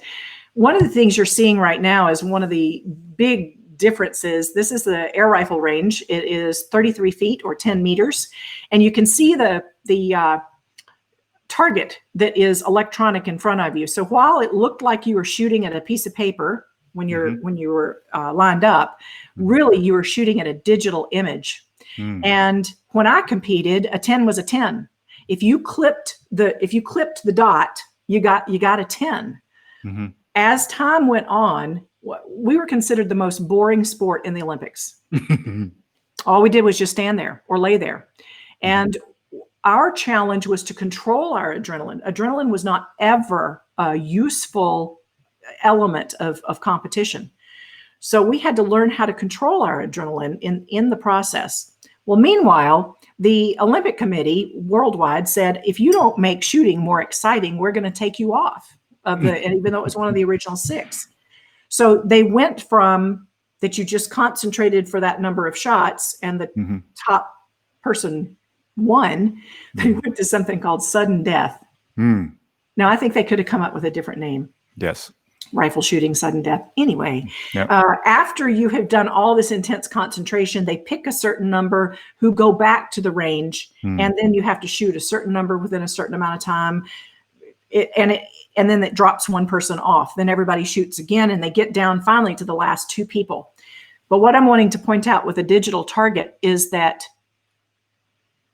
[SPEAKER 3] One of the things you're seeing right now is one of the big differences. This is the air rifle range. It is 33 feet or 10 meters. And you can see the target that is electronic in front of you. So while it looked like you were shooting at a piece of paper when you were lined up, really you were shooting at a digital image. And when I competed, a 10 was a 10. If you clipped the dot, you got a 10. As time went on, we were considered the most boring sport in the Olympics. All we did was just stand there or lay there. And our challenge was to control our adrenaline. Adrenaline was not ever a useful element of competition. So we had to learn how to control our adrenaline in the process. Well, meanwhile, the Olympic Committee worldwide said, if you don't make shooting more exciting, we're going to take you off of and even though it was one of the original 6. So they went from that you just concentrated for that number of shots and the top person won, they went to something called sudden death. Now, I think they could have come up with a different name.
[SPEAKER 2] Yes.
[SPEAKER 3] Rifle shooting, sudden death. Anyway, after you have done all this intense concentration, they pick a certain number who go back to the range, and then you have to shoot a certain number within a certain amount of time. And then it drops one person off. Then everybody shoots again, and they get down finally to the last 2 people. But what I'm wanting to point out with a digital target is that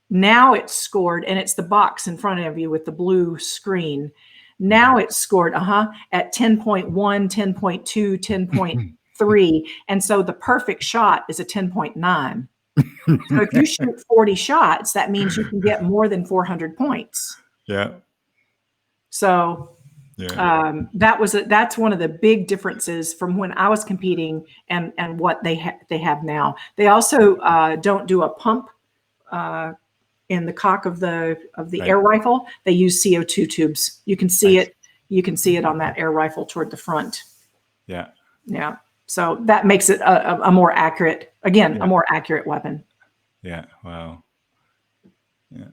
[SPEAKER 3] now it's scored, and it's the box in front of you with the blue screen. Now it's scored at 10.1, 10.2, 10.3. And so the perfect shot is a 10.9. So if you shoot 40 shots, that means you can get more than 400 points.
[SPEAKER 2] Yeah.
[SPEAKER 3] So that's one of the big differences from when I was competing and what they have now. They also don't do a pump in the cock of the air rifle. They use CO2 tubes. You can see it. You can see it on that air rifle toward the front.
[SPEAKER 2] Yeah.
[SPEAKER 3] Yeah. So that makes it a more accurate, again, a more accurate weapon.
[SPEAKER 2] Yeah. Wow. Yeah.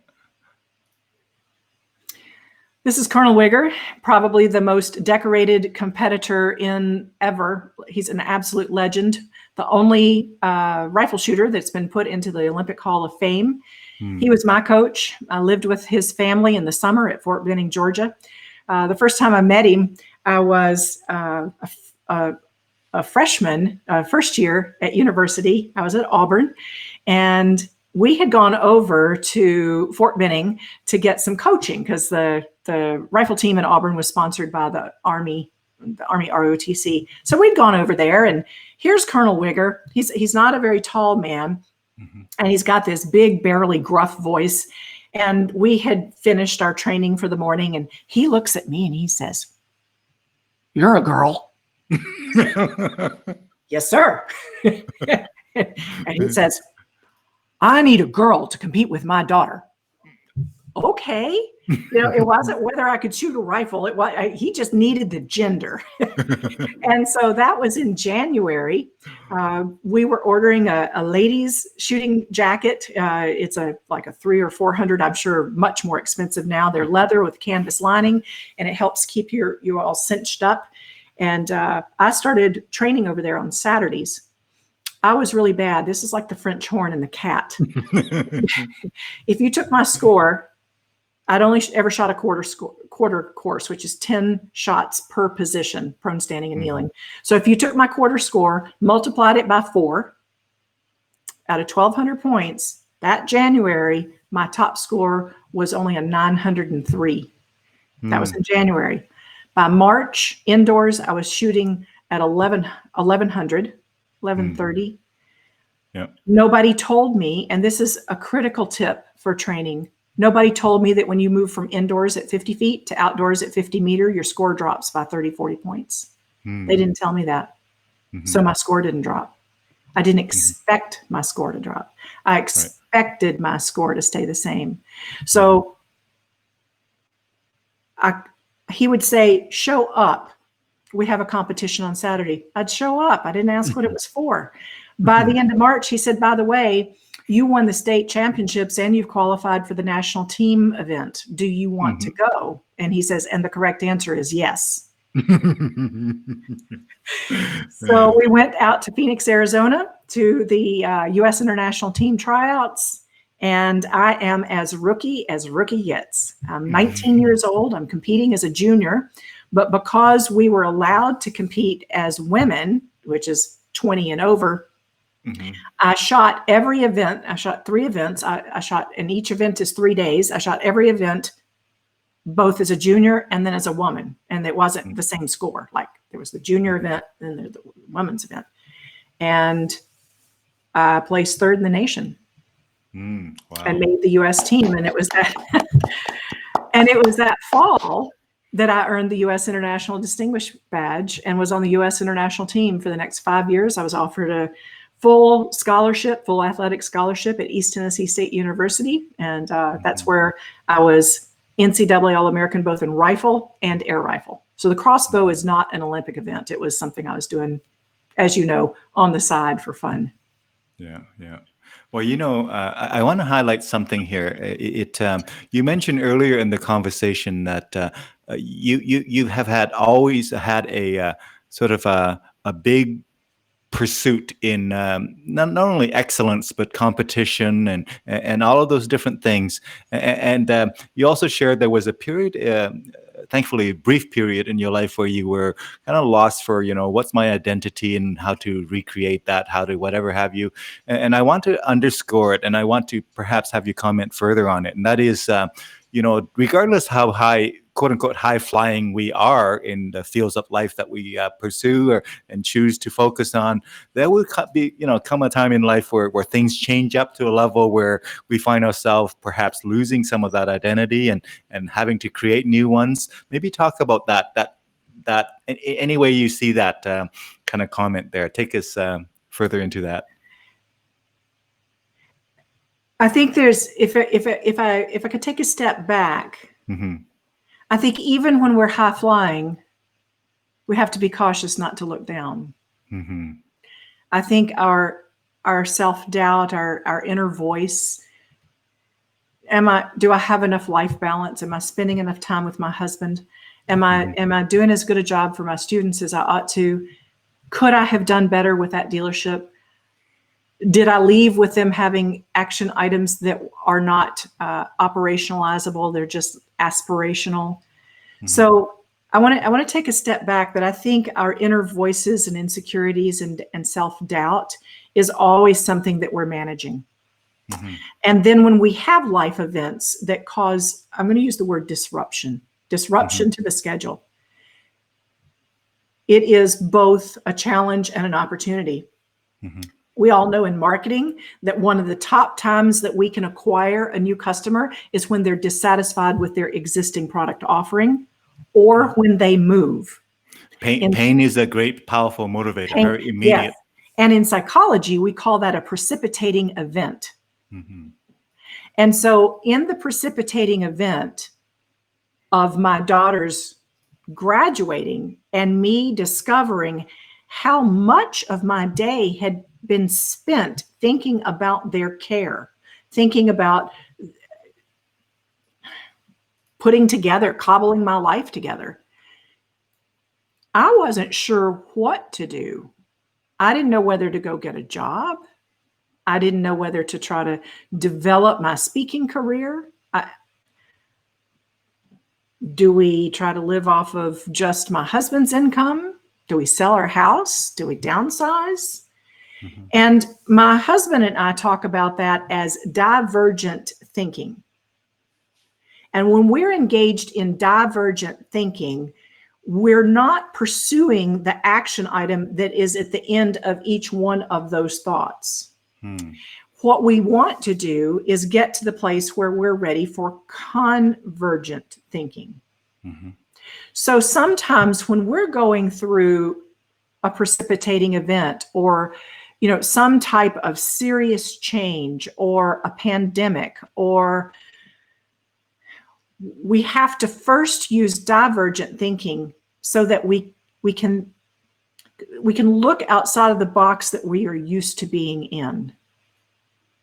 [SPEAKER 3] This is Colonel Wigger, probably the most decorated competitor in ever. He's an absolute legend. The only rifle shooter that's been put into the Olympic Hall of Fame. He was my coach. I lived with his family in the summer at Fort Benning, Georgia. The first time I met him, I was a freshman, first year at university. I was at Auburn, and we had gone over to Fort Benning to get some coaching because the rifle team in Auburn was sponsored by the Army ROTC. So we'd gone over there, and here's Colonel Wigger. He's not a very tall man, and he's got this big, barely gruff voice. And we had finished our training for the morning, and he looks at me and he says, "You're a girl." Yes, sir. And he says, "I need a girl to compete with my daughter." Okay. It wasn't whether I could shoot a rifle. It was, he just needed the gender. And so that was in January. We were ordering a ladies shooting jacket. It's like a $300 or $400, I'm sure much more expensive now. They're leather with canvas lining, and it helps keep you all cinched up. And I started training over there on Saturdays. I was really bad. This is like the French horn and the cat. If you took my score, I'd only ever shot a quarter course, which is 10 shots per position, prone, standing, and kneeling. So if you took my quarter score, multiplied it by 4, out of 1,200 points, that January, my top score was only a 903. That was in January. By March, indoors, I was shooting at 1,100, 1,130.
[SPEAKER 2] Yeah.
[SPEAKER 3] Nobody told me, and this is a critical tip for training, nobody told me that when you move from indoors at 50 feet to outdoors at 50 meters, your score drops by 30, 40 points. They didn't tell me that. So my score didn't drop. I didn't expect my score to drop. I expected my score to stay the same. So he would say, "Show up. We have a competition on Saturday." I'd show up. I didn't ask what it was for. By the end of March, he said, "By the way, you won the state championships and you've qualified for the national team event. Do you want to go?" And he says, and the correct answer is yes. So we went out to Phoenix, Arizona to the U.S. international team tryouts. And I am as rookie gets. I'm 19 years old. I'm competing as a junior. But because we were allowed to compete as women, which is 20 and over, I shot every event. I shot 3 events. I shot, and each event is 3 days. I shot every event, both as a junior and then as a woman. And it wasn't the same score. Like there was the junior event and then the women's event. And I placed 3rd in the nation. Wow. And made the U.S. team. And it was that, and it was that fall that I earned the U.S. International Distinguished Badge and was on the U.S. international team for the next 5 years. I was offered a full athletic scholarship at East Tennessee State University. And that's where I was NCAA All-American, both in rifle and air rifle. So the crossbow is not an Olympic event. It was something I was doing, as you know, on the side for fun.
[SPEAKER 2] Yeah, yeah. Well, I want to highlight something here. You mentioned earlier in the conversation that you have always had a sort of a big pursuit in not only excellence but competition and all of those different things. And you also shared there was a period, thankfully a brief period in your life where you were kind of lost for, what's my identity and how to recreate that, how to whatever have you. And I want to underscore it, and I want to perhaps have you comment further on it. And that is, regardless how high, quote unquote, high flying we are in the fields of life that we pursue and choose to focus on, there will come a time in life where things change up to a level where we find ourselves perhaps losing some of that identity and having to create new ones. Maybe talk about that any way you see that kind of comment there. Take us further into that.
[SPEAKER 3] I think there's, if I could take a step back, I think even when we're high flying, we have to be cautious not to look down.
[SPEAKER 2] Mhm.
[SPEAKER 3] I think our self-doubt, our inner voice. Do I have enough life balance? Am I spending enough time with my husband? Am I doing as good a job for my students as I ought to? Could I have done better with that dealership? Did I leave with them having action items that are not operationalizable? They're just aspirational. So I want to take a step back, that I think our inner voices and insecurities and self-doubt is always something that we're managing. And then when we have life events that cause, I'm going to use the word disruption to the schedule, it is both a challenge and an opportunity. We all know in marketing that one of the top times that we can acquire a new customer is when they're dissatisfied with their existing product offering, or when they move.
[SPEAKER 2] Pain is a great, powerful motivator, very immediate.
[SPEAKER 3] Yes. And in psychology, we call that a precipitating event. And so in the precipitating event of my daughter's graduating and me discovering how much of my day had been spent thinking about their care, thinking about cobbling my life together, I wasn't sure what to do. I didn't know whether to go get a job. I didn't know whether to try to develop my speaking career. Do we try to live off of just my husband's income? Do we sell our house? Do we downsize? And my husband and I talk about that as divergent thinking. And when we're engaged in divergent thinking, we're not pursuing the action item that is at the end of each one of those thoughts. What we want to do is get to the place where we're ready for convergent thinking. So sometimes when we're going through a precipitating event, or some type of serious change, or a pandemic, or we have to first use divergent thinking so that we can look outside of the box that we are used to being in.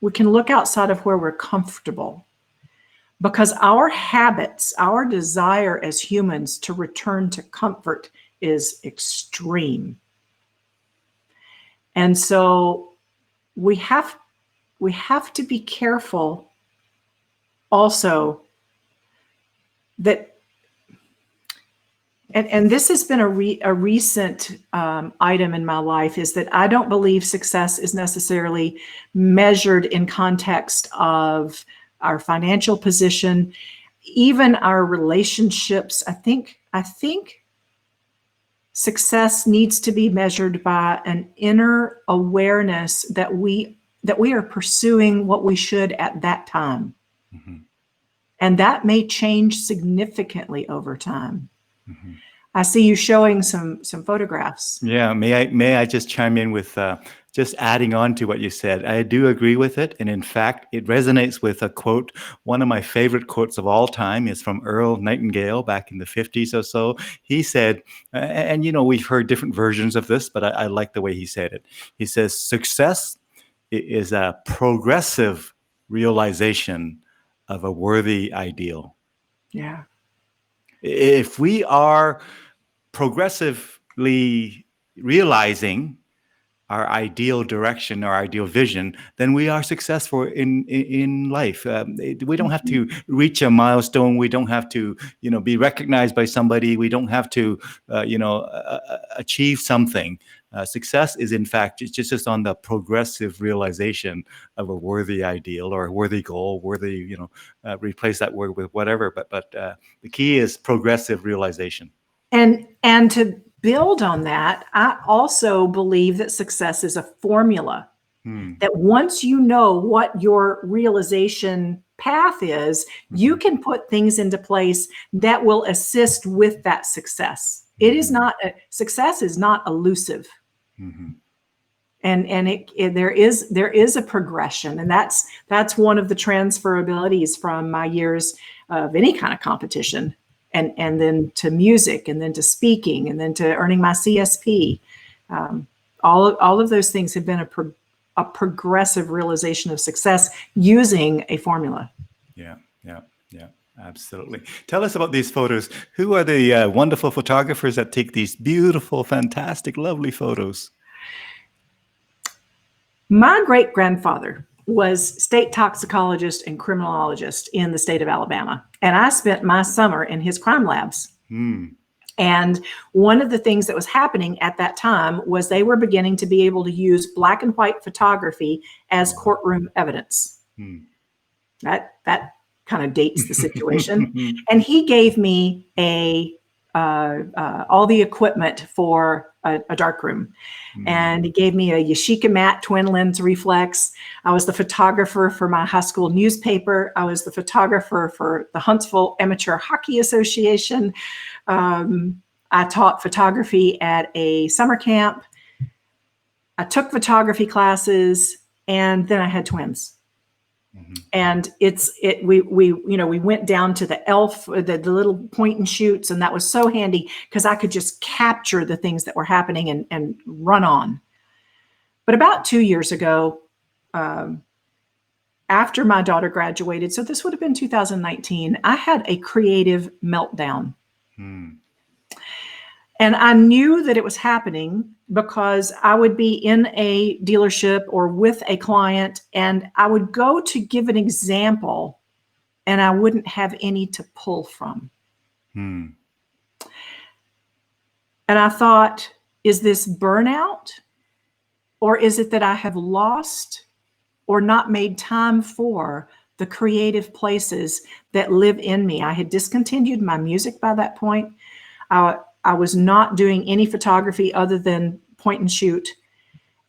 [SPEAKER 3] We can look outside of where we're comfortable, because our habits, our desire as humans to return to comfort is extreme. And so we have to be careful also that, and this has been a recent item in my life, is that I don't believe success is necessarily measured in context of our financial position, even our relationships. I think success needs to be measured by an inner awareness that we are pursuing what we should at that time. And that may change significantly over time. I see you showing some photographs.
[SPEAKER 2] Yeah, may I just chime in with just adding on to what you said? I do agree with it, and in fact, it resonates with a quote. One of my favorite quotes of all time is from Earl Nightingale back in the 50s or so. He said, and we've heard different versions of this, but I like the way he said it. He says, "Success is a progressive realization of a worthy ideal."
[SPEAKER 3] Yeah.
[SPEAKER 2] If we are progressively realizing our ideal direction, our ideal vision, then we are successful in life. We don't have to reach a milestone. We don't have to, be recognized by somebody. We don't have to, achieve something. Success is, in fact, it's just on the progressive realization of a worthy ideal or a worthy goal. Worthy, replace that word with whatever. But the key is progressive realization.
[SPEAKER 3] And to build on that, I also believe that success is a formula. That once you know what your realization path is, you can put things into place that will assist with that success. It is not, success is not elusive. And there is a progression, and that's one of the transferabilities from my years of any kind of competition, and then to music, and then to speaking, and then to earning my CSP. all of those things have been a progressive realization of success using a formula.
[SPEAKER 2] Yeah, yeah, yeah, absolutely. Tell us about these photos. Who are the wonderful photographers that take these beautiful, fantastic, lovely photos?
[SPEAKER 3] My great-grandfather was state toxicologist and criminologist in the state of Alabama. And I spent my summer in his crime labs. And one of the things that was happening at that time was they were beginning to be able to use black and white photography as courtroom evidence. That kind of dates the situation. And he gave me all the equipment for a darkroom. And he gave me a Yashica Mat twin lens reflex. I was the photographer for my high school newspaper. I was the photographer for the Huntsville Amateur Hockey Association. I taught photography at a summer camp. I took photography classes, and then I had twins. And we went down to the ELF, the little point and shoots, and that was so handy because I could just capture the things that were happening and run on. But about 2 years ago, after my daughter graduated, so this would have been 2019, I had a creative meltdown. And I knew that it was happening because I would be in a dealership or with a client, and I would go to give an example, and I wouldn't have any to pull from. And I thought, is this burnout? Or is it that I have lost or not made time for the creative places that live in me? I had discontinued my music by that point. I was not doing any photography other than point and shoot.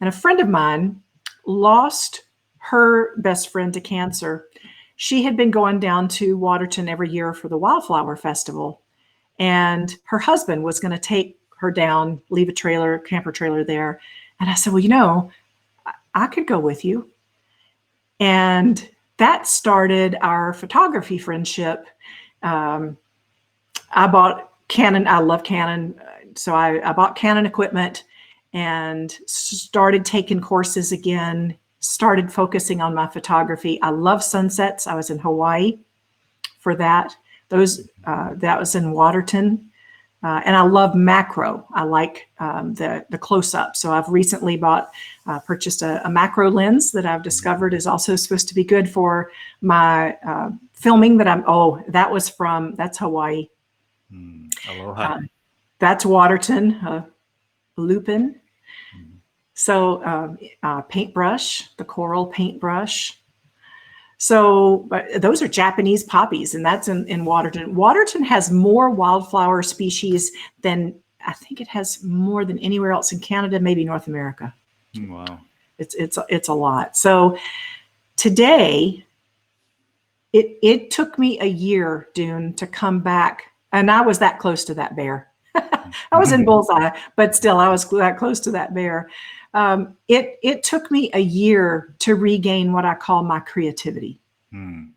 [SPEAKER 3] And a friend of mine lost her best friend to cancer. She had been going down to Waterton every year for the Wildflower Festival. And her husband was going to take her down, leave a trailer, camper trailer there. And I said, well, I could go with you. And that started our photography friendship. I bought Canon. I love Canon. So I bought Canon equipment and started taking courses again, started focusing on my photography. I love sunsets. I was in Hawaii for that. That was in Waterton. And I love macro. I like the close-up. So I've recently purchased a macro lens that I've discovered is also supposed to be good for my filming that's Hawaii.
[SPEAKER 2] Aloha.
[SPEAKER 3] That's Waterton, Lupin. So paintbrush, the coral paintbrush. So those are Japanese poppies, and that's in Waterton. Waterton has more wildflower species than, I think it has more than anywhere else in Canada, maybe North America.
[SPEAKER 2] Wow.
[SPEAKER 3] It's a lot. So today, it took me a year, Dune, to come back. And I was that close to that bear. I was in bullseye, but still I was that close to that bear. It took me a year to regain what I call my creativity. And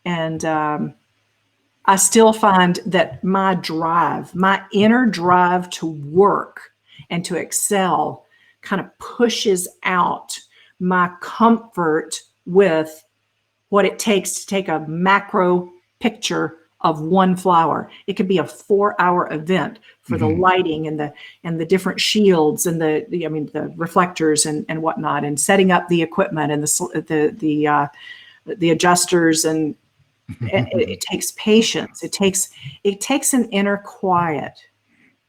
[SPEAKER 3] I still find that my inner drive to work and to excel kind of pushes out my comfort with what it takes to take a macro picture of one flower. It could be a 4-hour event for the lighting and the different shields and the reflectors and whatnot, and setting up the equipment and the adjusters, and it takes patience. It takes an inner quiet.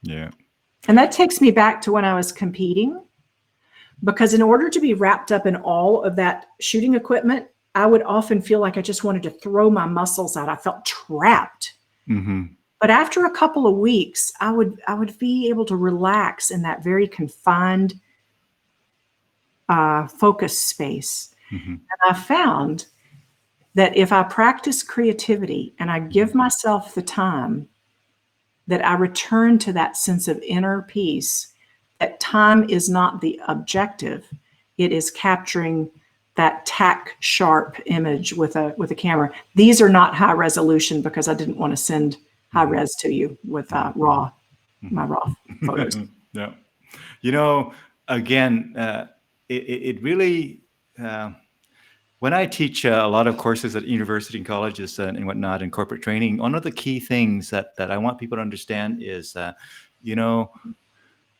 [SPEAKER 2] Yeah.
[SPEAKER 3] And that takes me back to when I was competing, because in order to be wrapped up in all of that shooting equipment, I would often feel like I just wanted to throw my muscles out. I felt trapped. But after a couple of weeks, I would be able to relax in that very confined focus space. And I found that if I practice creativity and I give myself the time, that I return to that sense of inner peace, that time is not the objective. It is capturing that tack sharp image with a camera. These are not high resolution because I didn't want to send high res to you with my raw photos.
[SPEAKER 2] Yeah. You know, again, it really, when I teach a lot of courses at university and colleges and whatnot in corporate training, one of the key things that I want people to understand is, you know,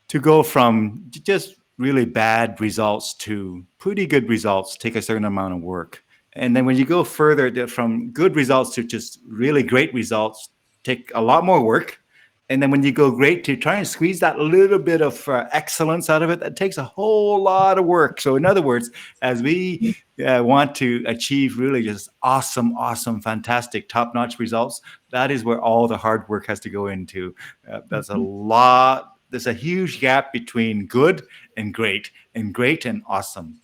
[SPEAKER 2] to go from just really bad results to pretty good results take a certain amount of work. And then when you go further from good results to just really great results, take a lot more work. And then when you go great, to try and squeeze that little bit of excellence out of it, that takes a whole lot of work. So in other words, as we want to achieve really just awesome, fantastic, top-notch results, that is where all the hard work has to go into. That's a lot. There's a huge gap between good and great and awesome.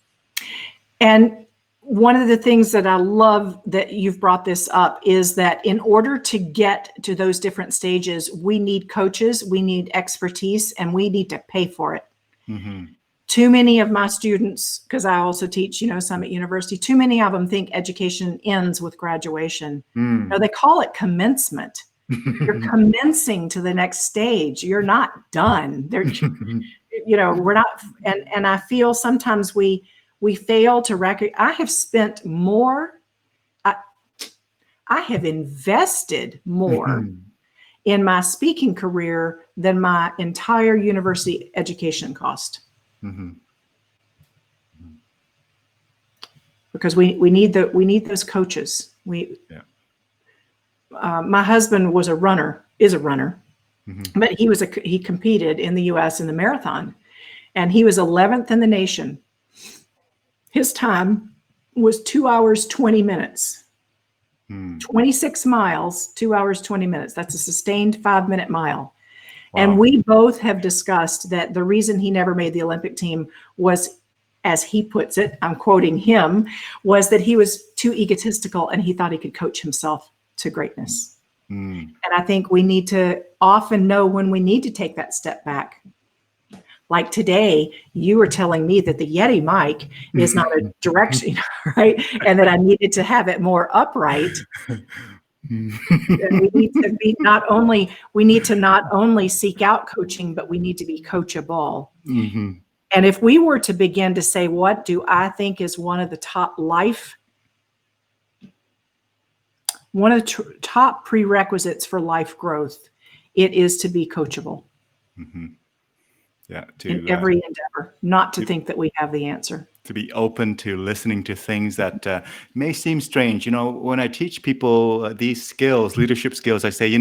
[SPEAKER 3] And one of the things that I love that you've brought this up is that in order to get to those different stages, we need coaches, we need expertise, and we need to pay for it.
[SPEAKER 2] Mm-hmm.
[SPEAKER 3] Too many of my students, because I also teach, some at university, too many of them think education ends with graduation. No, they call it commencement. You're commencing to the next stage. You're not done. We're not. And I feel sometimes we fail to recognize. I have spent more. I have invested more in my speaking career than my entire university education cost. Mm-hmm. Because we need those coaches. My husband is a runner, mm-hmm. but he competed in the U.S. in the marathon, and he was 11th in the nation. His time was 2 hours, 20 minutes, 26 miles, 2 hours, 20 minutes. That's a sustained 5-minute mile. Wow. And we both have discussed that the reason he never made the Olympic team was, as he puts it, I'm quoting him, was that he was too egotistical and he thought he could coach himself to greatness. And I think we need to often know when we need to take that step back. Like today, you were telling me that the Yeti mic is not a direction, right? And that I needed to have it more upright. And we need to not only seek out coaching, but we need to be coachable. Mm-hmm. And if we were to begin to say, what do I think is one of the top top prerequisites for life growth, it is to be coachable. Mm-hmm.
[SPEAKER 2] Yeah,
[SPEAKER 3] in every endeavor, not to think that we have the answer.
[SPEAKER 2] To be open to listening to things that may seem strange. When I teach people these skills, leadership skills, I say,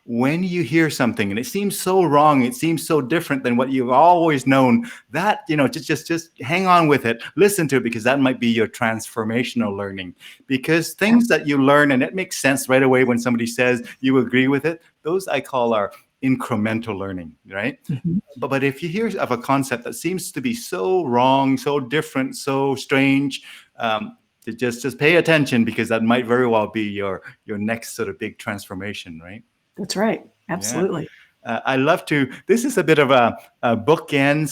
[SPEAKER 2] when you hear something and it seems so wrong, it seems so different than what you've always known, that, just hang on with it, listen to it, because that might be your transformational learning. Because things that you learn and it makes sense right away when somebody says you agree with it, those I call our incremental learning, right? Mm-hmm. But if you hear of a concept that seems to be so wrong, so different, so strange, just pay attention, because that might very well be your next sort of big transformation, right?
[SPEAKER 3] That's right. Absolutely.
[SPEAKER 2] Yeah. I love to, this is a bit of a bookend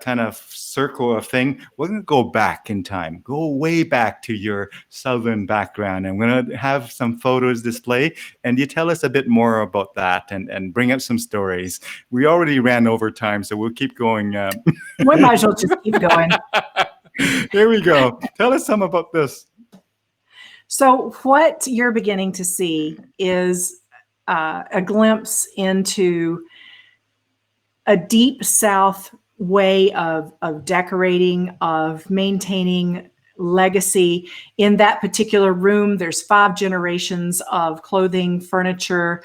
[SPEAKER 2] / kind of circle of thing. We're going to go back in time, go way back to your Southern background. And we're going to have some photos display, and you tell us a bit more about that and bring up some stories. We already ran over time, so we'll keep going.
[SPEAKER 3] We might as well just keep going.
[SPEAKER 2] Here we go. Tell us some about this.
[SPEAKER 3] So what you're beginning to see is a glimpse into a deep South way of decorating, of maintaining legacy. In that particular room, there's 5 generations of clothing, furniture.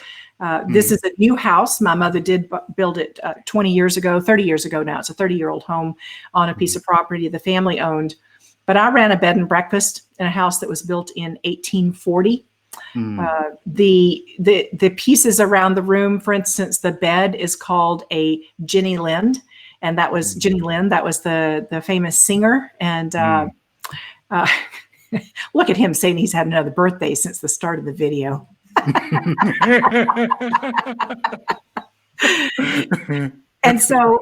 [SPEAKER 3] This is a new house. My mother did build it 30 years ago now. It's a 30-year-old home on a piece of property the family owned. But I ran a bed and breakfast in a house that was built in 1840. The pieces around the room, for instance, the bed is called a Jenny Lind, and that was Jenny Lind. That was the famous singer. And look at him saying he's had another birthday since the start of the video. And so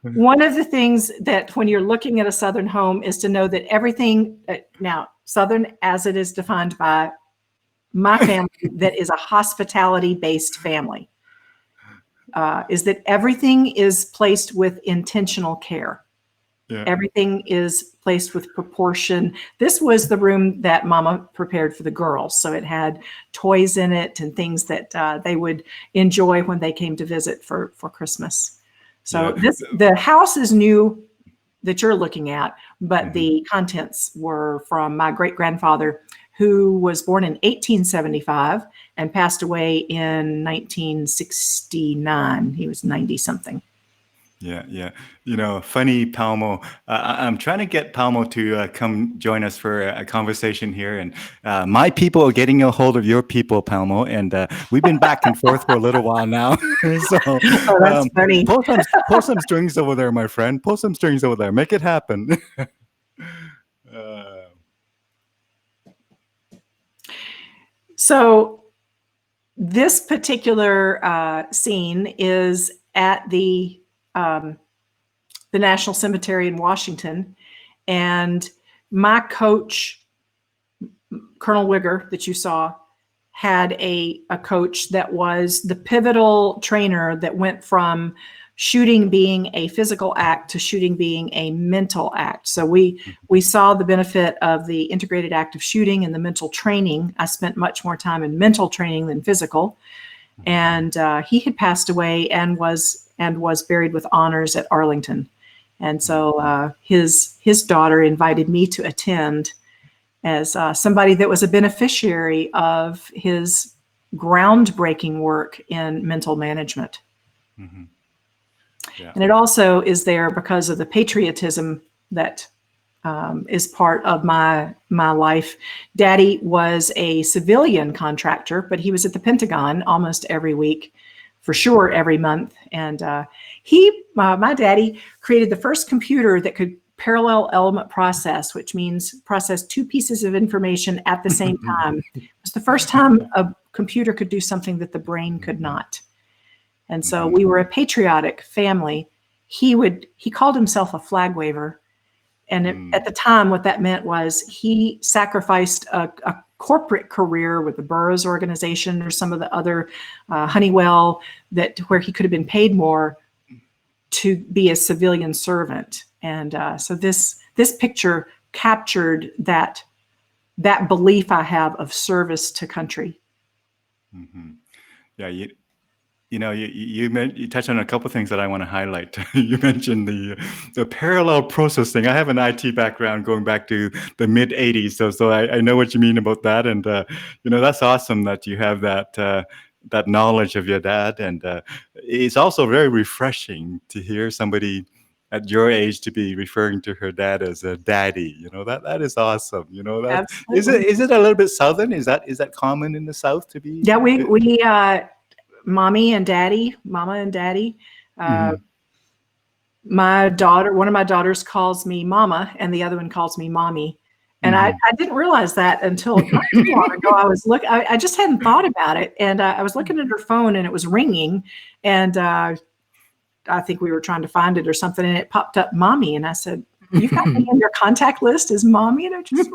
[SPEAKER 3] one of the things that when you're looking at a Southern home is to know that everything, now Southern as it is defined by my family that is a hospitality-based family is that everything is placed with intentional care.
[SPEAKER 2] Yeah.
[SPEAKER 3] Everything is placed with proportion. This was the room that Mama prepared for the girls. So it had toys in it and things that they would enjoy when they came to visit for Christmas. So the house is new that you're looking at, but the contents were from my great-grandfather, who was born in 1875 and passed away in 1969. He was 90-something.
[SPEAKER 2] Yeah. Funny, Palmo. I'm trying to get Palmo to come join us for a conversation here. And my people are getting a hold of your people, Palmo. And we've been back and forth for a little while now. So
[SPEAKER 3] that's funny.
[SPEAKER 2] Pull some strings over there, my friend. Pull some strings over there. Make it happen.
[SPEAKER 3] So this particular scene is at the National Cemetery in Washington. And my coach, Colonel Wigger, that you saw, had a coach that was the pivotal trainer that went from shooting being a physical act to shooting being a mental act. So we saw the benefit of the integrated act of shooting and the mental training. I spent much more time in mental training than physical. And he had passed away and was buried with honors at Arlington. And so his daughter invited me to attend as somebody that was a beneficiary of his groundbreaking work in mental management.
[SPEAKER 2] Mm-hmm. Yeah.
[SPEAKER 3] And it also is there because of the patriotism that is part of my life. Daddy was a civilian contractor, but he was at the Pentagon almost every week, for sure every month. And my daddy created the first computer that could parallel element process, which means process two pieces of information at the same time. It was the first time a computer could do something that the brain could not. And so we were a patriotic family. He called himself a flag waver. And at the time, what that meant was he sacrificed a corporate career with the Burroughs organization or some of the other Honeywell where he could have been paid more to be a civilian servant. And so this picture captured that belief I have of service to country.
[SPEAKER 2] Mm-hmm. Yeah, you touched on a couple of things that I want to highlight. You mentioned the parallel processing. I have an IT background going back to the mid '80s, so I know what you mean about that. And that's awesome that you have that knowledge of your dad. And it's also very refreshing to hear somebody at your age to be referring to her dad as a daddy. That is awesome. Is it a little bit Southern? Is that common in the South to be?
[SPEAKER 3] Yeah, we mama and daddy. My daughter, one of my daughters calls me mama and the other one calls me mommy. And I didn't realize that until not too long ago. I just hadn't thought about it. And I was looking at her phone and it was ringing. And I think we were trying to find it or something. And it popped up mommy. And I said, you've got me on your contact list as mommy. And I just,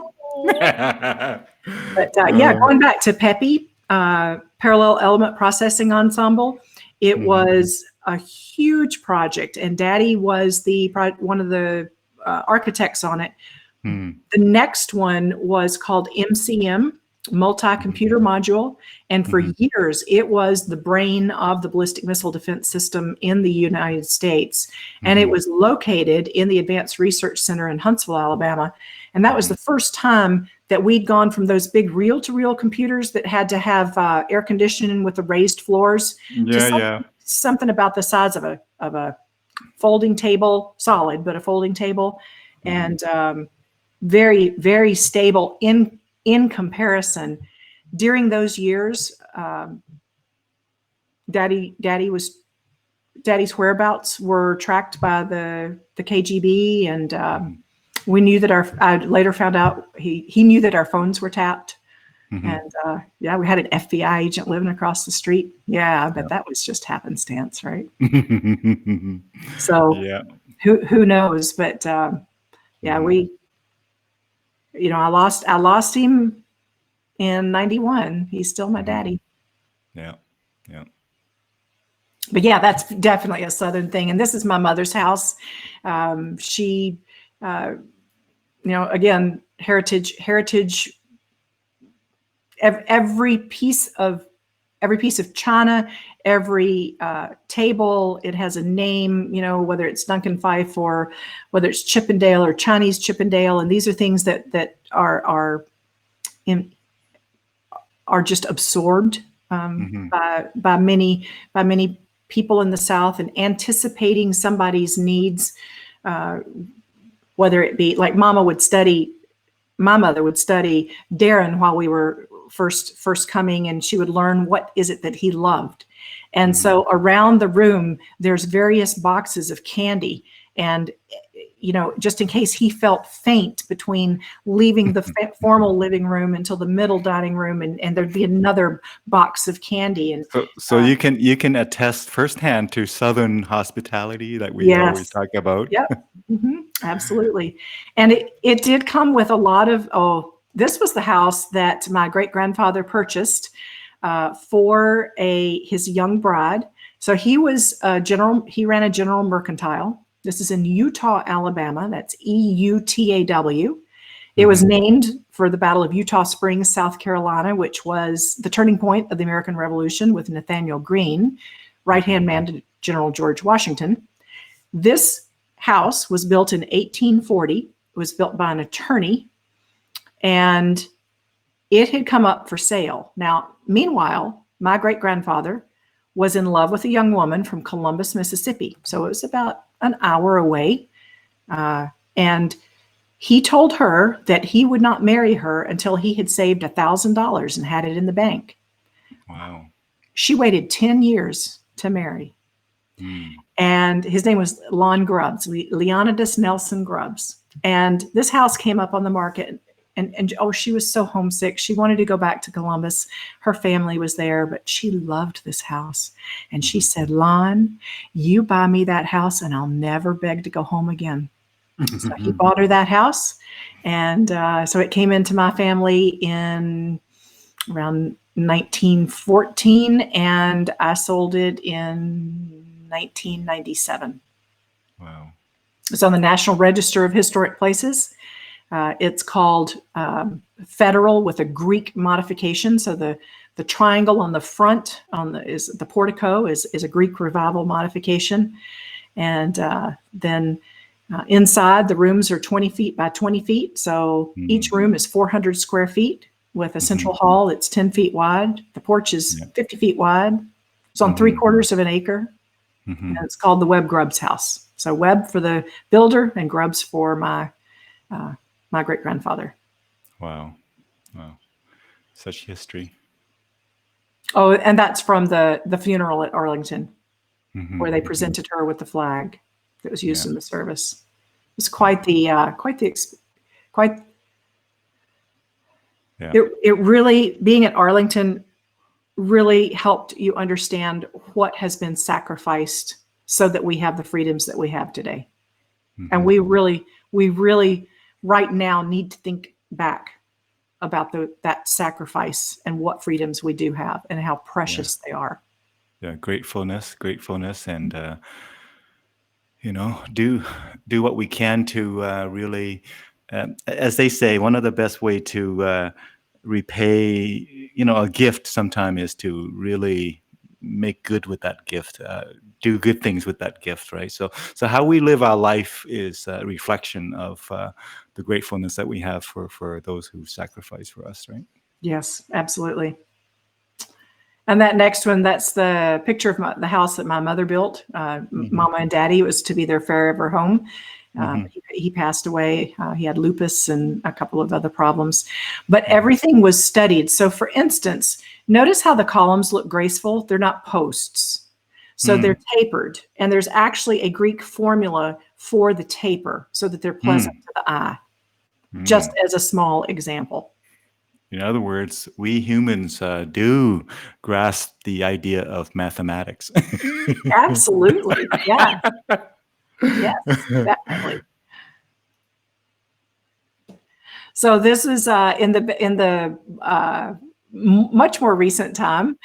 [SPEAKER 3] but going back to Peppy, Parallel Element Processing Ensemble. It was a huge project, and Daddy was one of the architects on it. The next one was called MCM, Multi-Computer Module, and for years it was the brain of the ballistic missile defense system in the United States, and it was located in the Advanced Research Center in Huntsville, Alabama, and that was the first time that we'd gone from those big reel-to-reel computers that had to have air conditioning with the raised floors to something about the size of a folding table, solid, but a folding table, and very, very stable in comparison. During those years, Daddy's whereabouts were tracked by the KGB, and we knew that I later found out he knew that our phones were tapped. And we had an FBI agent living across the street. Yeah, I bet that was just happenstance, right? So who knows? But I lost him in 91. He's still my daddy.
[SPEAKER 2] Yeah. Yeah.
[SPEAKER 3] But yeah, that's definitely a Southern thing. And this is my mother's house. She, again, heritage. Every piece of china, every table, it has a name. Whether it's Duncan Fife or whether it's Chippendale or Chinese Chippendale, and these are things that are just absorbed by many people in the South, and anticipating somebody's needs, whether it be like my mother would study Darren while we were first coming, and she would learn what is it that he loved. And so around the room, there's various boxes of candy. And, just in case he felt faint between leaving the formal living room until the middle dining room, and there'd be another box of candy. And
[SPEAKER 2] so you can attest firsthand to Southern hospitality that we always talk about.
[SPEAKER 3] Yep. Absolutely. And it did come with a lot of, this was the house that my great-grandfather purchased for his young bride. So he was he ran a General Mercantile. This is in Eutaw, Alabama. That's EUTAW. It was named for the Battle of Eutaw Springs, South Carolina, which was the turning point of the American Revolution, with Nathaniel Greene, right-hand man to General George Washington. This house was built in 1840. It was built by an attorney, and it had come up for sale. Now, meanwhile, my great-grandfather was in love with a young woman from Columbus, Mississippi. So it was about an hour away. And he told her that he would not marry her until he had saved $1,000 and had it in the bank.
[SPEAKER 2] Wow.
[SPEAKER 3] She waited 10 years to marry. And his name was Lon Grubbs, Leonidas Nelson Grubbs. And this house came up on the market, and she was so homesick. She wanted to go back to Columbus. Her family was there, but she loved this house. And she said, "Lon, you buy me that house and I'll never beg to go home again." So he bought her that house. And so it came into my family in around 1914, and I sold it in 1997.
[SPEAKER 2] Wow.
[SPEAKER 3] It's on the National Register of Historic Places. It's called Federal with a Greek modification. So the triangle on the front is the portico is a Greek Revival modification. And then inside, the rooms are 20 feet by 20 feet. So each room is 400 square feet with a central hall. It's 10 feet wide. The porch is 50 feet wide. It's on 3/4 of an acre. And it's called the Webb Grubbs house. So Webb for the builder and Grubbs for my great-grandfather.
[SPEAKER 2] Wow. Such history.
[SPEAKER 3] Oh, and that's from the funeral at Arlington, where they presented her with the flag that was used in the service. It was quite the. It really, being at Arlington, really helped you understand what has been sacrificed so that we have the freedoms that we have today. And we really right now need to think back about that sacrifice and what freedoms we do have and how precious they are.
[SPEAKER 2] Yeah, gratefulness, and do what we can to really, as they say, one of the best way to repay, a gift sometime is to really make good with that gift, do good things with that gift, right? So how we live our life is a reflection of the gratefulness that we have for those who sacrifice for us, right?
[SPEAKER 3] Yes, absolutely. And that next one, that's the picture of the house that my mother built. Mama and Daddy, it was to be their forever home. He passed away. He had lupus and a couple of other problems, but everything was studied. So for instance, notice how the columns look graceful. They're not posts. So they're tapered, and there's actually a Greek formula for the taper so that they're pleasant to the eye, just as a small example.
[SPEAKER 2] In other words, we humans do grasp the idea of mathematics.
[SPEAKER 3] Absolutely. Yeah. Yes, definitely. So this is in the much more recent time,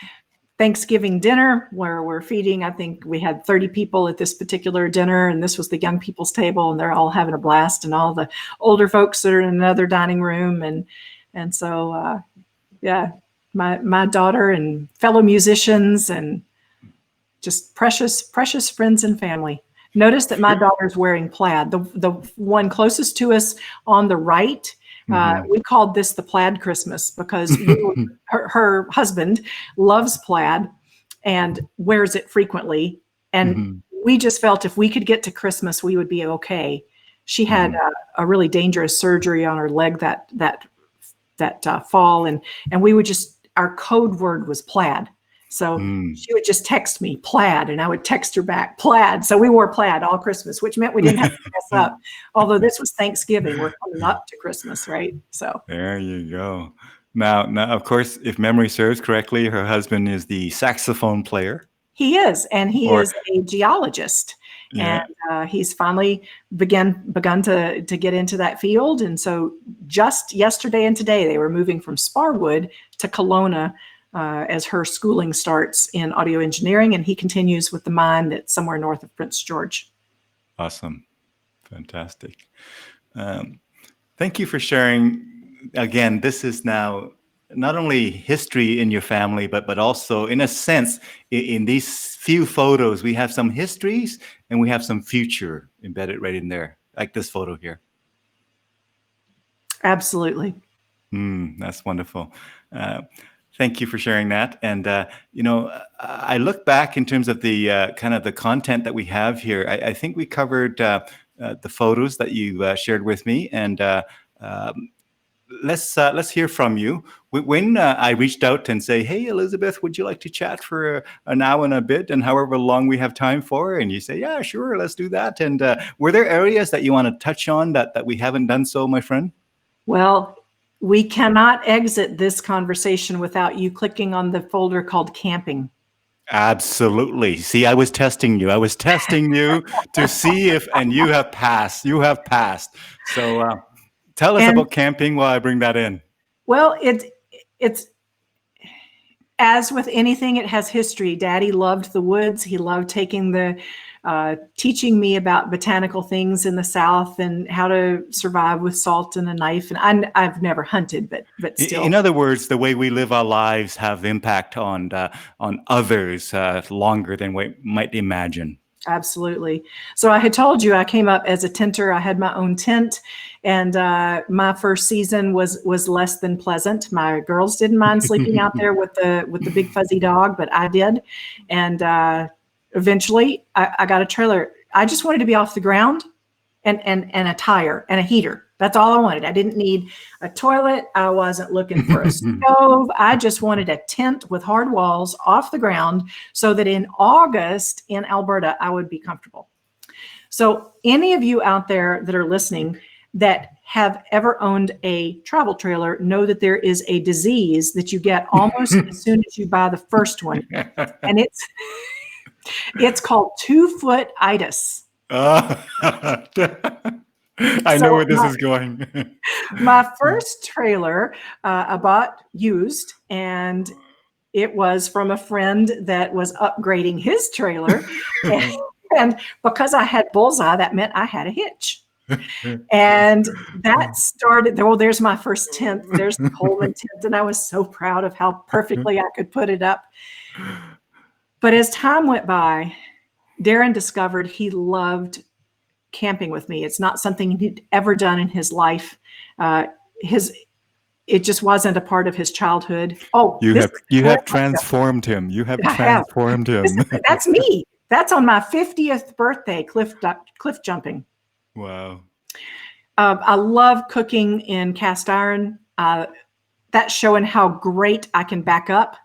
[SPEAKER 3] Thanksgiving dinner, where we're feeding. I think we had 30 people at this particular dinner, and this was the young people's table, and they're all having a blast, and all the older folks are in another dining room, and so yeah, my daughter and fellow musicians and just precious friends and family. Notice that my daughter's wearing plaid. The one closest to us on the right, we called this the plaid Christmas because her husband loves plaid and wears it frequently. And we just felt if we could get to Christmas, we would be okay. She had a really dangerous surgery on her leg that fall, and we would just, our code word was plaid. So she would just text me plaid, and I would text her back plaid. So we wore plaid all Christmas, which meant we didn't have to mess up. Although this was Thanksgiving, we're coming up to Christmas, right? So
[SPEAKER 2] there you go. Now, of course, if memory serves correctly, her husband is the saxophone player.
[SPEAKER 3] He is, and he is a geologist.
[SPEAKER 2] Yeah.
[SPEAKER 3] And he's finally begun to get into that field. And so just yesterday and today, they were moving from Sparwood to Kelowna as her schooling starts in audio engineering, and he continues with the mine that's somewhere north of Prince George.
[SPEAKER 2] Awesome. Fantastic. Thank you for sharing. Again, this is now not only history in your family, but also, in a sense, in these few photos, we have some histories and we have some future embedded right in there, like this photo here.
[SPEAKER 3] Absolutely.
[SPEAKER 2] That's wonderful. Thank you for sharing that. And, I look back in terms of the kind of the content that we have here. I think we covered the photos that you shared with me. And let's hear from you. When I reached out and say, hey, Elizabeth, would you like to chat for an hour and a bit and however long we have time for? And you say, yeah, sure, let's do that. And were there areas that you want to touch on that we haven't done so, my friend?
[SPEAKER 3] Well, we cannot exit this conversation without you clicking on the folder called camping.
[SPEAKER 2] Absolutely. See, I was testing you. To see if, and you have passed. So tell us about camping while I bring that in.
[SPEAKER 3] Well, it's as with anything, it has history. Daddy loved the woods. He loved teaching me about botanical things in the South and how to survive with salt and a knife. And I've never hunted, but still.
[SPEAKER 2] In other words, the way we live our lives have impact on others longer than we might imagine.
[SPEAKER 3] Absolutely. So I had told you I came up as a tenter. I had my own tent, and my first season was less than pleasant. My girls didn't mind sleeping out there with the big fuzzy dog, but I did. And eventually I got a trailer. I just wanted to be off the ground and a tire and a heater. That's all I wanted. I didn't need a toilet. I wasn't looking for a stove. I just wanted a tent with hard walls off the ground so that in August in Alberta, I would be comfortable. So any of you out there that are listening that have ever owned a travel trailer know that there is a disease that you get almost as soon as you buy the first one. And it's called 2-foot-itis.
[SPEAKER 2] I know where this is going.
[SPEAKER 3] My first trailer I bought used, and it was from a friend that was upgrading his trailer. and because I had bullseye, that meant I had a hitch. And that started, well, there's my first tent. There's the Coleman tent. And I was so proud of how perfectly I could put it up. But as time went by, Darren discovered he loved camping with me. It's not something he'd ever done in his life. It just wasn't a part of his childhood. Oh,
[SPEAKER 2] you have transformed him. You have transformed him.
[SPEAKER 3] That's me. That's on my 50th birthday, cliff jumping.
[SPEAKER 2] Wow.
[SPEAKER 3] I love cooking in cast iron. That's showing how great I can back up.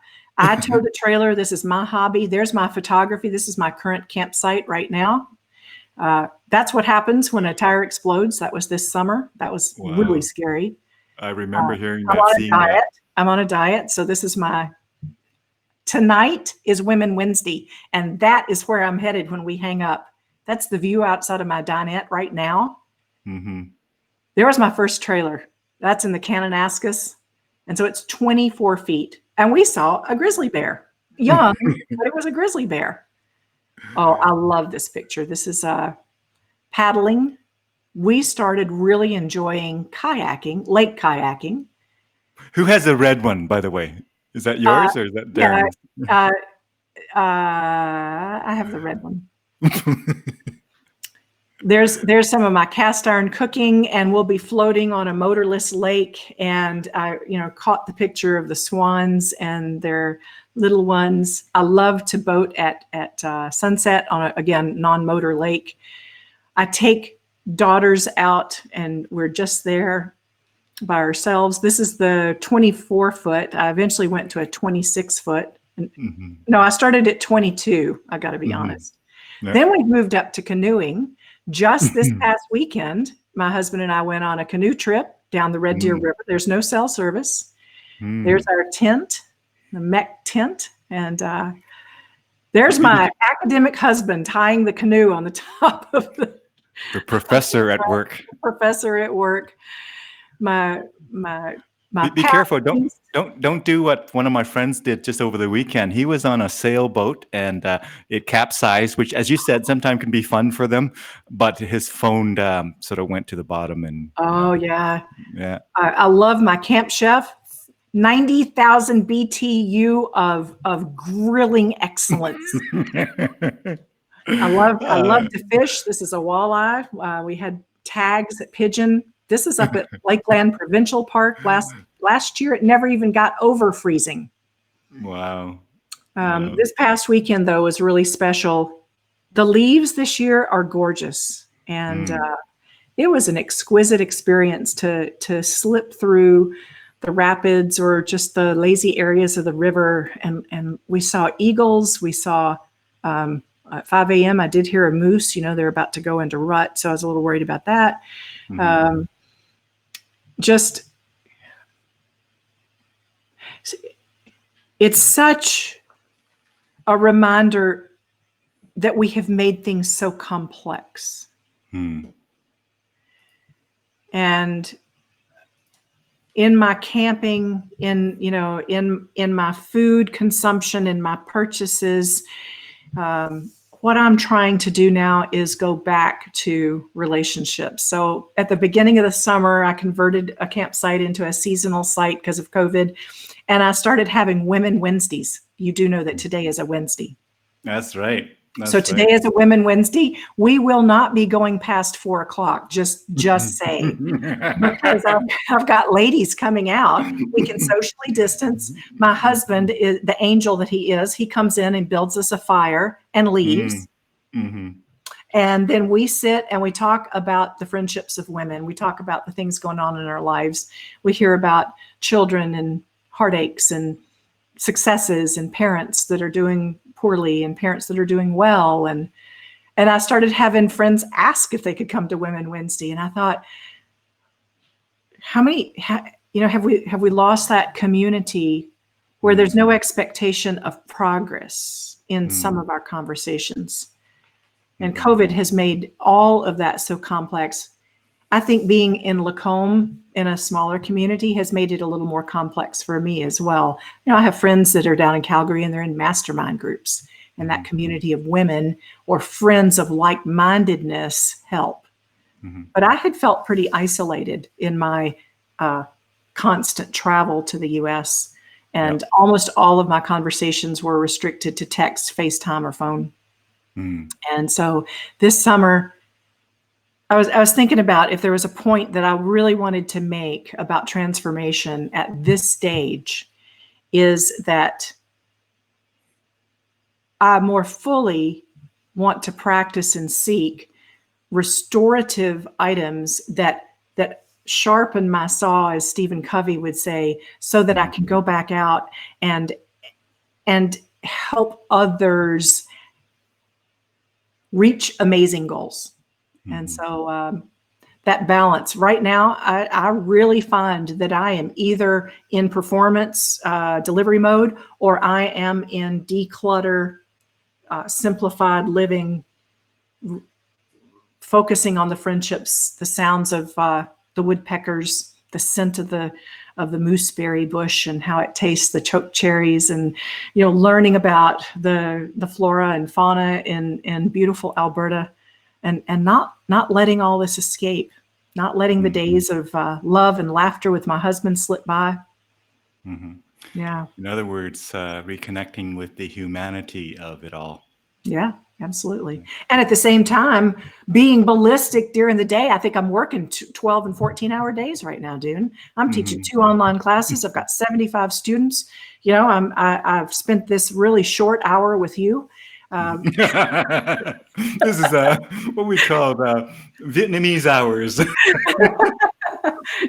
[SPEAKER 3] I tow the trailer. This is my hobby. There's my photography. This is my current campsite right now. That's what happens when a tire explodes. That was this summer. That was really scary.
[SPEAKER 2] I remember hearing
[SPEAKER 3] that. I'm on a diet. So this is tonight is Women Wednesday. And that is where I'm headed when we hang up. That's the view outside of my dinette right now. Mm-hmm. There was my first trailer. That's in the Kananaskis. And so it's 24 feet. And we saw a grizzly bear. Young, but it was a grizzly bear. Oh, I love this picture. This is paddling. We started really enjoying kayaking, lake kayaking.
[SPEAKER 2] Who has the red one, by the way? Is that yours or is that Darren's?
[SPEAKER 3] Yeah, I have the red one. There's some of my cast iron cooking, and we'll be floating on a motorless lake. And I, caught the picture of the swans and their little ones. I love to boat at sunset on a, again, non-motor lake. I take daughters out, and we're just there by ourselves. This is the 24 foot. I eventually went to a 26 foot.
[SPEAKER 2] Mm-hmm.
[SPEAKER 3] No, I started at 22. I got to be honest.
[SPEAKER 2] Yeah.
[SPEAKER 3] Then we moved up to canoeing. Just this past weekend, my husband and I went on a canoe trip down the Red Deer River. There's no cell service. There's our tent, the mech tent. And there's my academic husband tying the canoe on the top of the
[SPEAKER 2] professor at work.
[SPEAKER 3] Professor at work. My
[SPEAKER 2] Be careful. Don't do what one of my friends did just over the weekend. He was on a sailboat and it capsized, which, as you said, sometimes can be fun for them. But his phone sort of went to the bottom. And
[SPEAKER 3] yeah.
[SPEAKER 2] I
[SPEAKER 3] love my Camp Chef. 90,000 BTU of grilling excellence. I love to fish. This is a walleye. We had tags at Pigeon. This is up at Lakeland Provincial Park last year. It never even got over freezing.
[SPEAKER 2] Wow.
[SPEAKER 3] This past weekend, though, was really special. The leaves this year are gorgeous. And it was an exquisite experience to slip through the rapids or just the lazy areas of the river. And we saw eagles. We saw at 5 a.m. I did hear a moose. They're about to go into rut. So I was a little worried about that. It's such a reminder that we have made things so complex. And in my camping, in my food consumption, in my purchases, what I'm trying to do now is go back to relationships. So at the beginning of the summer, I converted a campsite into a seasonal site because of COVID. And I started having Women Wednesdays. You do know that today is a Wednesday.
[SPEAKER 2] That's right.
[SPEAKER 3] Today is a Women Wednesday. We will not be going past 4 o'clock. Just say, because I've got ladies coming out. We can socially distance. My husband is the angel that he is. He comes in and builds us a fire and leaves. And then we sit and we talk about the friendships of women. We talk about the things going on in our lives. We hear about children and heartaches and successes and parents that are doing poorly and parents that are doing well. And I started having friends ask if they could come to Women Wednesday. And I thought, have we lost that community where there's no expectation of progress in some of our conversations? And COVID has made all of that so complex. I think being in Lacombe in a smaller community has made it a little more complex for me as well. I have friends that are down in Calgary and they're in mastermind groups, and that community of women or friends of like-mindedness help. But I had felt pretty isolated in my constant travel to the US, and almost all of my conversations were restricted to text, FaceTime, or phone. And so this summer, I was thinking about if there was a point that I really wanted to make about transformation at this stage, is that I more fully want to practice and seek restorative items that sharpen my saw, as Stephen Covey would say, so that I can go back out and help others reach amazing goals. And so that balance right now, I really find that I am either in performance delivery mode, or I am in declutter, simplified living, focusing on the friendships, the sounds of the woodpeckers the scent of the mooseberry bush and how it tastes, the choke cherries, and learning about the flora and fauna in beautiful Alberta, and not letting all this escape, not letting the days of love and laughter with my husband slip by.
[SPEAKER 2] Mm-hmm.
[SPEAKER 3] Yeah.
[SPEAKER 2] In other words, reconnecting with the humanity of it all.
[SPEAKER 3] Yeah, absolutely. And at the same time, being ballistic during the day. I think I'm working 12 and 14-hour days right now, Dune. I'm teaching 2 online classes. I've got 75 students. I've spent this really short hour with you.
[SPEAKER 2] This is what we call Vietnamese hours.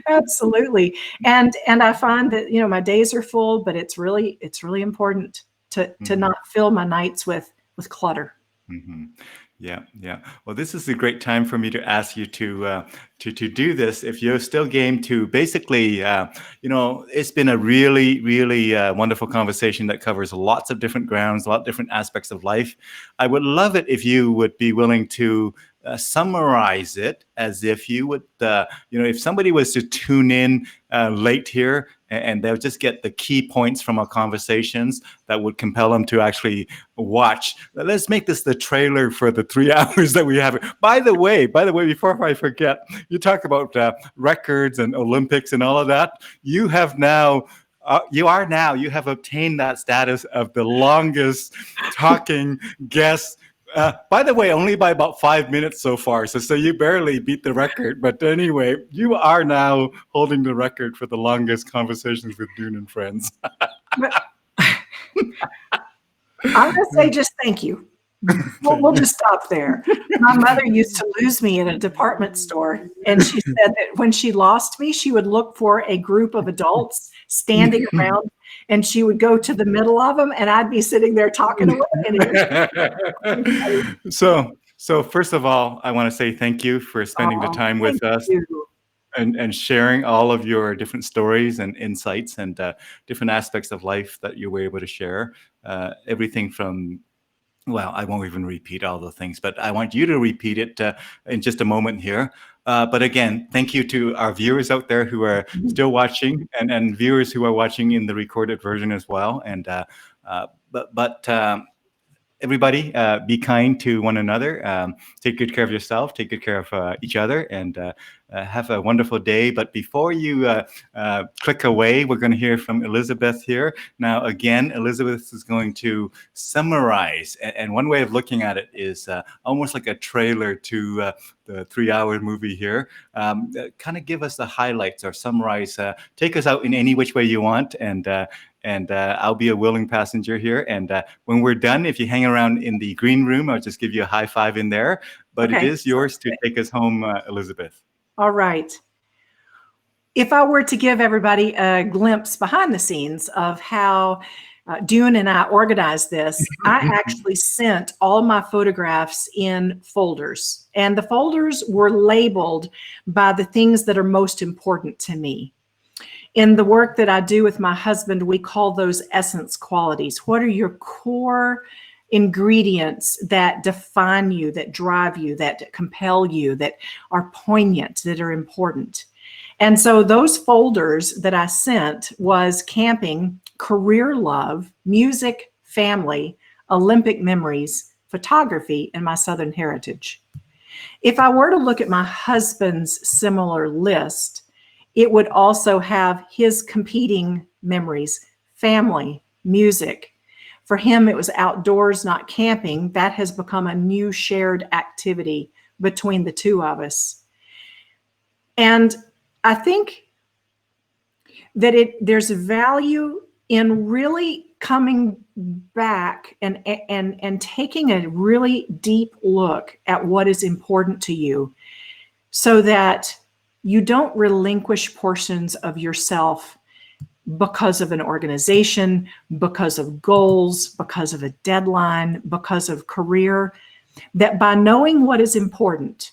[SPEAKER 3] Absolutely. And I find that, my days are full, but it's really important to not fill my nights with clutter.
[SPEAKER 2] Mm-hmm. Yeah. Well, this is a great time for me to ask you to do this. If you're still game to basically, it's been a really, really wonderful conversation that covers lots of different grounds, a lot of different aspects of life. I would love it if you would be willing to summarize it as if you would, if somebody was to tune in late here and they'll just get the key points from our conversations that would compel them to actually watch. Let's make this the trailer for the 3 hours that we have. By the way, before I forget, you talk about records and Olympics and all of that. You have now, you have obtained that status of the longest talking guest. By the way, only by about 5 minutes so far. So you barely beat the record. But anyway, you are now holding the record for the longest conversations with Dune and Friends.
[SPEAKER 3] I'm going to say just thank you. We'll just stop there. My mother used to lose me in a department store. And she said that when she lost me, she would look for a group of adults standing around, and she would go to the middle of them, and I'd be sitting there talking away.
[SPEAKER 2] So first of all, I want to say thank you for spending the time with us and sharing all of your different stories and insights and different aspects of life that you were able to share. Everything from, well, I won't even repeat all the things, but I want you to repeat it in just a moment here. But again, thank you to our viewers out there who are still watching and viewers who are watching in the recorded version as well. And everybody, be kind to one another. Take good care of yourself. Take good care of each other, and have a wonderful day. But before you click away, we're going to hear from Elizabeth here. Now, again, Elizabeth is going to summarize. And one way of looking at it is almost like a trailer to the 3-hour movie here. Kind of give us the highlights or summarize. Take us out in any which way you want. And I'll be a willing passenger here. And when we're done, if you hang around in the green room, I'll just give you a high five in there. But okay, it is yours to take us home, Elizabeth.
[SPEAKER 3] All right. If I were to give everybody a glimpse behind the scenes of how Dune and I organized this, I actually sent all my photographs in folders. And the folders were labeled by the things that are most important to me. In the work that I do with my husband, we call those essence qualities. What are your core ingredients that define you, that drive you, that compel you, that are poignant, that are important? And so those folders that I sent was camping, career love, music, family, Olympic memories, photography, and my Southern heritage. If I were to look at my husband's similar list, it would also have his competing memories, family, music. For him, it was outdoors, not camping. That has become a new shared activity between the two of us. And I think that there's value in really coming back and taking a really deep look at what is important to you, so that you don't relinquish portions of yourself because of an organization, because of goals, because of a deadline, because of career. That by knowing what is important,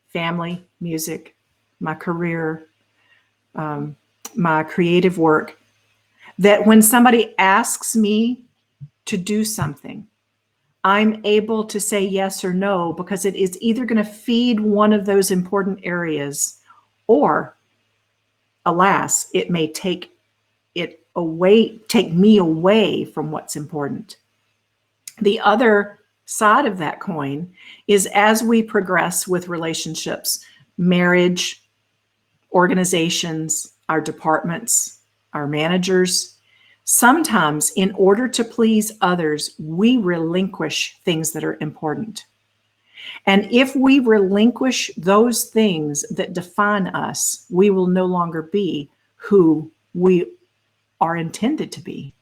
[SPEAKER 3] family, music, my career, my creative work, that when somebody asks me to do something, I'm able to say yes or no, because it is either going to feed one of those important areas, or alas, it may take me away from what's important. The other side of that coin is, as we progress with relationships, marriage, organizations, our departments, our managers, sometimes in order to please others, we relinquish things that are important. And if we relinquish those things that define us, we will no longer be who we are intended to be.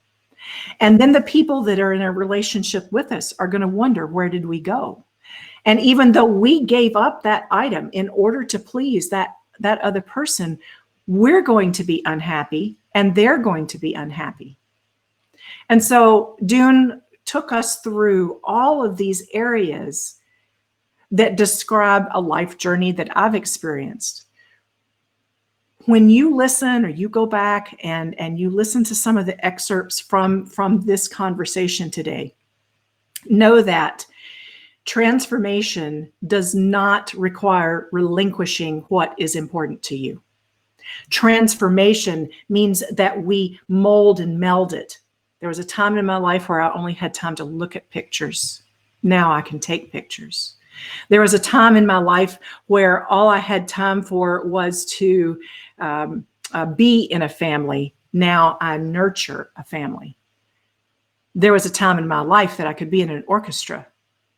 [SPEAKER 3] And then the people that are in a relationship with us are going to wonder, where did we go? And even though we gave up that item in order to please that other person, we're going to be unhappy and they're going to be unhappy. And so Dune took us through all of these areas that describe a life journey that I've experienced. When you listen, or you go back and you listen to some of the excerpts from this conversation today, know that transformation does not require relinquishing what is important to you. Transformation means that we mold and meld it. There was a time in my life where I only had time to look at pictures. Now I can take pictures. There was a time in my life where all I had time for was to be in a family. Now I nurture a family. There was a time in my life that I could be in an orchestra.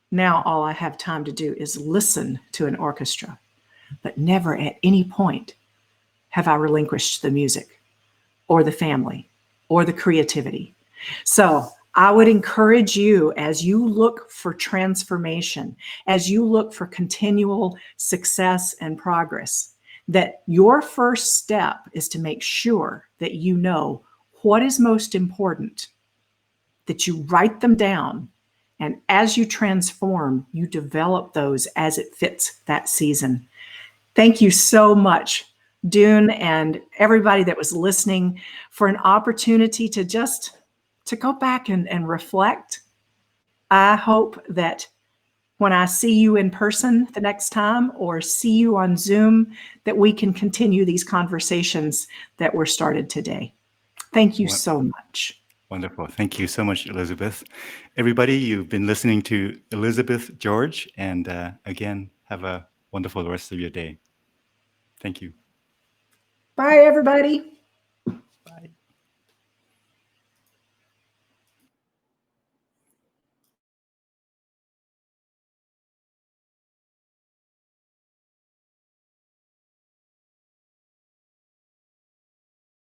[SPEAKER 3] Now all I have time to do is listen to an orchestra. But never at any point have I relinquished the music or the family or the creativity. So I would encourage you, as you look for transformation, as you look for continual success and progress, that your first step is to make sure that you know what is most important, that you write them down, and as you transform, you develop those as it fits that season. Thank you so much, Dune, and everybody that was listening, for an opportunity to just to go back and reflect. I hope that when I see you in person the next time, or see you on Zoom, that we can continue these conversations that were started today. Thank you so much.
[SPEAKER 2] Wonderful. Thank you so much, Elizabeth. Everybody, you've been listening to Elizabeth George, and again, have a wonderful rest of your day. Thank you.
[SPEAKER 3] Bye, everybody.